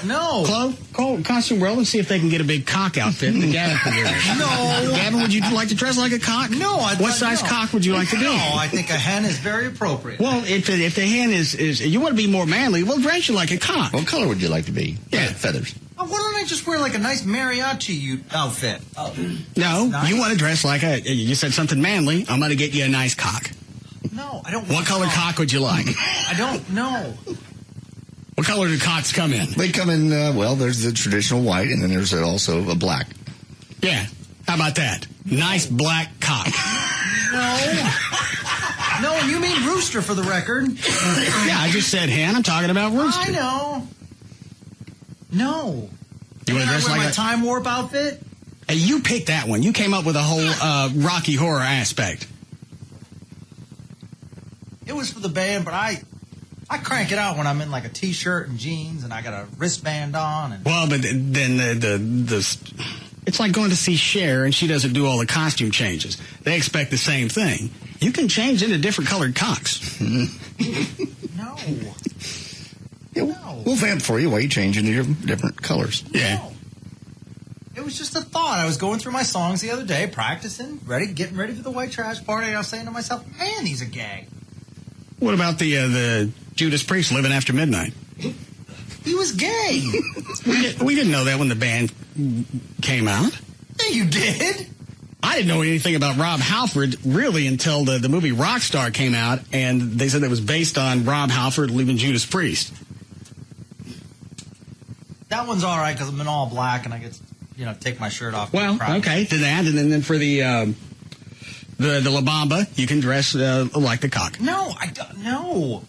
Speaker 8: No.
Speaker 2: Chloe, call Costume World and see if they can get a big cock outfit that Gavin can wear.
Speaker 8: No.
Speaker 2: Gavin, would you like to dress like a cock?
Speaker 8: No.
Speaker 2: What size cock would you like to be?
Speaker 8: No, I think a hen is very appropriate.
Speaker 2: Well, if the hen is you want to be more manly, well, dress you like a cock.
Speaker 4: What color would you like to be?
Speaker 2: Yeah.
Speaker 4: Feathers.
Speaker 8: Why don't I just wear like a nice mariachi outfit? Oh,
Speaker 2: no,
Speaker 8: nice.
Speaker 2: You want to dress like you said something manly. I'm going to get you a nice cock.
Speaker 8: No, I don't.
Speaker 2: What color cock would you like?
Speaker 8: I don't know.
Speaker 2: What color do cocks come in?
Speaker 4: They come in, there's the traditional white, and then there's also a black.
Speaker 2: Yeah. How about that? Nice black cock.
Speaker 8: No, you mean rooster for the record.
Speaker 2: Yeah, I just said hen. I'm talking about rooster.
Speaker 8: I know. No.
Speaker 2: You want to dress like
Speaker 8: my Time Warp outfit?
Speaker 2: Hey, you picked that one. You came up with a whole Rocky Horror aspect.
Speaker 8: It was for the band, but I crank it out when I'm in like a t-shirt and jeans and I got a wristband on. And
Speaker 2: well, but then the it's like going to see Cher and she doesn't do all the costume changes. They expect the same thing. You can change into different colored cocks.
Speaker 8: No.
Speaker 4: Yeah, we'll vamp for you while you change into your different colors.
Speaker 2: Yeah.
Speaker 8: No. It was just a thought. I was going through my songs the other day, practicing, getting ready for the white trash party. And I was saying to myself, man, these are gay.
Speaker 2: What about the Judas Priest, Living After Midnight?
Speaker 8: He was gay.
Speaker 2: We didn't know that when the band came out.
Speaker 8: Yeah, you did.
Speaker 2: I didn't know anything about Rob Halford really until the movie Rockstar came out, and they said it was based on Rob Halford leaving Judas Priest.
Speaker 8: That one's all right because I'm in all black and I get to take my shirt off.
Speaker 2: Well, okay, to that, and then for the La Bamba, you can dress like the cock.
Speaker 8: No, I don't. No.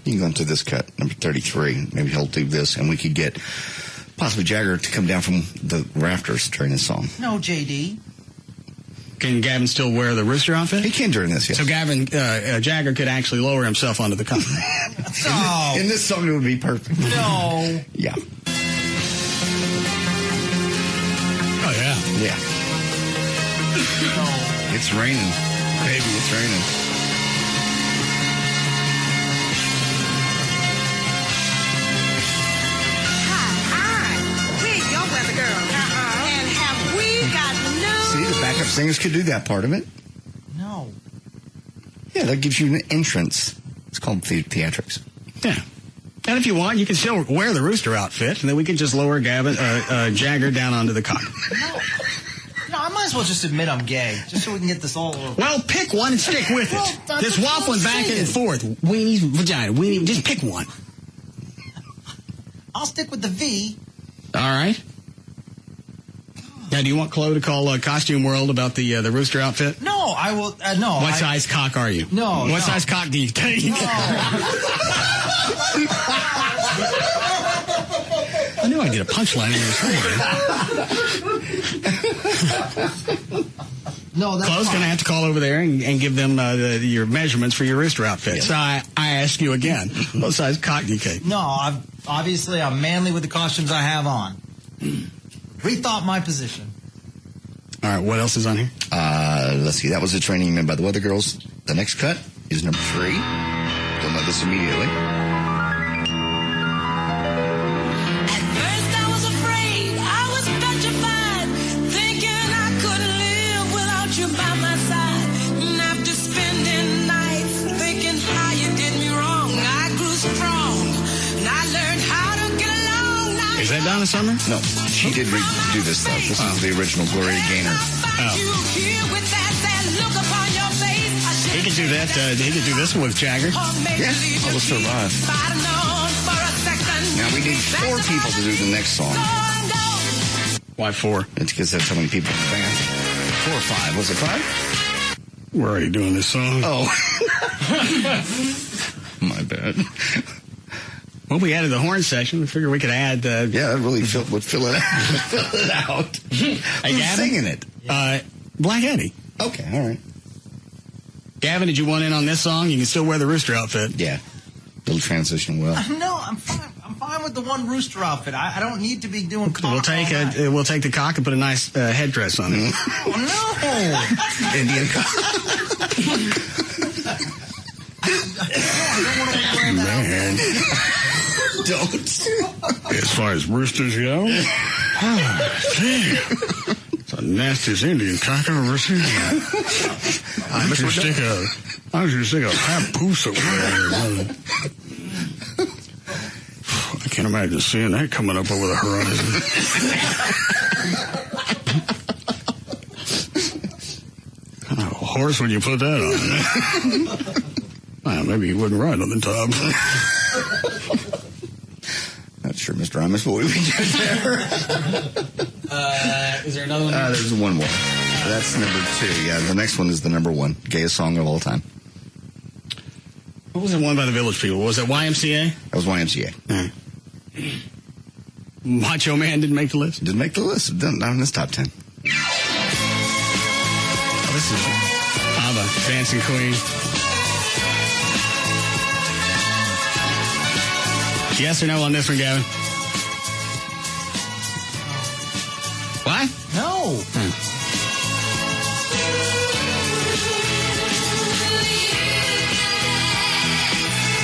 Speaker 4: You can go into this cut, number 33. Maybe he'll do this, and we could get possibly Jagger to come down from the rafters during this song.
Speaker 8: No, JD.
Speaker 2: Can Gavin still wear the rooster outfit?
Speaker 4: He can during this, yes.
Speaker 2: So Jagger could actually lower himself onto the cock.
Speaker 8: No.
Speaker 4: In this song, it would be perfect.
Speaker 8: No.
Speaker 4: Yeah.
Speaker 2: Oh, yeah.
Speaker 4: Yeah.
Speaker 8: No.
Speaker 4: It's raining. Baby, it's raining. See, the backup singers could do that part of it.
Speaker 8: No.
Speaker 4: Yeah, that gives you an entrance. It's called theatrics.
Speaker 2: Yeah. And if you want, you can still wear the rooster outfit, and then we can just lower Jagger down onto the cock.
Speaker 8: No, I might as well just admit I'm gay, just so we can get this all over.
Speaker 2: Well, pick one and stick with it. Just waffling back and forth. Weenie, vagina, weenie. Just pick one.
Speaker 8: I'll stick with the V.
Speaker 2: All right. Now, do you want Chloe to call Costume World about the rooster outfit?
Speaker 8: No, I will. No.
Speaker 2: What size cock are you?
Speaker 8: No.
Speaker 2: What size cock do you take?
Speaker 8: No.
Speaker 2: I knew I'd get a punchline in there somewhere.
Speaker 8: No, that's
Speaker 2: Chloe's going to have to call over there and give them your measurements for your rooster outfit. Yes. So I ask you again, what size cock do you take?
Speaker 8: No, I'm manly with the costumes I have on. Rethought my position.
Speaker 2: All right, what else is on here?
Speaker 4: Let's see. That was the training made by the Weather Girls. The next cut is number 3. Don't know this immediately.
Speaker 2: Donna Summer?
Speaker 4: No, she did do this stuff. This is the original Gloria Gaynor.
Speaker 2: Oh. He could do that. He could do this one with Jagger.
Speaker 4: Yeah, I'll survive. Now we need 4 people to do the next song.
Speaker 2: Why 4?
Speaker 4: It's because there's so many people in the band. 4 or 5. Was it 5?
Speaker 2: We're already doing this song.
Speaker 4: Oh. My bad.
Speaker 2: Well, we added the horn section. We figured we could add...
Speaker 4: yeah, that really would fill it out.
Speaker 2: Hey,
Speaker 4: Who's singing it?
Speaker 2: Black Eddie.
Speaker 4: Okay, all right.
Speaker 2: Gavin, did you want in on this song? You can still wear the rooster outfit.
Speaker 4: Yeah. Little transition well.
Speaker 8: No, I'm fine. I'm fine with the one rooster outfit. I don't need to be doing cock
Speaker 2: We'll take the cock and put a nice headdress on it.
Speaker 8: Oh, no!
Speaker 4: Indian cock.
Speaker 8: I don't want to wear that.
Speaker 2: Man.
Speaker 4: Don't.
Speaker 2: As far as roosters go, damn. It's the nastiest Indian cock I've ever seen. I should stick a papoose over there. I can't imagine seeing that coming up over the horizon. What kind of horse would you put that on? Well, maybe you wouldn't ride on the top.
Speaker 4: Not sure, Mr. Amos, what we do there.
Speaker 11: Is there another one?
Speaker 4: There's one more. That's number 2. Yeah, the next one is the number 1 gayest song of all time.
Speaker 2: What was the one by the Village People? Was it YMCA?
Speaker 4: That was YMCA.
Speaker 2: Macho Man didn't make the list?
Speaker 4: Didn't make the list. Not in this top 10.
Speaker 2: Oh, this is ABBA, Dancing Queen. Yes or no on this one, Gavin? What?
Speaker 8: No.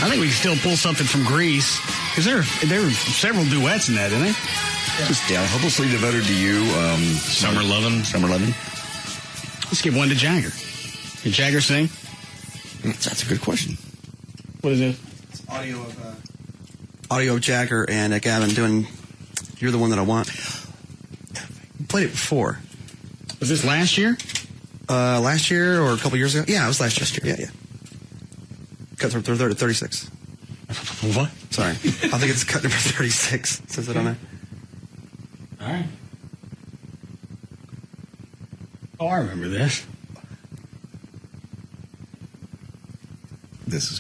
Speaker 2: I think we can still pull something from Grease. Because there are several duets in that, isn't there?
Speaker 4: Just hopelessly devoted to you.
Speaker 1: Summer Lovin'.
Speaker 2: Let's give one to Jagger. Did Jagger sing?
Speaker 4: That's a good question.
Speaker 2: What is it?
Speaker 14: It's audio of Jagger and Gavin doing You're the One That I Want. Played it before.
Speaker 2: Was this last year?
Speaker 14: Last year or a couple years ago? Yeah, it was last year. Yeah. Cut from 30 to 36.
Speaker 2: What?
Speaker 14: Sorry. I think it's cut number 36. Says it on there.
Speaker 2: All right. Oh, I remember this.
Speaker 4: This is...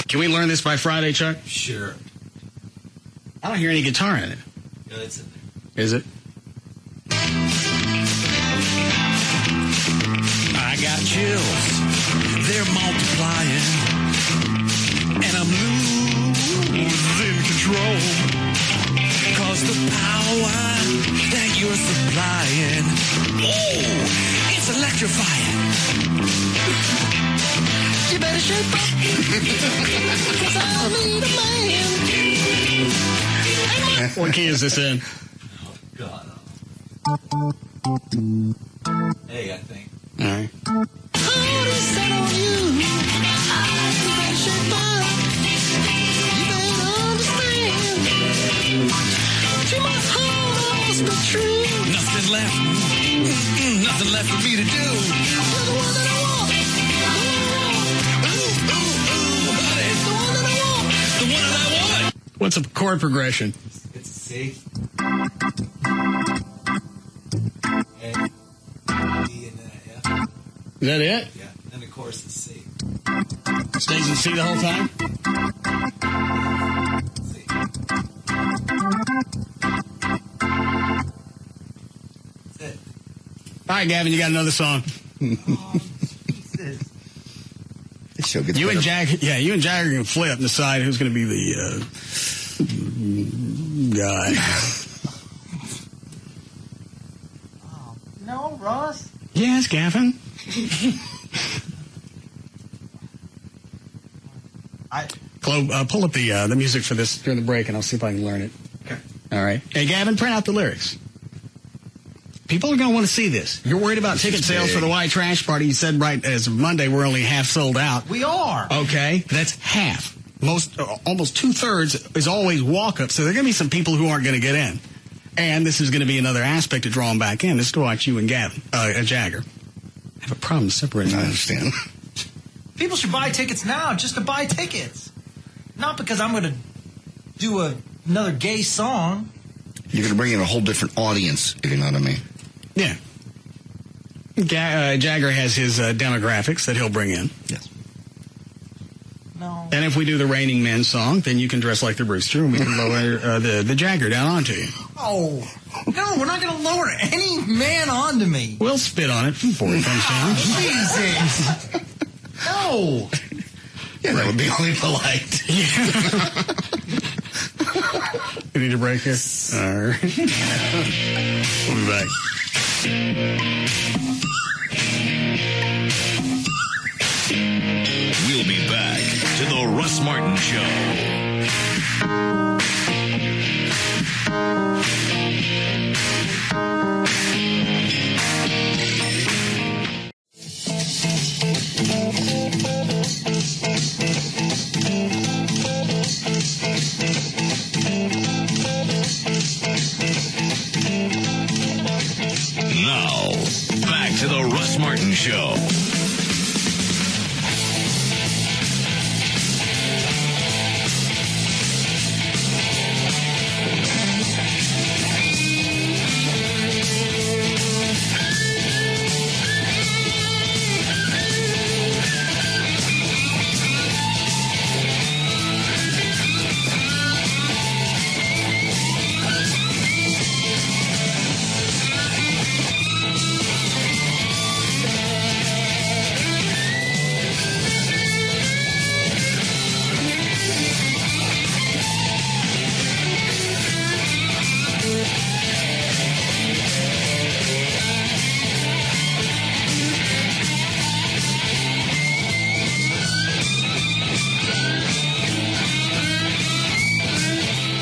Speaker 2: Can we learn this by Friday, Chuck?
Speaker 16: Sure.
Speaker 2: I don't hear any guitar in it.
Speaker 16: No, it's in there.
Speaker 2: Is it?
Speaker 21: I got chills. They're multiplying. And I'm losing control. 'Cause the power that you're supplying, oh, it's electrifying. You better shape up. 'Cause I'll need a man.
Speaker 2: What key is this in?
Speaker 16: Oh, God. Hey, I think.
Speaker 2: All right.
Speaker 21: Nothing left. Nothing left for me to do. You're the one that I want. Ooh, buddy. The one that I want. The one that I want.
Speaker 2: What's a chord progression?
Speaker 16: It's a C. A, D, and then an F.
Speaker 2: Is that it?
Speaker 16: Yeah, and the chorus is C.
Speaker 2: Stays in C the whole time?
Speaker 16: C. That's it.
Speaker 2: All right, Gavin, you got another song.
Speaker 4: This show gets
Speaker 2: You and
Speaker 4: better.
Speaker 2: you and Jagger can flip and decide who's going to be the guy.
Speaker 8: No, Ross?
Speaker 2: Yes, Gavin. Pull up the music for this during the break, and I'll see if I can learn it.
Speaker 14: Okay.
Speaker 2: All right. Hey, Gavin, print out the lyrics. People are going to want to see this. You're worried about ticket sales for the white trash party. You said right as of Monday we're only half sold out.
Speaker 8: We are.
Speaker 2: Okay, that's half. almost 2/3 is always walk-up, so there are going to be some people who aren't going to get in. And this is going to be another aspect to draw them back in. This is to watch you and Gavin, Jagger. I have a problem separating.
Speaker 4: I understand.
Speaker 8: People should buy tickets now just to buy tickets. Not because I'm going to do another gay song.
Speaker 4: You're going to bring in a whole different audience, if you know what I mean.
Speaker 2: Yeah. Jagger has his demographics that he'll bring in.
Speaker 4: Yes.
Speaker 8: No.
Speaker 2: And if we do the Raining Men song, then you can dress like the rooster and we can lower the Jagger down onto you.
Speaker 8: Oh, no, we're not going to lower any man onto me.
Speaker 2: We'll spit on it before it comes down.
Speaker 8: Jesus. No.
Speaker 4: Yeah, that would be only polite.
Speaker 2: You need a break here? All right. We'll be back.
Speaker 7: We'll be back to the Russ Martin Show. Now, back to the Russ Martin Show.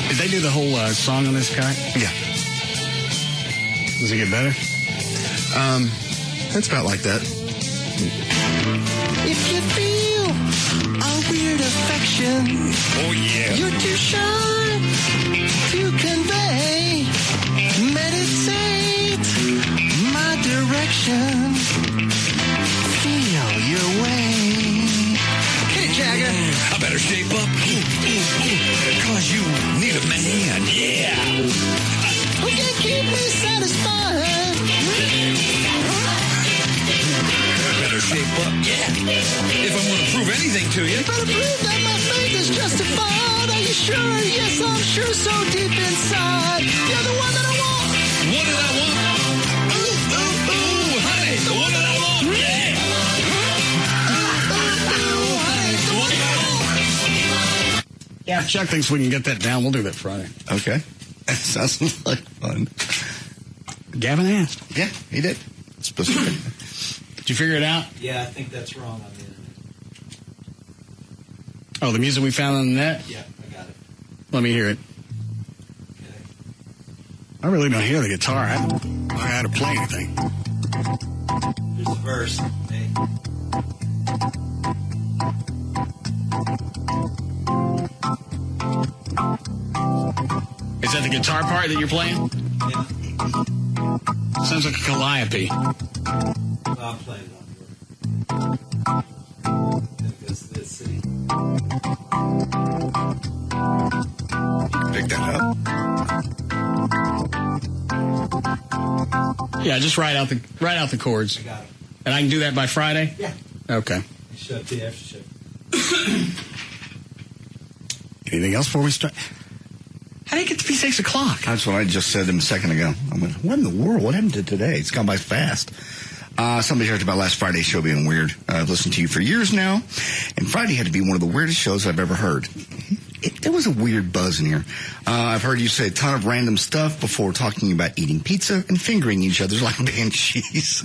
Speaker 2: Did they do the whole song on this guy?
Speaker 9: Yeah.
Speaker 2: Does it get better?
Speaker 9: It's about like that.
Speaker 21: If you feel a weird affection,
Speaker 7: oh yeah,
Speaker 21: you're too shy to convey. Meditate my direction. Feel your way. Hey, Jagger.
Speaker 7: I better shape up, cause you need a man, yeah.
Speaker 21: Who can keep me satisfied?
Speaker 7: Better shape up, yeah. If I'm going to prove anything to you.
Speaker 21: Better prove that my faith is justified. Are you sure? Yes, I'm sure. So deep inside, you're the one that I want.
Speaker 7: What did I want? Ooh, ooh, ooh, honey, the one that I want, yeah.
Speaker 21: Ooh, honey, the one that I want.
Speaker 2: Yeah, Chuck thinks we can get that down. We'll do that Friday.
Speaker 4: Okay. That sounds like fun.
Speaker 2: Gavin asked.
Speaker 4: Yeah, he did. Specific.
Speaker 2: Did you figure it out?
Speaker 8: Yeah, I think that's wrong on the internet.
Speaker 2: Oh, the music we found on the net?
Speaker 8: Yeah, I got it.
Speaker 2: Let me hear it.
Speaker 8: Okay.
Speaker 2: I really don't hear the guitar. I don't know how to play anything.
Speaker 8: Here's the verse. Hey.
Speaker 2: Is that the guitar part that you're playing?
Speaker 8: Yeah.
Speaker 2: Sounds like a calliope.
Speaker 8: I'll play it on here. Then it goes to this city.
Speaker 4: Pick that up.
Speaker 2: Yeah, just write out the chords.
Speaker 8: I got it.
Speaker 2: And I can do that by Friday?
Speaker 8: Yeah.
Speaker 2: Okay.
Speaker 8: You should have the extra show.
Speaker 2: Anything else before we start? How did it get to be 6 o'clock?
Speaker 4: That's what I just said a second ago. I went, what in the world? What happened to today? It's gone by fast. Somebody talked about last Friday's show being weird. I've listened to you for years now, and Friday had to be one of the weirdest shows I've ever heard. There was a weird buzz in here. I've heard you say a ton of random stuff before talking about eating pizza and fingering each other like banshees.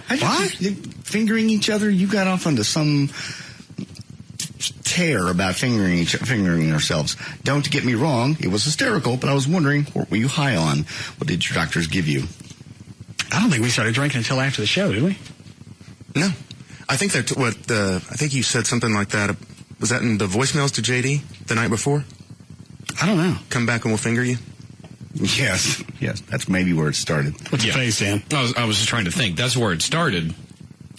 Speaker 4: What? Fingering each other? You got off onto some tear about fingering ourselves. Don't get me wrong, it was hysterical, but I was wondering, what were you high on? What did your doctors give you?
Speaker 2: I don't think we started drinking until after the show, did we?
Speaker 9: No. I think I think you said something like that Was that in the voicemails to JD the night before?
Speaker 2: I don't know.
Speaker 9: Come back and we'll finger you?
Speaker 4: Yes. That's maybe where it started.
Speaker 2: What's your face, Dan?
Speaker 1: I was just trying to think. That's where it started,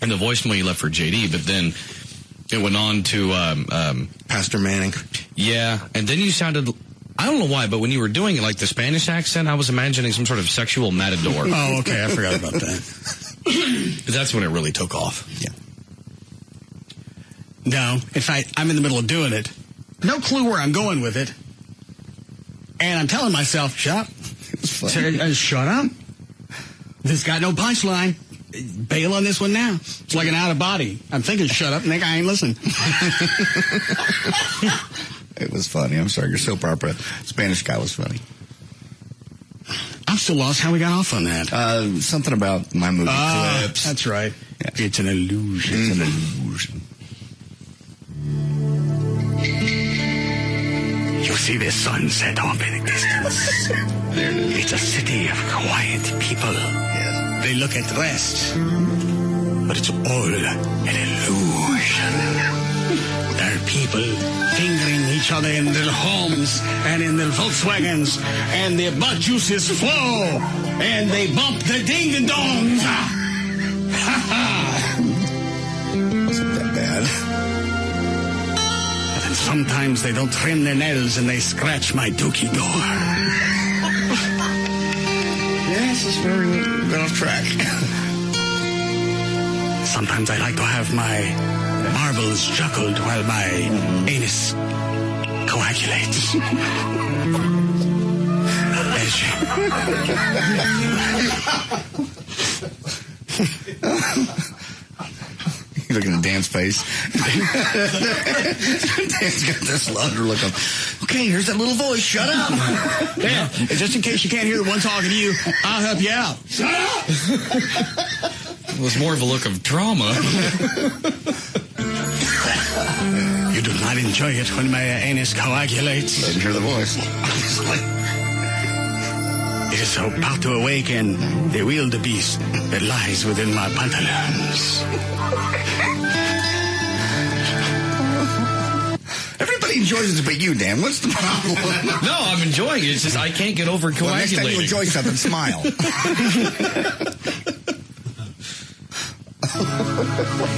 Speaker 1: and the voicemail you left for JD, but then it went on to
Speaker 9: Pastor Manning.
Speaker 1: Yeah, and then you sounded, I don't know why, but when you were doing it, like the Spanish accent, I was imagining some sort of sexual matador.
Speaker 2: Oh, okay, I forgot about that.
Speaker 1: That's when it really took off.
Speaker 4: Yeah.
Speaker 2: No, in fact, I'm in the middle of doing it. No clue where I'm going with it. And I'm telling myself, shut up. Shut up. This got no punchline. Bail on this one now. It's like an out of body. I'm thinking shut up and think I ain't listening.
Speaker 4: It was funny. I'm sorry. Your soap opera Spanish guy was funny.
Speaker 2: I'm still lost how we got off on that.
Speaker 4: Something about my movie clips.
Speaker 2: That's right. Yeah. It's an illusion.
Speaker 4: It's an illusion.
Speaker 2: You see the sunset off in the distance.
Speaker 4: There it is.
Speaker 2: It's a city of quiet people.
Speaker 4: Yes.
Speaker 2: They look at rest. But it's all an illusion. There are people fingering each other in their homes and in their Volkswagens, and their butt juices flow, and they bump the ding-a-dongs. Ha ha!
Speaker 4: Wasn't that bad?
Speaker 2: And sometimes they don't trim their nails and they scratch my dookie door.
Speaker 4: Yes, it's where we got off track.
Speaker 2: Sometimes I like to have my marbles juggled while my anus coagulates.
Speaker 4: You're looking at Dan's face. Dan's got this laughter look on. Okay, here's that little voice. Shut up.
Speaker 2: Dan, just in case you can't hear the one talking to you, I'll help you out. Shut up!
Speaker 1: It was more of a look of drama.
Speaker 2: You do not enjoy it when my anus coagulates.
Speaker 4: Doesn't hear the voice.
Speaker 2: It is about to awaken the wildebeest that lies within my pantaloons.
Speaker 4: Everybody enjoys it but you, Dan. What's the problem?
Speaker 1: No, I'm enjoying it. It's just I can't get over coagulating.
Speaker 4: Well, next time you enjoy something, smile.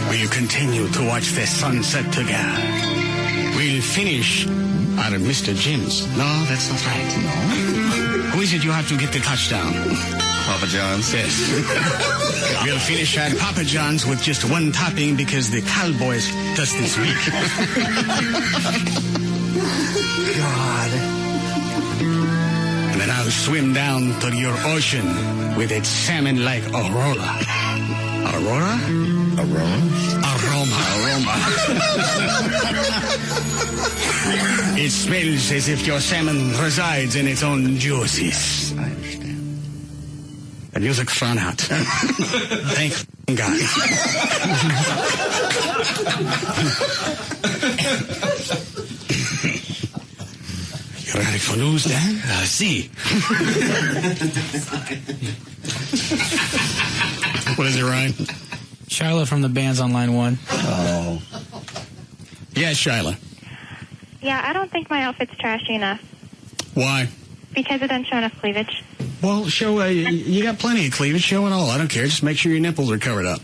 Speaker 2: We'll continue to watch the sunset together. We'll finish out of Mr. Jim's. No, that's not right.
Speaker 4: No.
Speaker 2: Who is it you have to get the touchdown?
Speaker 4: Papa John's.
Speaker 2: Yes. We'll finish at Papa John's with just one topping because the Cowboys does this week.
Speaker 4: God.
Speaker 2: And then I'll swim down to your ocean with its salmon-like aurora. Aurora? Aroma. It smells as if your salmon resides in its own juices.
Speaker 4: I understand.
Speaker 2: The music's run out. Thank God. You ready for news, Dan?
Speaker 1: See.
Speaker 2: What is it, Ryan?
Speaker 11: Shyla from the band's on line 1.
Speaker 4: Oh.
Speaker 2: Yeah, Shyla.
Speaker 6: Yeah, I don't think my outfit's trashy enough.
Speaker 2: Why?
Speaker 6: Because it doesn't show enough cleavage.
Speaker 2: Well, show you got plenty of cleavage. Show it all. I don't care. Just make sure your nipples are covered up.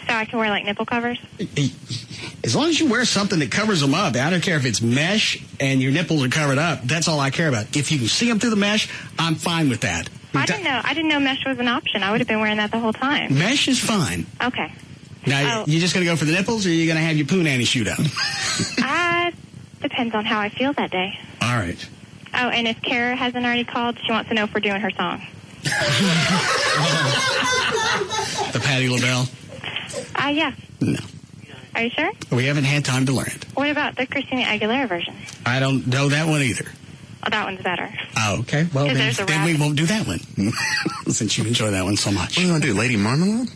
Speaker 6: So I can wear, like, nipple covers?
Speaker 2: As long as you wear something that covers them up, I don't care if it's mesh and your nipples are covered up. That's all I care about. If you can see them through the mesh, I'm fine with that.
Speaker 6: I didn't know mesh was an option. I would have been wearing that the whole time.
Speaker 2: Mesh is fine.
Speaker 6: Okay.
Speaker 2: Now, you just going to go for the nipples, or are you going to have your poo nanny shoot out?
Speaker 6: Depends on how I feel that day.
Speaker 2: All right.
Speaker 6: Oh, and if Kara hasn't already called, she wants to know if we're doing her song.
Speaker 2: The Patti LaBelle?
Speaker 6: Yeah.
Speaker 2: No.
Speaker 6: Are you sure?
Speaker 2: We haven't had time to learn it.
Speaker 6: What about the Christina Aguilera version?
Speaker 2: I don't know that one either.
Speaker 6: Oh, that one's better.
Speaker 2: Oh, okay. Well, then we won't do that one. Since you enjoy that one so much.
Speaker 9: What are you going to do, Lady Marmalade?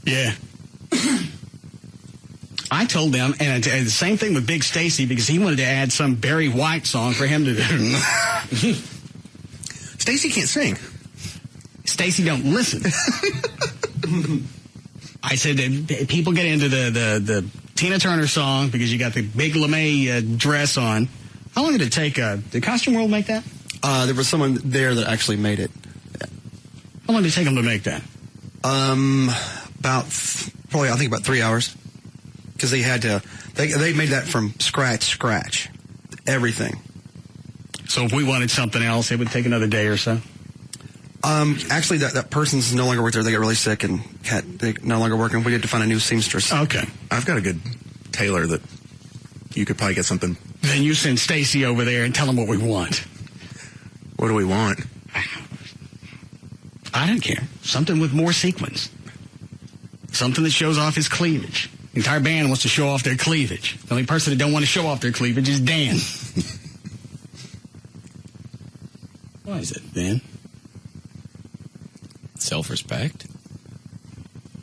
Speaker 2: Yeah. I told them, and the same thing with Big Stacy, because he wanted to add some Barry White song for him to do.
Speaker 9: Stacy can't sing.
Speaker 2: Stacy don't listen. I said that people get into the Tina Turner song because you got the big LeMay dress on. How long did it take? Did Costume World make that?
Speaker 14: There was someone there that actually made it.
Speaker 2: How long did it take them to make that?
Speaker 14: About 3 hours. Because they had to, they made that from scratch. Everything.
Speaker 2: So if we wanted something else, it would take another day or so?
Speaker 14: Actually, that person's no longer working there. They got really sick and they no longer working. We had to find a new seamstress.
Speaker 2: Okay.
Speaker 9: I've got a good tailor that you could probably get something.
Speaker 2: Then you send Stacy over there and tell him what we want.
Speaker 9: What do we want?
Speaker 2: I don't care. Something with more sequins. Something that shows off his cleavage. The entire band wants to show off their cleavage. The only person that don't want to show off their cleavage is Dan. Why is it, Dan?
Speaker 1: Self-respect?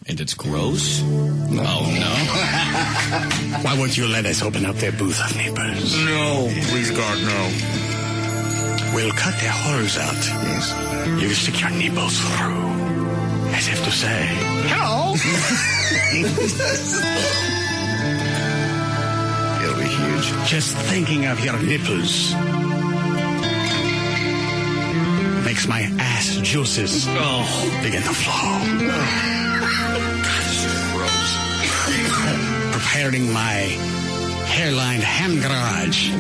Speaker 1: And it's gross? Oh, no.
Speaker 2: Why won't you let us open up their booth of nippers?
Speaker 9: No. Please, God, no.
Speaker 2: We'll cut their holes out.
Speaker 4: Yes.
Speaker 2: You can stick your nipples through. As if to say, hello!
Speaker 4: It'll be huge.
Speaker 2: Just thinking of your nipples makes my ass juices begin to flow. Preparing my hairline ham garage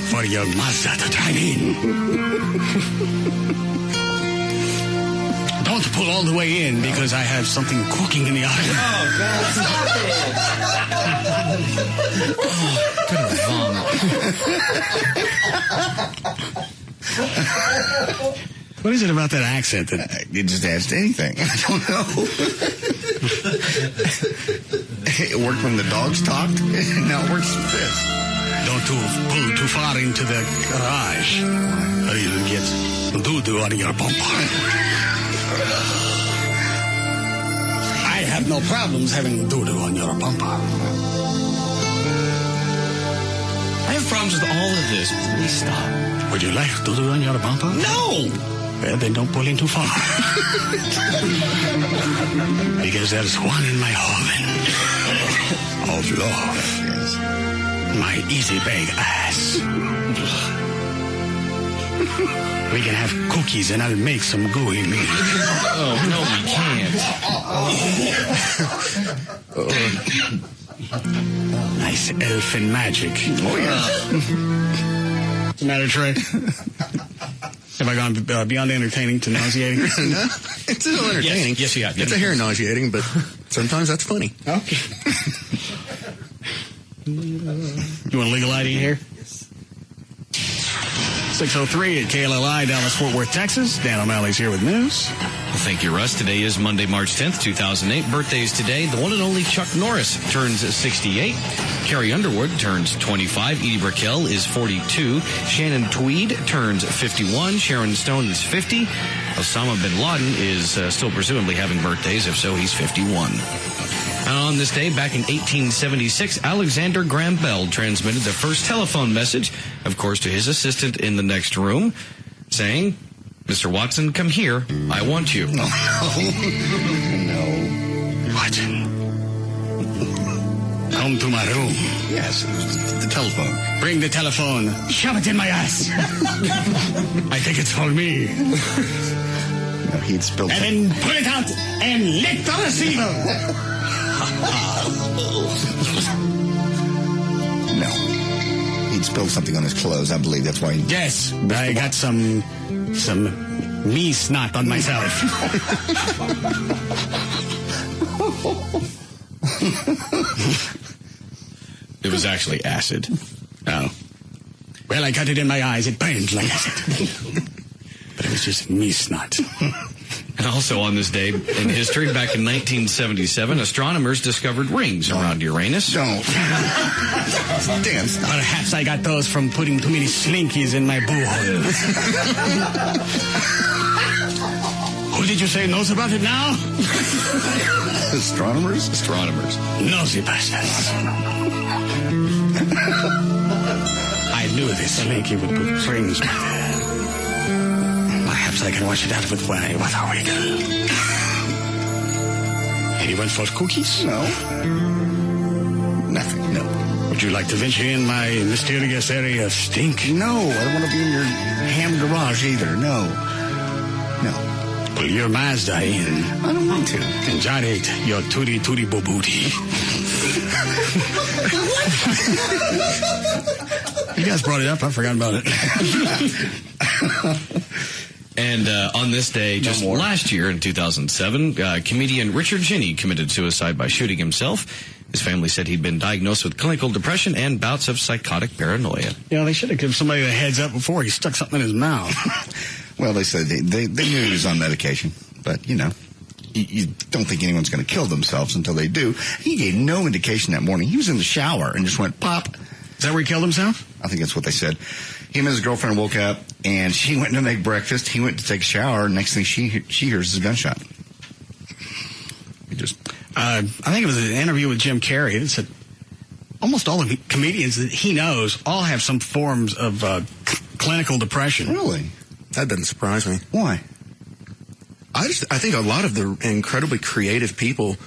Speaker 2: for your Mazda to drive in. Don't pull all the way in because I have something cooking in the oven.
Speaker 1: Oh, God. Stop it.
Speaker 2: What is it about that accent that
Speaker 4: you just asked anything? I don't know. It worked when the dogs talked. Now it works with this.
Speaker 2: Don't pull too far into the garage, or you'll get doo-doo on your bumper. I have no problems having doo-doo on your bumper.
Speaker 1: I have problems with all of this. Please stop.
Speaker 2: Would you like doo-doo on your bumper?
Speaker 1: No!
Speaker 2: Well, then don't pull in too far. Because there's one in my oven of love. My easy bake ass. We can have cookies and I'll make some gooey meat.
Speaker 1: Oh, no, we can't.
Speaker 2: Nice elfin magic.
Speaker 4: Oh, yeah.
Speaker 2: What's the matter, Trey? Have I gone beyond entertaining to nauseating?
Speaker 9: No, it's still entertaining.
Speaker 1: Yes, you have.
Speaker 9: It's a hair nauseating, but sometimes that's funny.
Speaker 2: Okay. You want a legal ID here? Yes. 6:03 at KLLI, Dallas, Fort Worth, Texas. Dan O'Malley's here with news.
Speaker 1: Well, thank you, Russ. Today is Monday, March 10th, 2008. Birthdays today. The one and only Chuck Norris turns 68. Carrie Underwood turns 25. Edie Brickell is 42. Shannon Tweed turns 51. Sharon Stone is 50. Osama bin Laden is still presumably having birthdays. If so, he's 51. And on this day, back in 1876, Alexander Graham Bell transmitted the first telephone message, of course, to his assistant in the next room, saying, "Mr. Watson, come here. I want you."
Speaker 4: No.
Speaker 2: Watson, come to my room.
Speaker 4: Yes, it was the telephone.
Speaker 2: Bring the telephone. Shove it in my ass. I think it's for me.
Speaker 4: No, he'd spilled
Speaker 2: And then pull it out and lick the receiver.
Speaker 4: No. He'd spilled something on his clothes, I believe. That's why he...
Speaker 2: Yes, I got some me snot on myself.
Speaker 1: It was actually acid.
Speaker 2: Oh. Well, I got it in my eyes. It burned like acid. But it was just me snot.
Speaker 1: And also on this day in history, back in 1977, astronomers discovered rings around Uranus.
Speaker 4: Don't. Dan, stop.
Speaker 2: Perhaps I got those from putting too many slinkies in my boohole. Who did you say knows about it now?
Speaker 4: Astronomers?
Speaker 1: Astronomers.
Speaker 2: Nosy bastards. I knew this slinky would put rings with it. Perhaps I can wash it out with my water wiggle. And he went for cookies?
Speaker 4: No. Nothing, no.
Speaker 2: Would you like to venture in my mysterious area of stink?
Speaker 4: No, I don't want to be in your ham garage either. No.
Speaker 2: Pull your Mazda in.
Speaker 4: I don't want to.
Speaker 2: And gyrate your tootie tootie boo booty. You guys brought it up. I forgot about it.
Speaker 1: And on this day, just last year in 2007, comedian Richard Jeni committed suicide by shooting himself. His family said he'd been diagnosed with clinical depression and bouts of psychotic paranoia.
Speaker 2: They should have given somebody a heads up before he stuck something in his mouth.
Speaker 4: Well, they said they knew he was on medication, but, you don't think anyone's going to kill themselves until they do. He gave no indication that morning. He was in the shower and just went pop.
Speaker 2: Is that where he killed himself?
Speaker 4: I think that's what they said. Him and his girlfriend woke up, and she went to make breakfast. He went to take a shower. Next thing she hears is a gunshot.
Speaker 2: I think it was an interview with Jim Carrey that said almost all the comedians that he knows all have some forms of clinical depression.
Speaker 4: Really?
Speaker 9: That doesn't surprise me.
Speaker 4: Why?
Speaker 9: I think a lot of the incredibly creative people,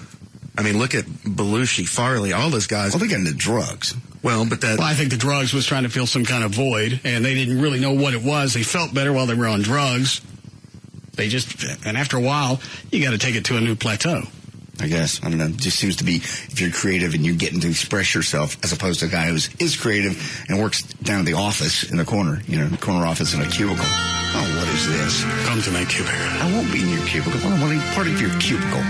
Speaker 9: look at Belushi, Farley, all those guys.
Speaker 4: Well, they got into drugs.
Speaker 9: Well,
Speaker 2: I think the drugs was trying to fill some kind of void, and they didn't really know what it was. They felt better while they were on drugs. And after a while, you got to take it to a new plateau.
Speaker 4: I guess. I don't know. It just seems to be if you're creative and you're getting to express yourself as opposed to a guy who is creative and works down at the office in the corner, corner office in a cubicle. Oh, what is this?
Speaker 2: Come to my cubicle.
Speaker 4: I won't be in your cubicle. I don't want any part of your cubicle.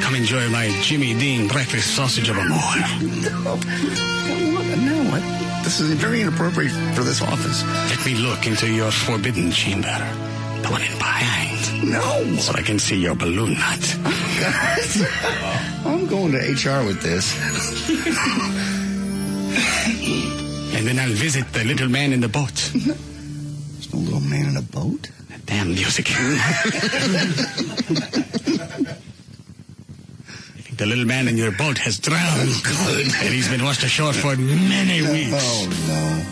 Speaker 2: Come enjoy my Jimmy Dean breakfast sausage of a more.
Speaker 4: No. This is very inappropriate for this office.
Speaker 2: Let me look into your forbidden chamber. The one in behind.
Speaker 4: No.
Speaker 2: So I can see your balloon nut.
Speaker 4: I'm going to HR with this.
Speaker 2: And then I'll visit the little man in the boat.
Speaker 4: There's no little man in a boat?
Speaker 2: That damn music. The little man in your boat has drowned.
Speaker 4: Good.
Speaker 2: And he's been washed ashore for many weeks.
Speaker 4: Oh, no.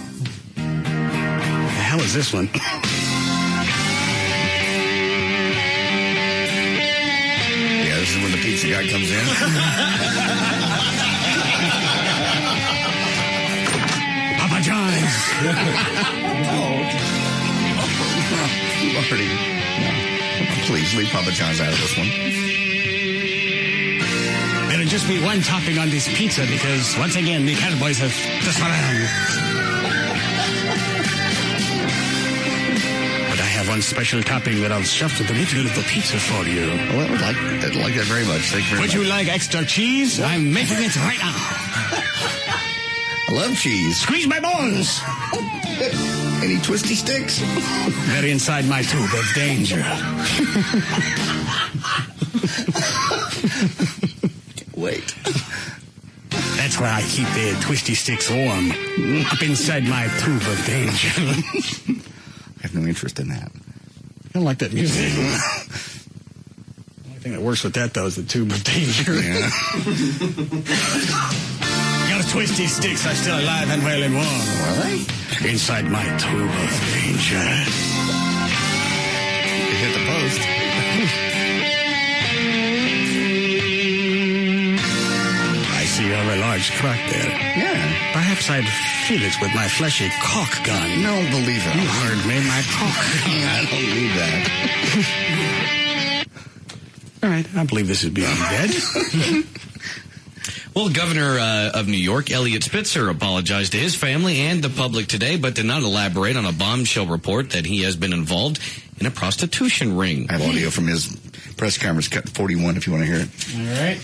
Speaker 2: The hell is this one?
Speaker 4: Yeah, this is when the pizza guy comes in.
Speaker 2: Papa John's.
Speaker 4: Marty. No. Please leave Papa John's out of this one.
Speaker 2: There'll just be one topping on this pizza because, once again, the Cowboys have just around. But I have one special topping that I'll stuff to the middle of the pizza for you.
Speaker 4: Well, I'd like that very much. Thank you very much.
Speaker 2: Would you like extra cheese? I'm making it right now.
Speaker 4: I love cheese.
Speaker 2: Squeeze my bones.
Speaker 4: Any twisty sticks?
Speaker 2: They're inside my tube of danger.
Speaker 4: Wait.
Speaker 2: That's where I keep the twisty sticks warm. Up inside my tube of danger.
Speaker 4: I have no interest in that.
Speaker 2: I don't like that music. The only thing that works with that, though, is the tube of danger.
Speaker 4: Yeah.
Speaker 2: Your twisty sticks are still alive and well and warm.
Speaker 4: Are they?
Speaker 2: Inside my tube of danger.
Speaker 4: You hit the post.
Speaker 2: You have a large crack there.
Speaker 4: Yeah.
Speaker 2: Perhaps I'd feel it with my fleshy caulk gun.
Speaker 4: No, believe it.
Speaker 2: You heard me, my caulk gun.
Speaker 4: I don't need that.
Speaker 2: All right, I believe this is beyond dead.
Speaker 1: Well, Governor of New York, Eliot Spitzer, apologized to his family and the public today, but did not elaborate on a bombshell report that he has been involved in a prostitution ring.
Speaker 4: I have audio from his press conference, cut 41, if you want to hear it.
Speaker 2: All right.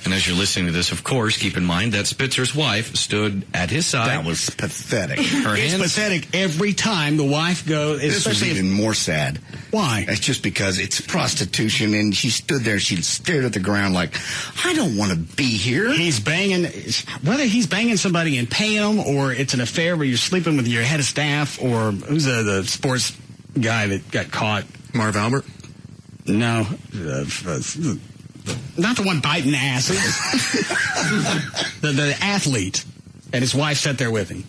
Speaker 1: And as you're listening to this, of course, keep in mind that Spitzer's wife stood at his side.
Speaker 4: That was pathetic.
Speaker 2: It's pathetic every time the wife goes.
Speaker 4: This was even more sad.
Speaker 2: Why?
Speaker 4: It's just because it's prostitution, and she stood there, she stared at the ground like, I don't want to be here.
Speaker 2: He's banging, whether he's banging somebody and paying them, or it's an affair where you're sleeping with your head of staff, or who's the sports guy that got caught?
Speaker 9: Marv Albert?
Speaker 2: No. Not the one biting asses. the athlete. And his wife sat there with him.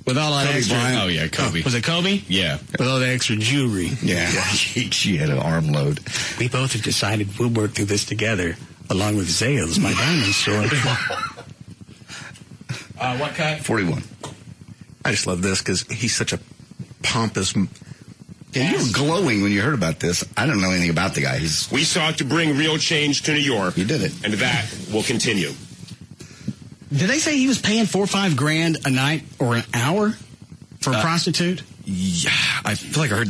Speaker 2: With all that extra.
Speaker 1: Oh, yeah, Kobe.
Speaker 2: Was it Kobe?
Speaker 1: Yeah.
Speaker 2: With all the extra jewelry.
Speaker 4: Yeah. She had an armload.
Speaker 2: We both have decided we'll work through this together, along with Zales, my diamond store.
Speaker 1: What cut?
Speaker 4: 41.
Speaker 9: I just love this because he's such a pompous.
Speaker 4: Yeah, you were glowing when you heard about this. I don't know anything about the guy.
Speaker 3: We sought to bring real change to New York.
Speaker 4: You did it.
Speaker 3: And that will continue.
Speaker 2: Did they say he was paying $4 or $5 a night or an hour for a prostitute?
Speaker 1: Yeah, I feel like I heard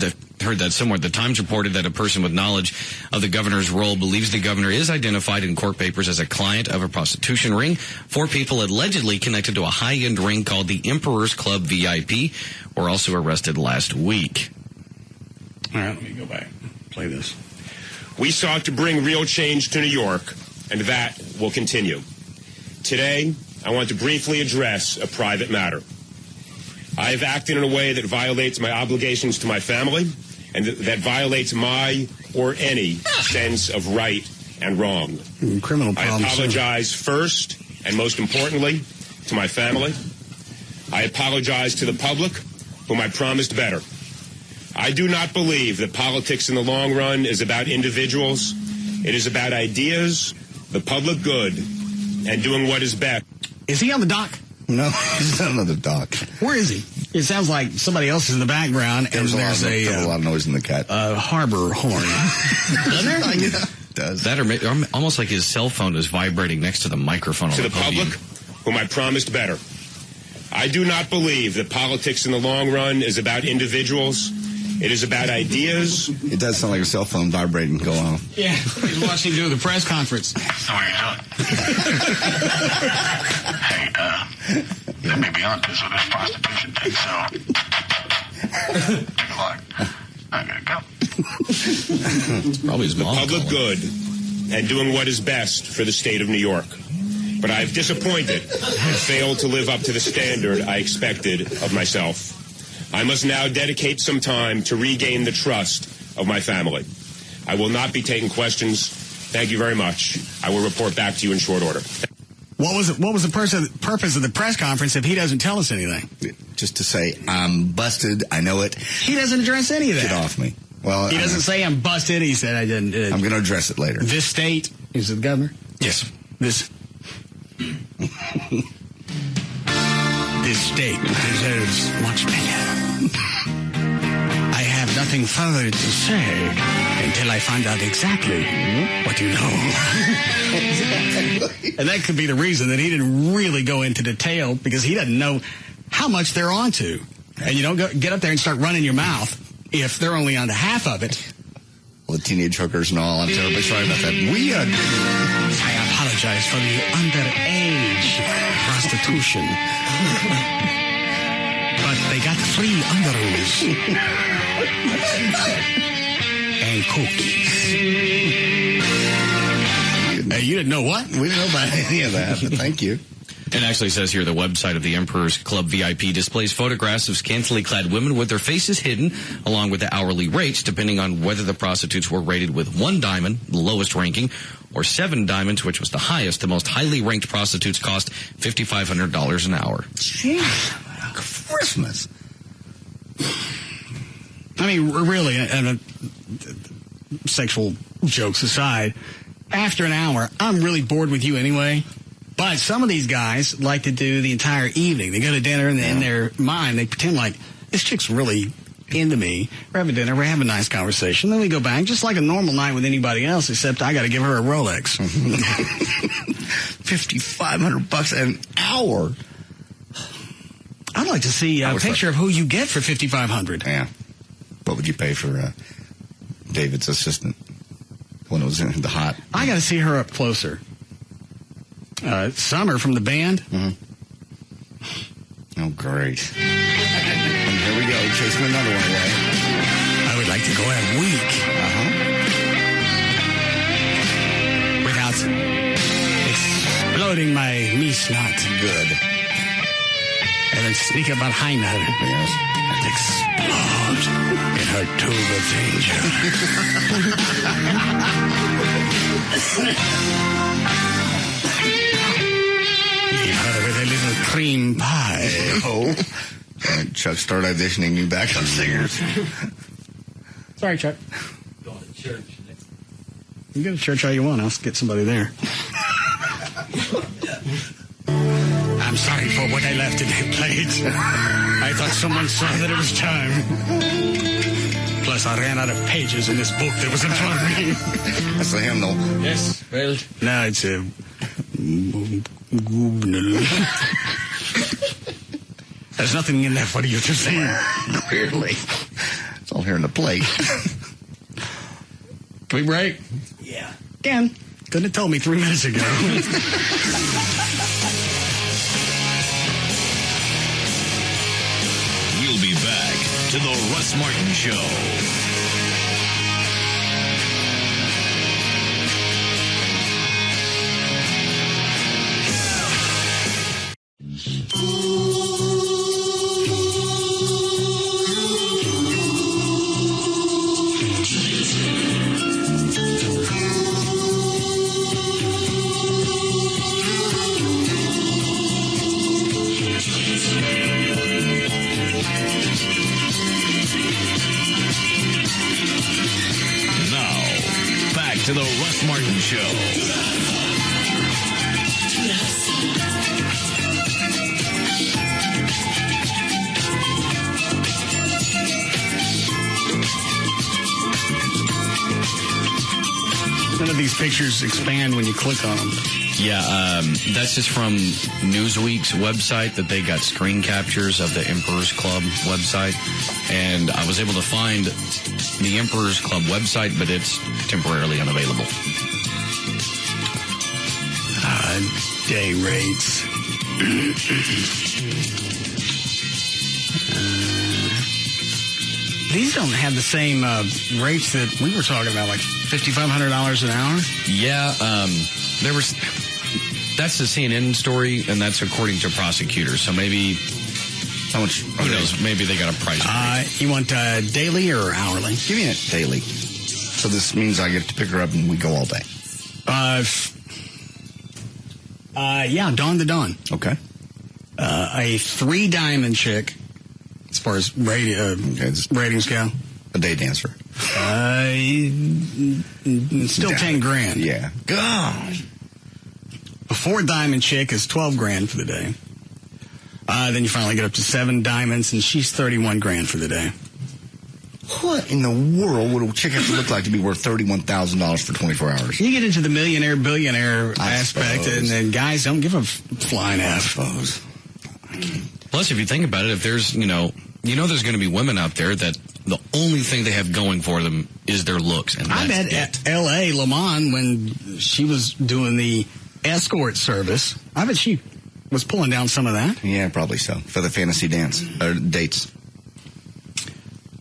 Speaker 1: that somewhere. The Times reported that a person with knowledge of the governor's role believes the governor is identified in court papers as a client of a prostitution ring. 4 people allegedly connected to a high-end ring called the Emperor's Club VIP were also arrested last week.
Speaker 2: All right, let me go back. Play this.
Speaker 3: We sought to bring real change to New York, and that will continue. Today, I want to briefly address a private matter. I have acted in a way that violates my obligations to my family and that violates my or any sense of right and wrong.
Speaker 2: Criminal problems.
Speaker 3: I apologize first and most importantly to my family. I apologize to the public, whom I promised better. I do not believe that politics in the long run is about individuals. It is about ideas, the public good, and doing what is best.
Speaker 2: Is he on the dock?
Speaker 4: No, he's not on the dock.
Speaker 2: Where is he? It sounds like somebody else is in the background, and there's
Speaker 4: a lot of noise in the cat.
Speaker 2: Harbor horn. Doesn't there?
Speaker 4: Yeah, it does.
Speaker 1: That or almost like his cell phone is vibrating next to the microphone on
Speaker 3: to
Speaker 1: the podium.
Speaker 3: Public, whom I promised better. I do not believe that politics in the long run is about individuals. It is about ideas.
Speaker 4: It does sound like a cell phone vibrating go off.
Speaker 2: Yeah, he's watching you do the press conference.
Speaker 22: So what are you doing? Hey, let me be on this with this prostitution thing, so good luck. I'm gonna go.
Speaker 1: Probably his mom.
Speaker 3: The public good and doing what is best for the state of New York. But I've disappointed and failed to live up to the standard I expected of myself. I must now dedicate some time to regain the trust of my family. I will not be taking questions. Thank you very much. I will report back to you in short order.
Speaker 2: What was the purpose of the press conference if he doesn't tell us anything?
Speaker 4: Just to say, I'm busted. I know it.
Speaker 2: He doesn't address any of that.
Speaker 4: Get off me. Well,
Speaker 2: he doesn't say I'm busted. He said I didn't.
Speaker 4: I'm going to address it later.
Speaker 2: This state is the governor.
Speaker 1: Yes.
Speaker 2: This state deserves much better. I have nothing further to say until I find out exactly what you know. And that could be the reason that he didn't really go into detail, because he doesn't know how much they're onto. And you don't get up there and start running your mouth if they're only on the half of it.
Speaker 4: Well, the teenage hookers and all, I'm terribly sorry about that.
Speaker 2: I apologize for the underage prostitution. But they got free underoos. And cookies. You didn't know what?
Speaker 4: We didn't know about any of that, but thank you.
Speaker 1: It actually says here the website of the Emperor's Club VIP displays photographs of scantily clad women with their faces hidden, along with the hourly rates, depending on whether the prostitutes were rated with 1 diamond, the lowest ranking, or 7 diamonds, which was the highest. The most highly ranked prostitutes cost $5,500 an hour.
Speaker 4: Jeez, Christmas.
Speaker 2: I mean, really, and sexual jokes aside, after an hour, I'm really bored with you anyway. But some of these guys like to do the entire evening. They go to dinner, and in their mind, they pretend like, this chick's really into me. We're having dinner. We're having a nice conversation. Then we go back, just like a normal night with anybody else, except I got to give her a Rolex.
Speaker 4: $5,500 an hour.
Speaker 2: I'd like to see a picture of who you get for $5,500.
Speaker 4: Yeah. What would you pay for David's assistant when it was in the hot?
Speaker 2: I got to see her up closer. Summer from the band.
Speaker 4: Mm-hmm. Oh, great. And here we go, chasing another one away.
Speaker 2: I would like to go a week without exploding my me-snot.
Speaker 4: Good.
Speaker 2: And then sneak up behind her.
Speaker 4: Yes.
Speaker 2: And explode in her tube of Leave her with a little cream pie.
Speaker 4: Oh. Chuck, start auditioning new backup singers.
Speaker 2: Sorry, Chuck.
Speaker 22: Going to church.
Speaker 2: You can go to church all you want. I'll get somebody there. I'm I'm sorry for what I left in that plate. I thought someone saw that it was time. Plus, I ran out of pages in this book that was in front of me.
Speaker 4: That's the hymnal.
Speaker 2: Yes, well, no, it's a... There's nothing in there for you to see.
Speaker 4: Clearly. It's all here in the plate.
Speaker 2: Can we break?
Speaker 8: Yeah.
Speaker 2: Again, couldn't have told me 3 minutes ago.
Speaker 7: We'll be back to the Russ Martin Show. To the Russ Martin Show.
Speaker 2: None of these pictures expand when you click on them.
Speaker 1: Yeah, that's just from Newsweek's website that they got screen captures of the Emperor's Club website. And I was able to find the Emperor's Club website, but it's temporarily unavailable.
Speaker 2: Day rates. These don't have the same rates that we were talking about, like $5,500 an hour?
Speaker 1: Yeah, there was... That's the CNN story, and that's according to prosecutors. So maybe... How much? Who knows? Maybe they got a price.
Speaker 2: You want daily or hourly?
Speaker 4: Give me it daily. So this means I get to pick her up and we go all day.
Speaker 2: Yeah, dawn to dawn.
Speaker 4: Okay.
Speaker 2: A 3-diamond chick, as far as ratings go.
Speaker 4: A day dancer.
Speaker 2: Still 10 grand.
Speaker 4: Yeah.
Speaker 2: Gosh. A 4-diamond chick is 12 grand for the day. Then you finally get up to 7 diamonds, and she's 31 grand for the day.
Speaker 4: What in the world would a chick have to look like to be worth $31,000 for 24 hours?
Speaker 2: You get into the millionaire, billionaire aspect, and then guys don't give a flying F.
Speaker 4: I suppose.
Speaker 1: Plus, if you think about it, if there's, there's going to be women out there that the only thing they have going for them is their looks. And
Speaker 2: I bet at L.A., Lamont, when she was doing the escort service, I bet she was pulling down some of that.
Speaker 4: Yeah, probably so. For the fantasy dance, or dates.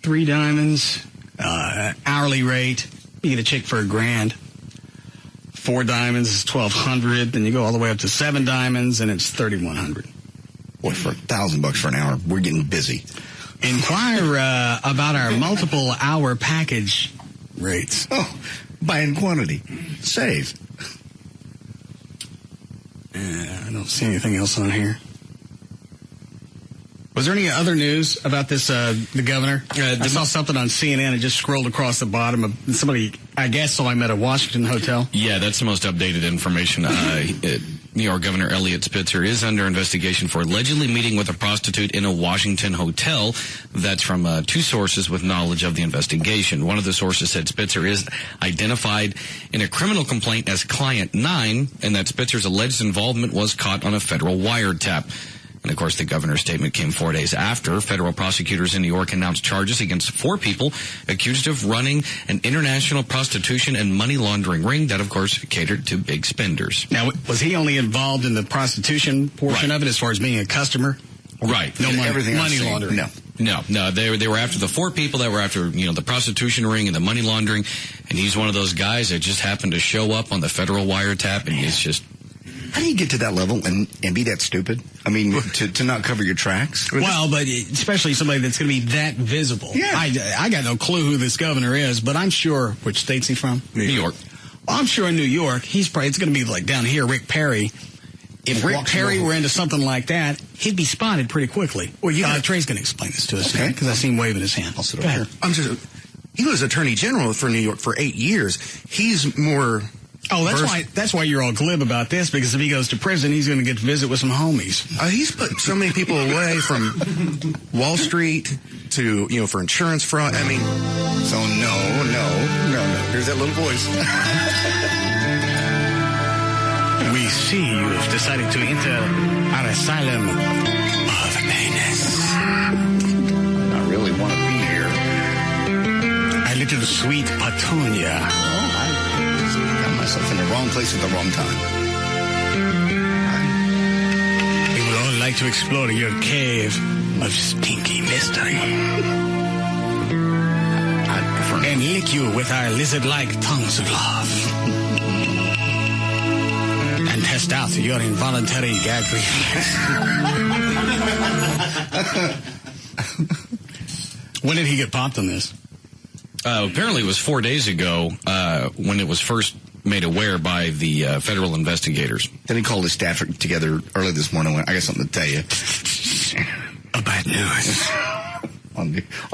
Speaker 2: 3 diamonds, hourly rate, you get a chick for $1,000. 4 diamonds is $1,200. Then you go all the way up to 7 diamonds, and it's $3,100.
Speaker 4: Boy, for $1,000 for an hour, we're getting busy.
Speaker 2: Inquire about our multiple hour package rates.
Speaker 4: Oh, buy in quantity. Save.
Speaker 2: I don't see anything else on here. Was there any other news about this, the governor? I saw something on CNN and just scrolled across the bottom of somebody, I guess, saw him at a Washington hotel.
Speaker 1: Yeah, that's the most updated information. New York Governor Elliot Spitzer is under investigation for allegedly meeting with a prostitute in a Washington hotel. That's from 2 sources with knowledge of the investigation. One of the sources said Spitzer is identified in a criminal complaint as Client 9, and that Spitzer's alleged involvement was caught on a federal wiretap. And, of course, the governor's statement came 4 days after federal prosecutors in New York announced charges against 4 people accused of running an international prostitution and money laundering ring that, of course, catered to big spenders.
Speaker 2: Now, was he only involved in the prostitution portion of it as far as being a customer?
Speaker 1: Right.
Speaker 2: No money laundering?
Speaker 1: No. They were after the 4 people that were after, the prostitution ring and the money laundering. And he's one of those guys that just happened to show up on the federal wiretap, and he's just...
Speaker 4: How do you get to that level and be that stupid? I mean, to not cover your tracks?
Speaker 2: Well, but especially somebody that's going to be that visible.
Speaker 4: Yeah.
Speaker 2: I got no clue who this governor is, but I'm sure, which state's he from?
Speaker 1: New York.
Speaker 2: Well, I'm sure in New York, it's going to be like down here, Rick Perry. If Rick Perry were into something like that, he'd be spotted pretty quickly. Well, Trey's going to explain this to us, because I see him waving his hand.
Speaker 4: I'll sit over here.
Speaker 9: He was Attorney General for New York for 8 years. He's more
Speaker 2: Oh, that's why you're all glib about this, because if he goes to prison, he's going to get to visit with some homies.
Speaker 9: He's put so many people away from Wall Street to, for insurance fraud. I mean,
Speaker 4: so no. Here's that little voice.
Speaker 2: We see you have decided to enter our asylum of madness.
Speaker 4: I really want to be here.
Speaker 2: A little sweet Petunia.
Speaker 4: I got myself in the wrong place at the wrong time.
Speaker 2: We would all like to explore your cave of stinky mystery. And lick you with our lizard-like tongues of love. And test out your involuntary gag reflex. When did he get popped on this?
Speaker 1: Apparently it was 4 days ago when it was first made aware by the federal investigators.
Speaker 4: Then he called his staff together early this morning and went, I got something to tell you.
Speaker 2: Bad news.
Speaker 4: on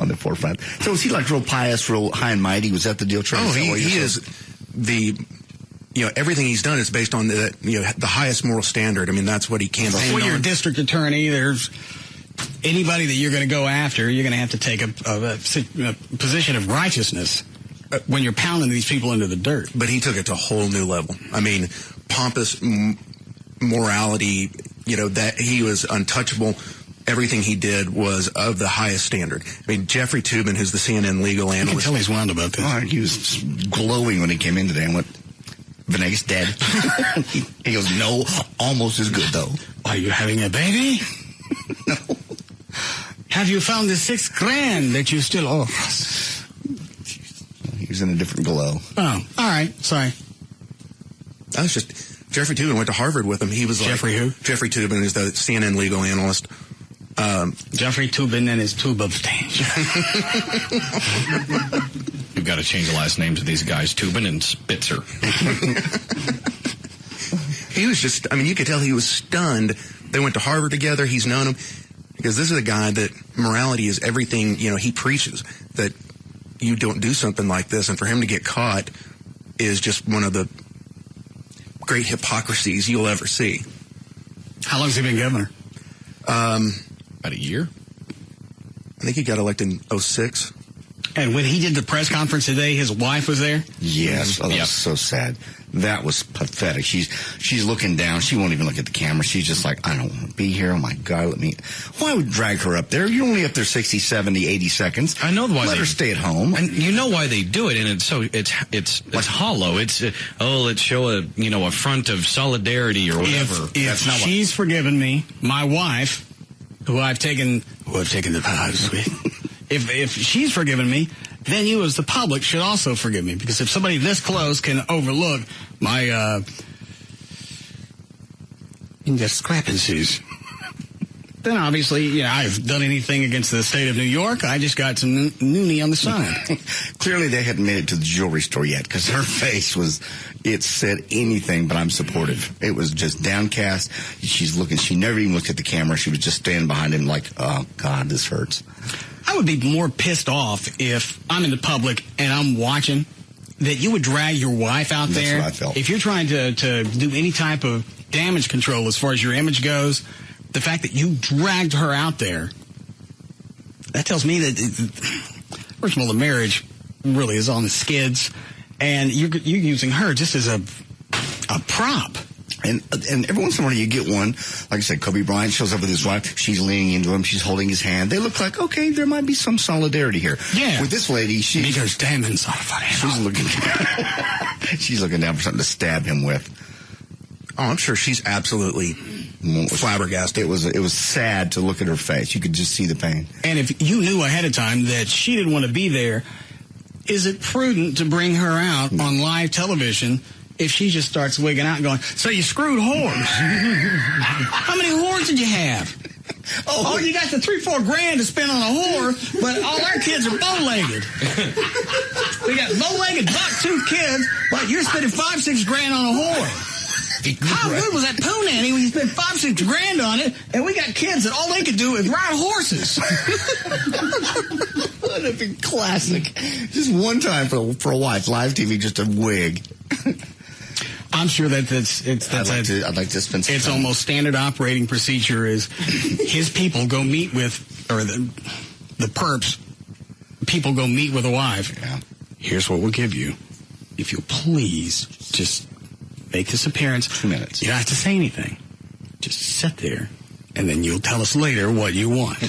Speaker 4: the forefront. So was he like real pious, real high and mighty? Was that the deal, Charlie?
Speaker 9: Oh, he is the... everything he's done is based on the highest moral standard. I mean, that's what he campaigned on.
Speaker 2: When you're a district attorney, there's anybody that you're going to go after, you're going to have to take a position of righteousness when you're pounding these people into the dirt.
Speaker 9: But he took it to a whole new level. I mean, pompous morality, that he was untouchable. Everything he did was of the highest standard. I mean, Jeffrey Toobin, who's the CNN legal analyst.
Speaker 2: I can tell he's wound about this.
Speaker 4: Oh, he was glowing when he came in today and went, Venegas dead. He goes, no, almost as good, though.
Speaker 2: Are you having a baby?
Speaker 4: No.
Speaker 2: Have you found the $6,000 that you still owe us?
Speaker 4: He was in a different glow.
Speaker 2: Oh, all right. Sorry.
Speaker 9: That was just... Jeffrey Toobin went to Harvard with him. He was
Speaker 2: Jeffrey who?
Speaker 9: Jeffrey Toobin is the CNN legal analyst.
Speaker 2: Jeffrey Toobin and his tube of danger.
Speaker 1: You've got to change the last names of these guys, Toobin and Spitzer.
Speaker 9: He was just, you could tell he was stunned. They went to Harvard together. He's known him. Because this is a guy that morality is everything, he preaches. That you don't do something like this. And for him to get caught is just one of the great hypocrisies you'll ever see.
Speaker 2: How long has he been governor?
Speaker 1: About a year.
Speaker 9: I think he got elected in 2006.
Speaker 2: And when he did the press conference today, his wife was there?
Speaker 4: Yes. Oh, that was so sad. That was pathetic. She's looking down. She won't even look at the camera. She's just like, I don't want to be here. Oh, my God, why would drag her up there? You're only up there 60, 70, 80 seconds.
Speaker 1: I know why.
Speaker 4: Let her stay at home.
Speaker 1: And you know why they do it, and it's hollow. It's, let's show a front of solidarity or whatever.
Speaker 2: If she's forgiven me, my wife, who I've taken the vows with, if she's forgiven me, then you as the public should also forgive me. Because if somebody this close can overlook my discrepancies, then obviously, I've done anything against the state of New York. I just got some noonie on the side.
Speaker 4: Clearly they hadn't made it to the jewelry store yet, because her face it said anything but I'm supportive. It was just downcast. She's looking. She never even looked at the camera. She was just standing behind him like, oh, God, this hurts.
Speaker 2: I would be more pissed off if I'm in the public and I'm watching that you would drag your wife out there.
Speaker 4: That's what I felt.
Speaker 2: If you're trying to do any type of damage control as far as your image goes, the fact that you dragged her out there, that tells me that, first of all, the marriage really is on the skids, and you're using her just as a prop.
Speaker 4: And every once in a while you get one, like I said, Kobe Bryant shows up with his wife. She's leaning into him. She's holding his hand. They look like, okay, there might be some solidarity here.
Speaker 2: Yeah.
Speaker 4: With this lady,
Speaker 2: because damn inside
Speaker 4: she's looking she's looking down for something to stab him with.
Speaker 9: Oh, I'm sure she's absolutely flabbergasted.
Speaker 4: It was sad to look at her face. You could just see the pain.
Speaker 2: And if you knew ahead of time that she didn't want to be there, is it prudent to bring her out on live television if she just starts wigging out and going, so you screwed whores? How many whores did you have? Oh, you got the $3-4 grand to spend on a whore, but all our kids are bow-legged. We got bow-legged, buck-toothed kids, but you're spending $5-6 grand on a whore. How good was that poo nanny when you spent $5-6 grand on it, and we got kids that all they could do is ride horses?
Speaker 4: Would have been classic. Just one time for a wife, live TV, just a wig.
Speaker 2: I'm sure that
Speaker 4: I'd like to spend some
Speaker 2: it's
Speaker 4: time.
Speaker 2: almost standard operating procedure is his people go meet with, or the perps, people go meet with a wife.
Speaker 4: Yeah.
Speaker 2: Here's what we'll give you. If you'll please just make this appearance.
Speaker 4: 2 minutes.
Speaker 2: You don't have to say anything. Just sit there, and then you'll tell us later what you want.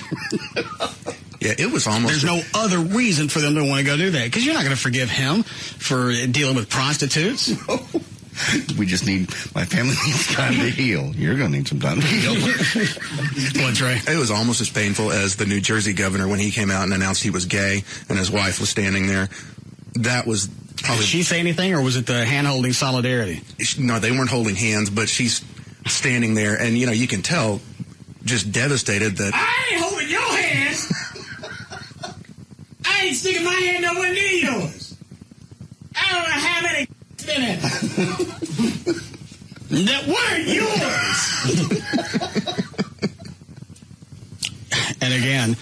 Speaker 9: Yeah, it was almost...
Speaker 2: There's no other reason for them to want to go do that, because you're not going to forgive him for dealing with prostitutes.
Speaker 4: We just need, my family needs time to heal. You're going to need some time to heal.
Speaker 2: What's right?
Speaker 9: It was almost as painful as the New Jersey governor when he came out and announced he was gay and his wife was standing there. That was probably...
Speaker 2: Did she say anything, or was it the hand-holding solidarity?
Speaker 9: No, they weren't holding hands, but she's standing there, and, you can tell, just devastated that...
Speaker 21: I ain't holding your hand. I ain't sticking my hand nowhere near yours. I don't know how many in it. That weren't yours.
Speaker 2: And again,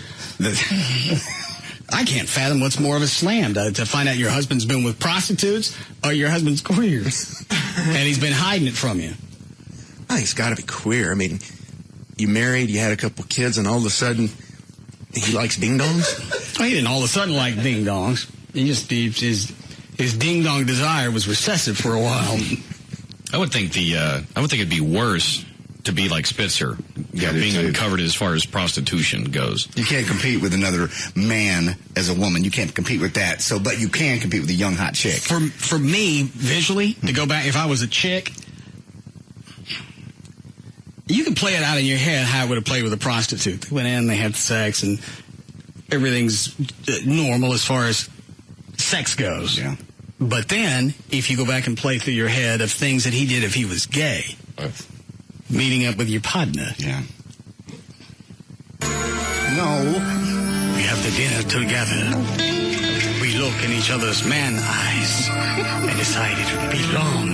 Speaker 2: I can't fathom what's more of a slam, to find out your husband's been with prostitutes or your husband's queer. And he's been hiding it from you.
Speaker 9: Oh, he's got to be queer. I mean, you married, you had a couple kids, and all of a sudden, he likes ding-dongs?
Speaker 2: Well, he didn't all of a sudden like ding-dongs. His ding-dong desire was recessive for a while.
Speaker 1: I would think it'd be worse to be like Spitzer, being uncovered as far as prostitution goes.
Speaker 4: You can't compete with another man as a woman. You can't compete with that. But you can compete with a young, hot chick.
Speaker 2: For me, visually, to go back, if I was a chick, you can play it out in your head how I would have played with a prostitute. They went in, they had sex, and everything's normal as far as sex goes.
Speaker 4: Yeah.
Speaker 2: But then, if you go back and play through your head of things that he did if he was gay, meeting up with your partner.
Speaker 4: Yeah. No.
Speaker 2: We have the dinner together. We look in each other's man eyes and decide it would be long.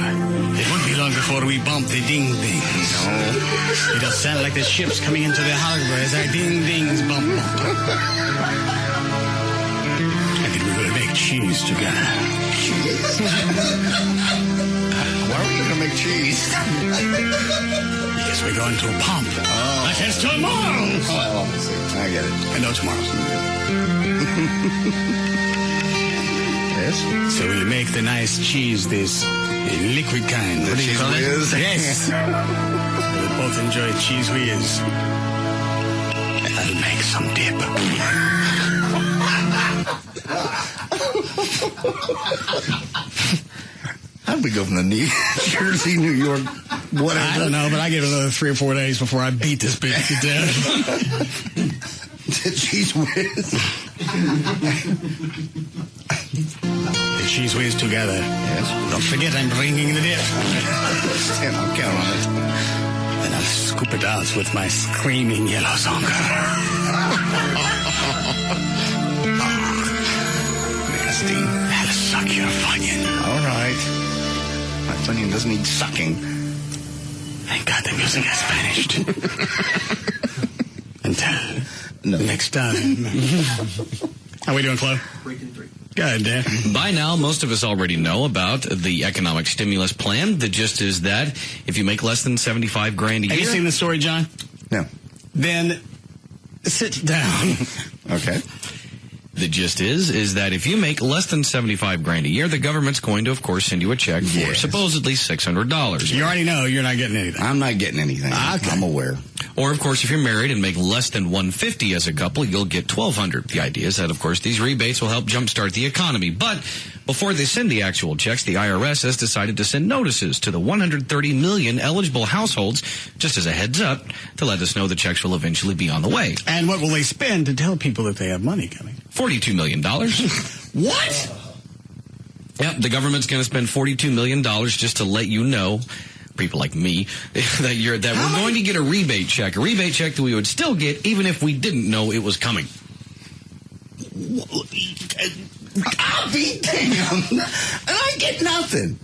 Speaker 2: It won't be long before we bump the ding-dings.
Speaker 4: No.
Speaker 2: It'll sound like the ship's coming into the harbor as our ding-dings bump. And then we're going to make cheese together.
Speaker 4: Why are we going to make cheese?
Speaker 2: Because we're going to pump. Oh. That is tomorrow.
Speaker 4: Oh, I get it.
Speaker 2: I know tomorrow.
Speaker 4: Yes.
Speaker 2: So we'll make the nice cheese, this liquid kind.
Speaker 4: The cheese whiz?
Speaker 2: Yes. We'll both enjoy cheese whiz. And I'll make some dip.
Speaker 4: How did we go from the New Jersey, New York, whatever?
Speaker 2: I don't know, but I give it another 3 or 4 days before I beat this bitch to death.
Speaker 4: The cheese whiz.
Speaker 2: The cheese whiz together.
Speaker 4: Yes.
Speaker 2: Don't forget I'm bringing the dip.
Speaker 4: I'll count on it.
Speaker 2: Then I'll scoop it out with my screaming yellow zonker. Nasty. I'll suck your funyun.
Speaker 4: All right. My funyun doesn't need sucking.
Speaker 2: Thank God the music has vanished. Until next time. How we doing, Flo?
Speaker 14: 3-3.
Speaker 2: Good, Dan.
Speaker 1: By now, most of us already know about the economic stimulus plan. The gist is that if you make less than $75,000 a year...
Speaker 2: Have you seen the story, John?
Speaker 4: No.
Speaker 2: Then sit down.
Speaker 4: Okay.
Speaker 1: The gist is that if you make less than $75,000 a year, the government's going to, of course, send you a check for supposedly $600.
Speaker 2: You already know you're not getting anything.
Speaker 4: I'm not getting anything. Okay. I'm aware.
Speaker 1: Or, of course, if you're married and make less than $150 as a couple, you'll get $1,200. The idea is that, of course, these rebates will help jumpstart the economy. But before they send the actual checks, the IRS has decided to send notices to the 130 million eligible households, just as a heads up, to let us know the checks will eventually be on the way.
Speaker 2: And what will they spend to tell people that they have money coming?
Speaker 1: $42 million.
Speaker 2: What?
Speaker 1: Yep, the government's going to spend $42 million just to let you know, people like me, that we're going to get a rebate check that we would still get even if we didn't know it was coming.
Speaker 4: I'll be damned. And I get nothing.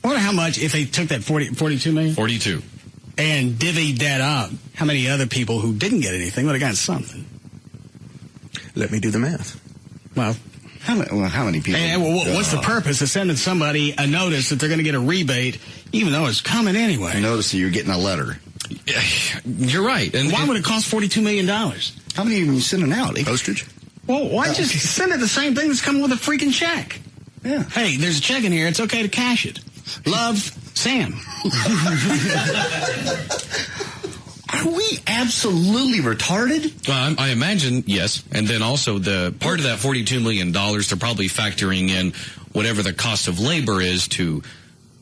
Speaker 2: I wonder how much, if they took that 42 million?
Speaker 1: 42.
Speaker 2: And divvied that up, how many other people who didn't get anything would have got something?
Speaker 9: Let me do the math.
Speaker 2: Well,
Speaker 4: How many people?
Speaker 2: Hey, what's the purpose of sending somebody a notice that they're going to get a rebate, even though it's coming anyway?
Speaker 4: Notice that you're getting a letter.
Speaker 1: You're right.
Speaker 2: And why would it cost $42 million?
Speaker 4: How many are you sending out?
Speaker 9: Postage?
Speaker 2: Well, why just send it the same thing that's coming with a freaking check?
Speaker 4: Yeah.
Speaker 2: Hey, there's a check in here. It's okay to cash it. Love, Sam.
Speaker 4: Are we absolutely retarded?
Speaker 1: I imagine, yes. And then also the part of that $42 million, they're probably factoring in whatever the cost of labor is to,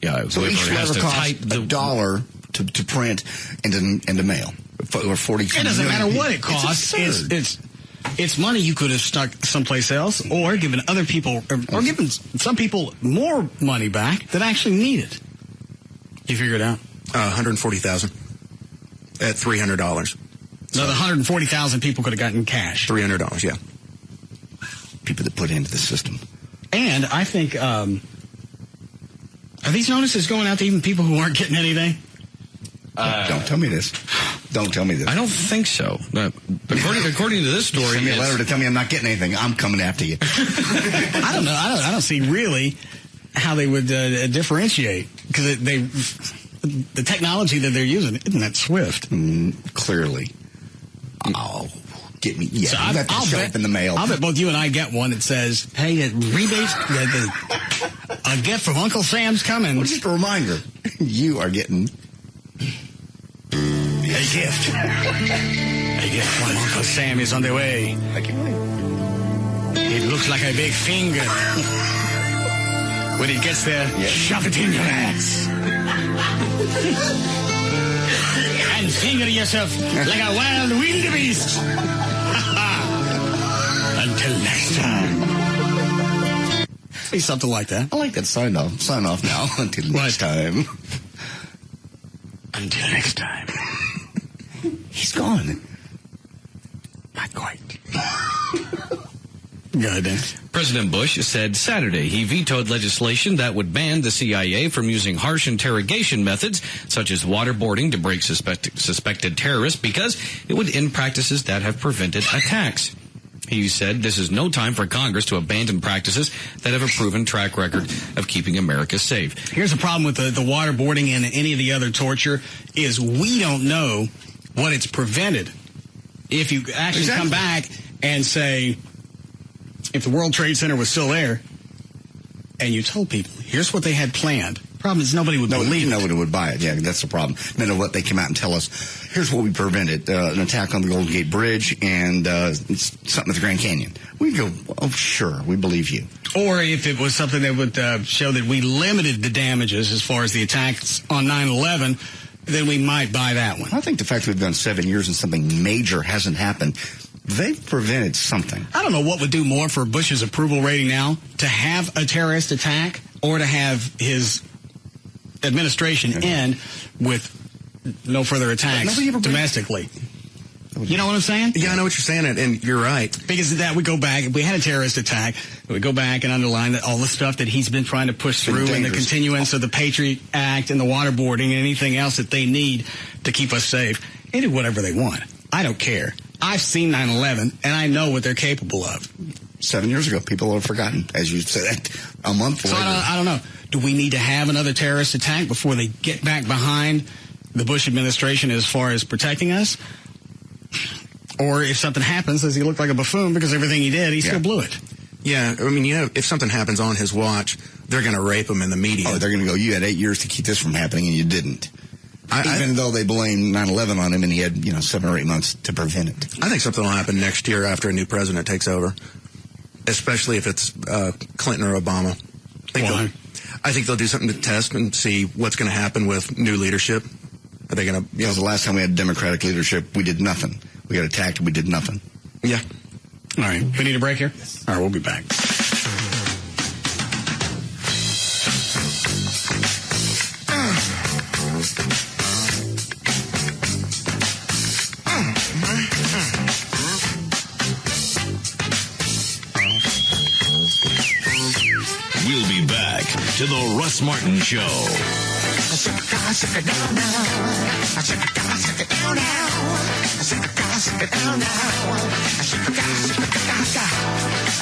Speaker 4: so each letter costs $1 to print and to mail. Or 42
Speaker 2: It doesn't matter what it costs. It's money you could have stuck someplace else, or given other people, or given some people more money back that actually need it. You figure it out?
Speaker 9: $140,000 at $300.
Speaker 2: Another 140,000 people could have gotten cash.
Speaker 9: $300, yeah.
Speaker 4: People that put into the system.
Speaker 2: And I think, are these notices going out to even people who aren't getting anything?
Speaker 4: Don't tell me this. Don't tell me this.
Speaker 1: I don't think so. According to this story,
Speaker 4: send me a letter to tell me I'm not getting anything. I'm coming after you.
Speaker 2: I don't know. I don't see really how they would differentiate, because the technology that they're using isn't that swift.
Speaker 4: Clearly. Oh, get me. Yeah,
Speaker 2: so
Speaker 4: I'll show up in the mail.
Speaker 2: I'll bet both you and I get one that says, "Hey, rebates, a gift from Uncle Sam's coming."
Speaker 4: Well, just a reminder, you are getting
Speaker 2: a gift. A gift from Uncle Sam is on the way.
Speaker 4: I can't wait.
Speaker 2: It looks like a big finger. When it gets there, shove it in your ass. And finger yourself like a wild wildebeest. Until next time. Say something like that.
Speaker 4: I like that sign off. Sign off now. Until next time.
Speaker 2: Until next time.
Speaker 4: He's gone.
Speaker 2: Not quite. Go ahead, Dan.
Speaker 1: President Bush said Saturday he vetoed legislation that would ban the CIA from using harsh interrogation methods, such as waterboarding, to break suspected terrorists, because it would end practices that have prevented attacks. He said this is no time for Congress to abandon practices that have a proven track record of keeping America safe.
Speaker 2: Here's the problem with the waterboarding and any of the other torture is we don't know what it's prevented. If you actually come back and say, if the World Trade Center was still there, and you told people, here's what they had planned. Problem is nobody would believe it.
Speaker 4: Nobody would buy it. Yeah, that's the problem. No matter what they come out and tell us, here's what we prevented, an attack on the Golden Gate Bridge and something at the Grand Canyon. We'd go, oh, sure, we believe you.
Speaker 2: Or if it was something that would show that we limited the damages as far as the attacks on 9/11, then we might buy that one.
Speaker 4: I think the fact that we've done 7 years and something major hasn't happened, they've prevented something.
Speaker 2: I don't know what would do more for Bush's approval rating now, to have a terrorist attack or to have his administration end with no further attacks domestically. You know what I'm saying?
Speaker 9: Yeah, I know what you're saying, and you're right.
Speaker 2: Because of that, we go back, if we had a terrorist attack, we go back and underline that all the stuff that he's been trying to push through and the continuance of the Patriot Act and the waterboarding and anything else that they need to keep us safe. They do whatever they want. I don't care. I've seen 9/11, and I know what they're capable of.
Speaker 4: 7 years ago, people have forgotten, as you said, a month later.
Speaker 2: So I don't know. Do we need to have another terrorist attack before they get back behind the Bush administration as far as protecting us? Or if something happens, does he look like a buffoon because everything he did, he still blew it?
Speaker 9: Yeah, I mean, if something happens on his watch, they're going to rape him in the media.
Speaker 4: Oh, they're going to go, you had 8 years to keep this from happening, and you didn't. Even though they blame 9/11 on him, and he had 7 or 8 months to prevent it.
Speaker 9: I think something will happen next year after a new president takes over, especially if it's Clinton or Obama. I think they'll do something to test and see what's going to happen with new leadership. Are they going to?
Speaker 4: The last time we had Democratic leadership, we did nothing. We got attacked, and we did nothing.
Speaker 9: Yeah.
Speaker 2: All right. We need a break here? Yes. All right, we'll be back.
Speaker 7: We'll be back to the Russ Martin Show.
Speaker 21: shake it down now. Shake it down, shake it down now. Shake it down, shake it down now. Shake it down, shake it down now.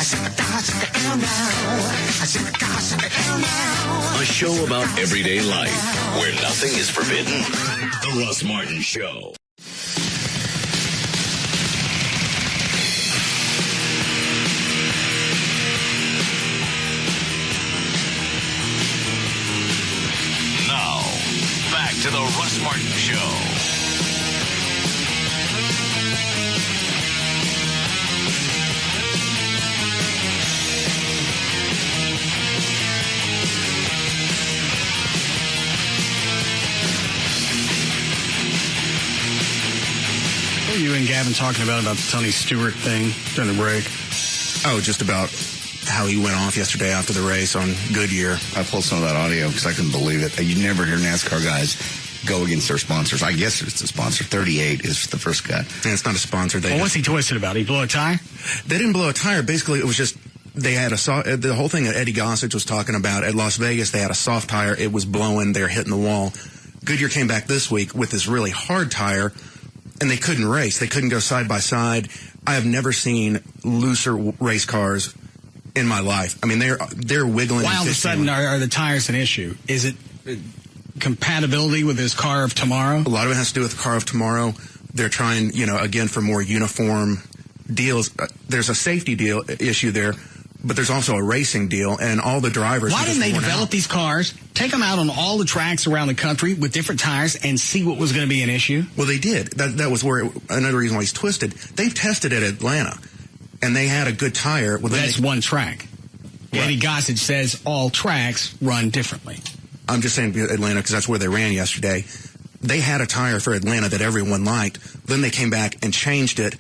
Speaker 21: Shake it down, shake it down now. Shake it down, shake it down now.
Speaker 7: A show about everyday life where nothing is forbidden. The Russ Martin Show. Now, back to the Russ Martin Show.
Speaker 2: What were you and Gavin talking about the Tony Stewart thing during the break?
Speaker 9: Oh, just about how he went off yesterday after the race on Goodyear.
Speaker 4: I pulled some of that audio because I couldn't believe it. You never hear NASCAR guys go against their sponsors. I guess it's a sponsor. 38 is the first cut.
Speaker 9: And it's not a sponsor.
Speaker 2: What's he twisted about? He blew a tire?
Speaker 9: They didn't blow a tire. Basically, it was just they had the whole thing that Eddie Gossage was talking about at Las Vegas. They had a soft tire. It was blowing. They're hitting the wall. Goodyear came back this week with this really hard tire, and they couldn't race. They couldn't go side by side. I have never seen looser race cars in my life. I mean, they're wiggling.
Speaker 2: Why all of a sudden are the tires an issue? Is it compatibility with his car of tomorrow?
Speaker 9: A lot of it has to do with the car of tomorrow. They're trying, again, for more uniform deals. There's a safety deal issue there, but there's also a racing deal, and all the drivers.
Speaker 2: Why didn't they develop these cars, take them out on all the tracks around the country with different tires, and see what was going to be an issue?
Speaker 9: Well, they did. That was where another reason why he's twisted. They've tested at Atlanta, and they had a good tire. Well,
Speaker 2: that's one track. Right. Eddie Gossage says all tracks run differently.
Speaker 9: I'm just saying Atlanta because that's where they ran yesterday. They had a tire for Atlanta that everyone liked. Then they came back and changed it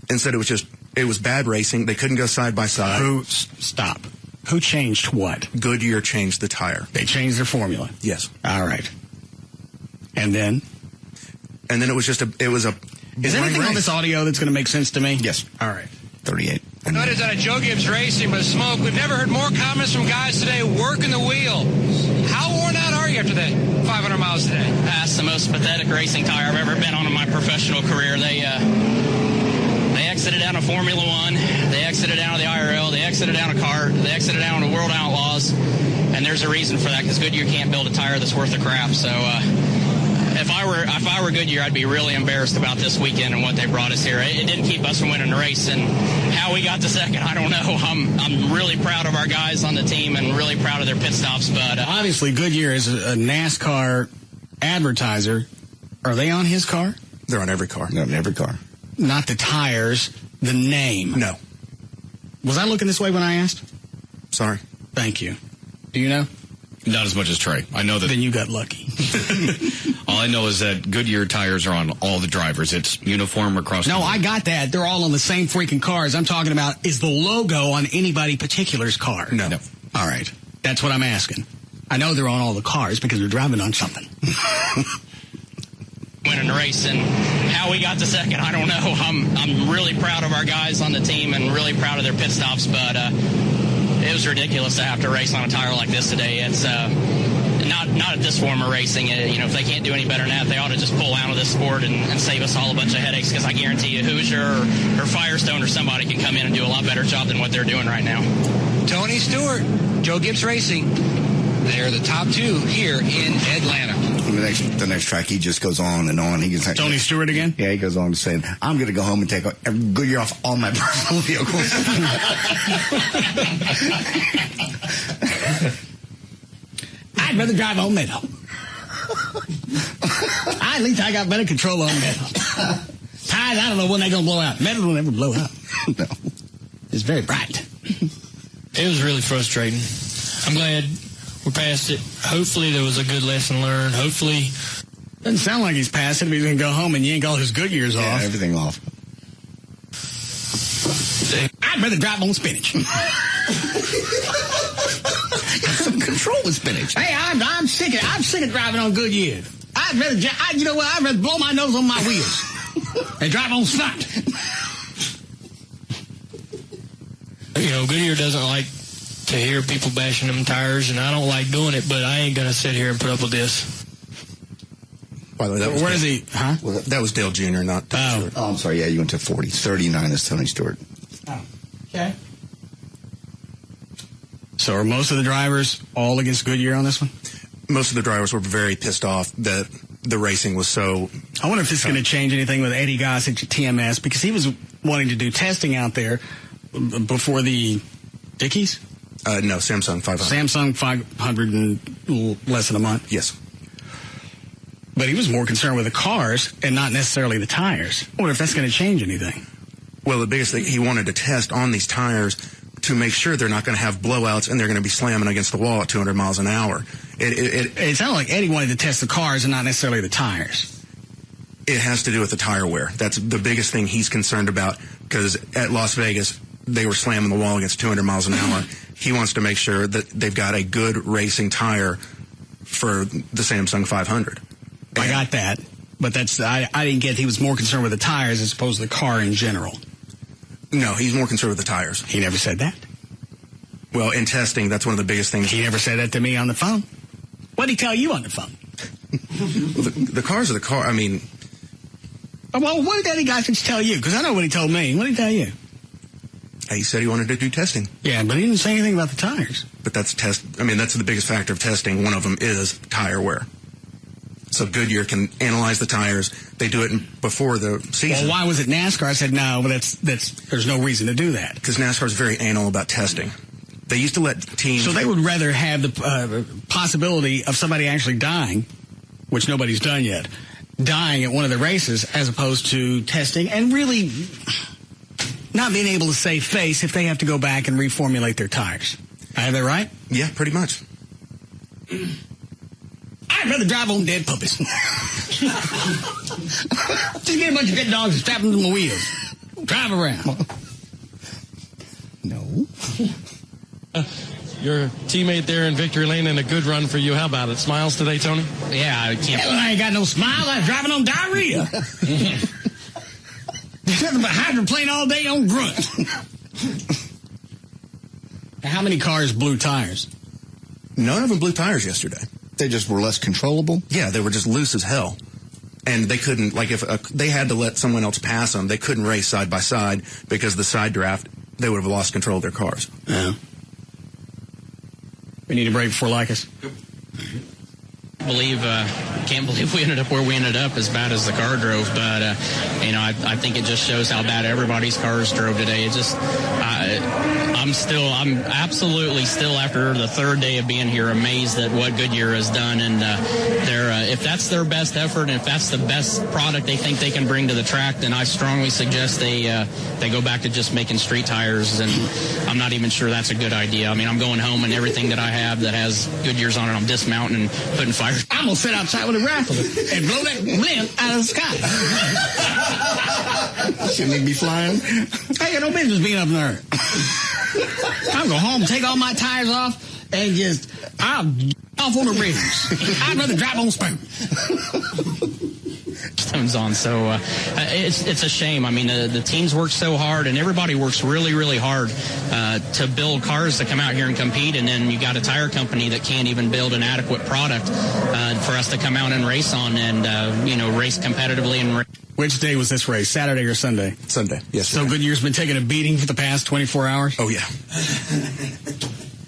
Speaker 9: and said it was bad racing. They couldn't go side by side.
Speaker 2: Stop. Who changed what?
Speaker 9: Goodyear changed the tire.
Speaker 2: They changed their formula.
Speaker 9: Yes.
Speaker 2: All right. And then
Speaker 9: it was just Is
Speaker 2: anything on this audio that's going to make sense to me?
Speaker 4: Yes.
Speaker 2: All right.
Speaker 4: 38.
Speaker 5: Notice out of Joe Gibbs Racing with smoke. We've never heard more comments from guys today working the wheel. How worn out are you after that 500 miles today?
Speaker 11: That's the most pathetic racing tire I've ever been on in my professional career. They exited out of Formula One. They exited out of the IRL. They exited out of CART. They exited out of World Outlaws. And there's a reason for that because Goodyear can't build a tire that's worth the crap. So if I were Goodyear, I'd be really embarrassed about this weekend and what they brought us here. It didn't keep us from winning the race, and how we got to second, I don't know. I'm really proud of our guys on the team and really proud of their pit stops. But
Speaker 2: obviously, Goodyear is a NASCAR advertiser. Are they on his car?
Speaker 9: They're on every car.
Speaker 4: They're on every car.
Speaker 2: Not the tires, the name.
Speaker 9: No.
Speaker 2: Was I looking this way when I asked?
Speaker 9: Sorry.
Speaker 2: Thank you. Do you know?
Speaker 1: Not as much as Trey. I know that.
Speaker 2: Then you got lucky.
Speaker 1: All I know is that Goodyear tires are on all the drivers. It's uniform across the board.
Speaker 2: I got that. They're all on the same freaking cars. I'm talking about, is the logo on anybody particular's car?
Speaker 9: No.
Speaker 2: All right. That's what I'm asking. I know they're on all the cars because they're driving on something.
Speaker 11: Winning the race, and how we got to second, I don't know. I'm really proud of our guys on the team and really proud of their pit stops, but it was ridiculous to have to race on a tire like this today. It's not at this form of racing. If they can't do any better than that, they ought to just pull out of this sport and save us all a bunch of headaches, because I guarantee you Hoosier or Firestone or somebody can come in and do a lot better job than what they're doing right now.
Speaker 5: Tony Stewart, Joe Gibbs Racing. They're the top two here in Atlanta.
Speaker 4: The next track, he just goes on and on. He gets
Speaker 2: Tony Stewart again?
Speaker 4: Yeah, he goes on to say, I'm going to go home and take Goodyear off all my personal vehicles.
Speaker 2: I'd rather drive on metal. At least I got better control on metal. Tires, I don't know when they're going to blow out. Metal will never blow out.
Speaker 4: No.
Speaker 2: It's very bright.
Speaker 10: It was really frustrating. I'm glad we're past it. Hopefully there was a good lesson learned. Hopefully.
Speaker 2: Doesn't sound like he's past it. He's going to go home and yank all his Goodyears off.
Speaker 4: Yeah, everything off.
Speaker 2: I'd rather drive on spinach.
Speaker 4: Got some control with spinach.
Speaker 2: Hey, I'm sick of driving on Goodyear. I'd rather blow my nose on my wheels and drive on snot.
Speaker 10: Goodyear doesn't like to hear people bashing them tires, and I don't like doing it, but I ain't going to sit here and put up with this.
Speaker 9: By the way, that was
Speaker 2: where is he? Huh?
Speaker 9: Well, that was Dale Jr., not Tony Stewart.
Speaker 4: Oh, I'm sorry. Yeah, you went to 40. 39 is Tony Stewart.
Speaker 2: Oh, okay. So are most of the drivers all against Goodyear on this one?
Speaker 9: Most of the drivers were very pissed off that the racing was so...
Speaker 2: I wonder if this is going to change anything with Eddie Gossage at TMS, because he was wanting to do testing out there before the Dickies?
Speaker 9: No, Samsung 500.
Speaker 2: Samsung 500 in less than a month?
Speaker 9: Yes.
Speaker 2: But he was more concerned with the cars and not necessarily the tires. I wonder if that's going to change anything.
Speaker 9: Well, the biggest thing, he wanted to test on these tires to make sure they're not going to have blowouts and they're going to be slamming against the wall at 200 miles an hour.
Speaker 2: It sounded like Eddie wanted to test the cars and not necessarily the tires.
Speaker 9: It has to do with the tire wear. That's the biggest thing he's concerned about, because at Las Vegas, they were slamming the wall against 200 miles an hour. He wants to make sure that they've got a good racing tire for the Samsung 500.
Speaker 2: I got that, but I didn't get he was more concerned with the tires as opposed to the car in general.
Speaker 9: No, he's more concerned with the tires.
Speaker 2: He never said that.
Speaker 9: Well, in testing, that's one of the biggest things.
Speaker 2: He never said that to me on the phone. What did he tell you on the phone?
Speaker 9: Well, the cars are the car. I mean...
Speaker 2: Well, what did Eddie Gossage tell you? Because I know what he told me. What did he tell you?
Speaker 9: He said he wanted to do testing.
Speaker 2: Yeah, but he didn't say anything about the tires.
Speaker 9: But that's the biggest factor of testing. One of them is tire wear. So Goodyear can analyze the tires. They do it before the season.
Speaker 2: Well, why was it NASCAR? I said, no, but there's no reason to do that.
Speaker 9: Because NASCAR is very anal about testing. They used to let teams...
Speaker 2: So they would rather have the possibility of somebody actually dying, which nobody's done yet, dying at one of the races, as opposed to testing and really not being able to save face if they have to go back and reformulate their tires. I have that right?
Speaker 9: Yeah, pretty much.
Speaker 2: I'd rather drive on dead puppies. Just get a bunch of dead dogs and strap them to my wheels. Drive around.
Speaker 4: No.
Speaker 12: Your teammate there in victory lane and a good run for you. How about it? Smiles today, Tony?
Speaker 11: Yeah, I can't.
Speaker 2: Hell, I ain't got no smile. I was driving on diarrhea. There's nothing but hydroplane all day on grunt. How many cars blew tires?
Speaker 9: None of them blew tires yesterday.
Speaker 4: They just were less controllable?
Speaker 9: Yeah, they were just loose as hell. And they couldn't, like, if they had to let someone else pass them, they couldn't race side by side because the side draft, they would have lost control of their cars.
Speaker 2: Yeah. We need a break before Lycus.
Speaker 11: Can't believe we ended up where we ended up, as bad as the car drove. But I think it just shows how bad everybody's cars drove today. It just, I'm absolutely still, after the third day of being here, amazed at what Goodyear has done. And if that's their best effort, and if that's the best product they think they can bring to the track, then I strongly suggest they go back to just making street tires. And I'm not even sure that's a good idea. I mean, I'm going home and everything that I have that has Goodyears on it, I'm dismounting and putting fire.
Speaker 2: I'm going to sit outside with a rifle and blow that blimp out of the sky.
Speaker 4: Shouldn't he be flying?
Speaker 2: I got no business being up there. I'll go home, take all my tires off, and I'll off on the rims. I'd rather drive on spoon.
Speaker 11: Stones on, so it's a shame. I mean, the teams work so hard, and everybody works really, really hard to build cars to come out here and compete, and then you got a tire company that can't even build an adequate product for us to come out and race on and race competitively. And
Speaker 2: which day was this race? Saturday or Sunday?
Speaker 9: Sunday. Yes.
Speaker 2: So Goodyear's been taking a beating for the past 24 hours?
Speaker 9: Oh, yeah.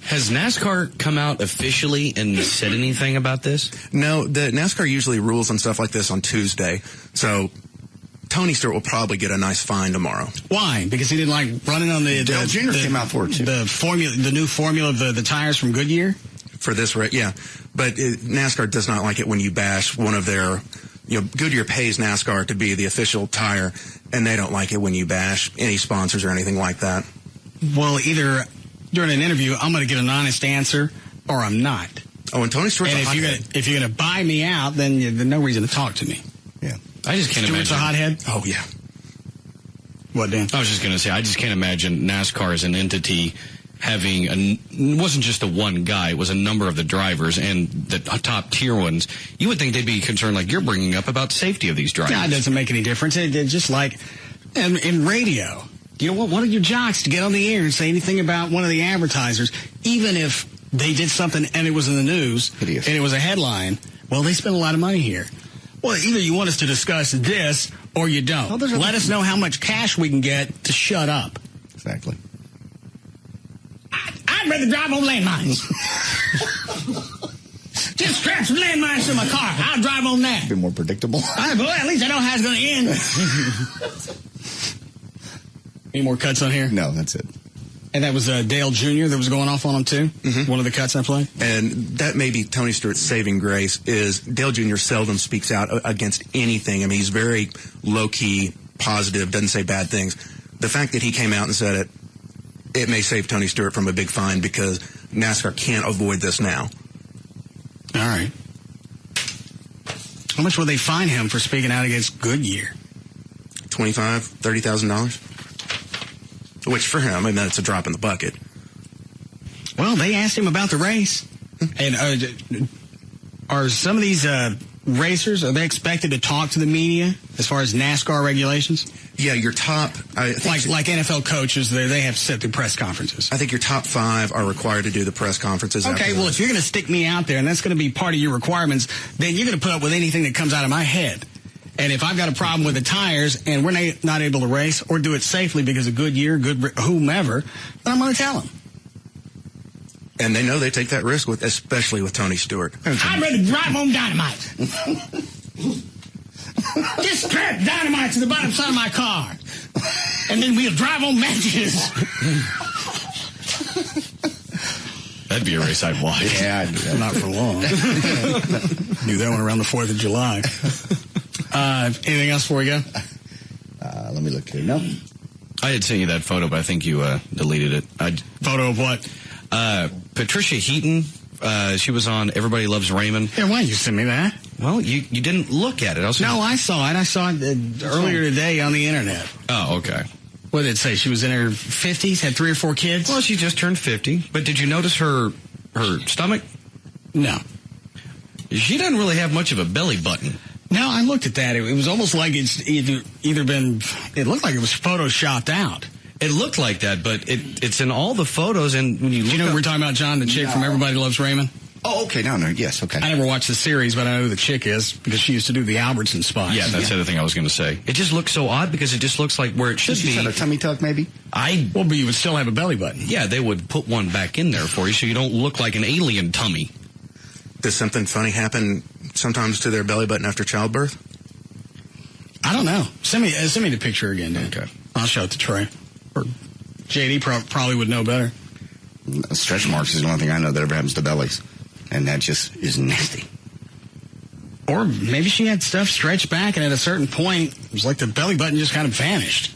Speaker 1: Has NASCAR come out officially and said anything about this?
Speaker 9: No, the NASCAR usually rules on stuff like this on Tuesday. So Tony Stewart will probably get a nice fine tomorrow.
Speaker 2: Why? Because he didn't like running on the
Speaker 4: Dale Jr. came out for it too.
Speaker 2: The new formula of the tires from Goodyear?
Speaker 9: For this race, yeah. But NASCAR does not like it when you bash one of their... Goodyear pays NASCAR to be the official tire, and they don't like it when you bash any sponsors or anything like that.
Speaker 2: Well, either during an interview, I'm going to get an honest answer, or I'm not.
Speaker 9: Oh, and Tony Stewart's
Speaker 2: a hothead. If you're going to buy me out, then there's no reason to talk to me.
Speaker 4: Yeah.
Speaker 1: I just can't
Speaker 2: Stewart's
Speaker 1: imagine.
Speaker 2: a hothead?
Speaker 9: Oh, yeah.
Speaker 2: What, Dan?
Speaker 1: I was just going to say, I just can't imagine NASCAR as an entity having it wasn't just the one guy, it was a number of the drivers and the top tier ones. You would think they'd be concerned, like you're bringing up, about safety of these drivers.
Speaker 2: No, it doesn't make any difference. It's just like in radio. You don't want one of your jocks to get on the air and say anything about one of the advertisers, even if they did something and it was in the news and it was a headline. Well, they spend a lot of money here. Well, either you want us to discuss this or you don't. Let us know how much cash we can get to shut up.
Speaker 4: Exactly.
Speaker 2: I'd rather drive on landmines. Just strap some landmines to my car. I'll drive on that.
Speaker 4: A bit more predictable.
Speaker 2: Well, at least I know how it's going to end. Any more cuts on here?
Speaker 4: No, that's it.
Speaker 2: And that was Dale Jr. that was going off on him, too?
Speaker 9: Mm-hmm.
Speaker 2: One of the cuts I played?
Speaker 9: And that may be Tony Stewart's saving grace, is Dale Jr. seldom speaks out against anything. I mean, he's very low-key, positive, doesn't say bad things. The fact that he came out and said it may save Tony Stewart from a big fine because NASCAR can't avoid this now.
Speaker 2: All right. How much will they fine him for speaking out against Goodyear?
Speaker 9: $25,000, $30,000? Which for him, I mean, that's a drop in the bucket.
Speaker 2: Well, they asked him about the race. And are some of these racers, are they expected to talk to the media as far as NASCAR regulations?
Speaker 9: Yeah, your top...
Speaker 2: like NFL coaches, they have set their press conferences.
Speaker 9: I think your top 5 are required to do the press conferences.
Speaker 2: Okay, well, if you're going to stick me out there, and that's going to be part of your requirements, then you're going to put up with anything that comes out of my head. And if I've got a problem with the tires and we're not able to race or do it safely because of Goodyear, whomever, then I'm going to tell them.
Speaker 9: And they know they take that risk, especially with Tony Stewart.
Speaker 2: I'd rather drive on dynamite. Just strap dynamite to the bottom side of my car. And then we'll drive on matches.
Speaker 1: That'd be a race I'd watch.
Speaker 4: Yeah, I'd do that.
Speaker 2: Not for long. Do that one around the 4th of July. Anything else before we go?
Speaker 4: Let me look here. No.
Speaker 1: I had sent you that photo, but I think you deleted it.
Speaker 2: Photo of what?
Speaker 1: Patricia Heaton. She was on Everybody Loves Raymond.
Speaker 2: Yeah, why did you send me that?
Speaker 1: Well, you didn't look at it.
Speaker 2: I saw it. I saw it earlier today on the internet.
Speaker 1: Oh, okay.
Speaker 2: What did it say? She was in her 50s, had 3 or 4 kids?
Speaker 1: Well, she just turned 50. But did you notice her stomach?
Speaker 2: No.
Speaker 1: She doesn't really have much of a belly button.
Speaker 2: No, I looked at that. It was almost like it's either been... It looked like it was photoshopped out.
Speaker 1: It looked like that, but it's in all the photos. And when you look,
Speaker 2: you know, we're talking about John, the chick from Everybody Loves Raymond.
Speaker 4: Oh, okay. No, yes, okay.
Speaker 2: I never watched the series, but I know who the chick is because she used to do the Albertson spots.
Speaker 1: Yeah, that's the other thing I was going to say. It just looks so odd because it just looks like where it should be.
Speaker 4: A tummy tuck, maybe.
Speaker 2: Well, but you would still have a belly button.
Speaker 1: Yeah, they would put one back in there for you, so you don't look like an alien tummy.
Speaker 9: Does something funny happen sometimes to their belly button after childbirth?
Speaker 2: I don't know. Send me the picture again, dude.
Speaker 1: Okay.
Speaker 2: I'll show it to Trey. Or JD probably would know better.
Speaker 4: Stretch marks is the only thing I know that ever happens to bellies. And that just is nasty.
Speaker 2: Or maybe she had stuff stretched back, and at a certain point, it was like the belly button just kind of vanished.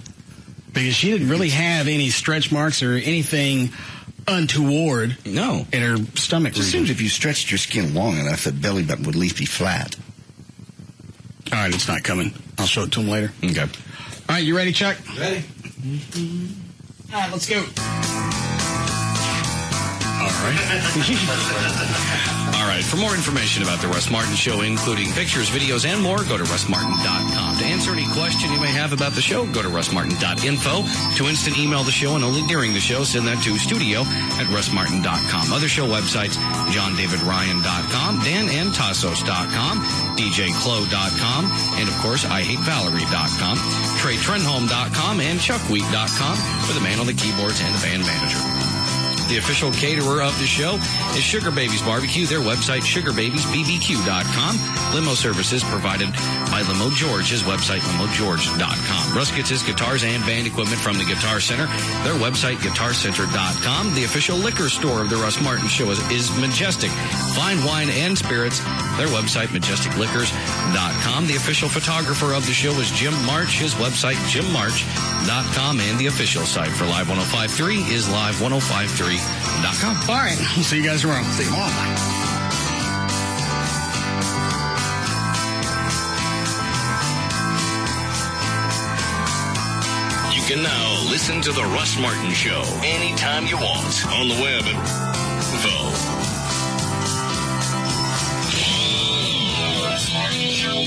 Speaker 2: Because she didn't really have any stretch marks or anything untoward in her stomach.
Speaker 4: It seems if you stretched your skin long enough, the belly button would at least be flat.
Speaker 2: All right, it's not coming. I'll show it to him later.
Speaker 1: Okay.
Speaker 2: All right, you ready, Chuck?
Speaker 14: Ready.
Speaker 2: All right, let's go. All right.
Speaker 1: All right. For more information about the Russ Martin Show, including pictures, videos, and more, go to russmartin.com. To answer any question you may have about the show, go to russmartin.info. To instant email the show and only during the show, send that to studio@russmartin.com. Other show websites, johndavidryan.com, danandtassos.com, djclo.com, and, of course, IHateValerie.com, TreyTrenholm.com, and ChuckWheat.com for the man on the keyboards and the band manager. The official caterer of the show is Sugar Babies Barbecue. Their website, sugarbabiesbbq.com. Limo services provided by Limo George. His website, limogeorge.com. Russ gets his guitars and band equipment from the Guitar Center. Their website, guitarcenter.com. The official liquor store of the Russ Martin Show is Majestic Fine Wine and Spirits. Their website, majesticliquors.com. The official photographer of the show is Jim March. His website, jimmarch.com. And the official site for Live 105.3 is live1053.com.
Speaker 2: All right. We'll see you guys tomorrow.
Speaker 4: See you tomorrow.
Speaker 7: You can now listen to The Russ Martin Show anytime you want on the web and phone.
Speaker 18: Russ Martin Show.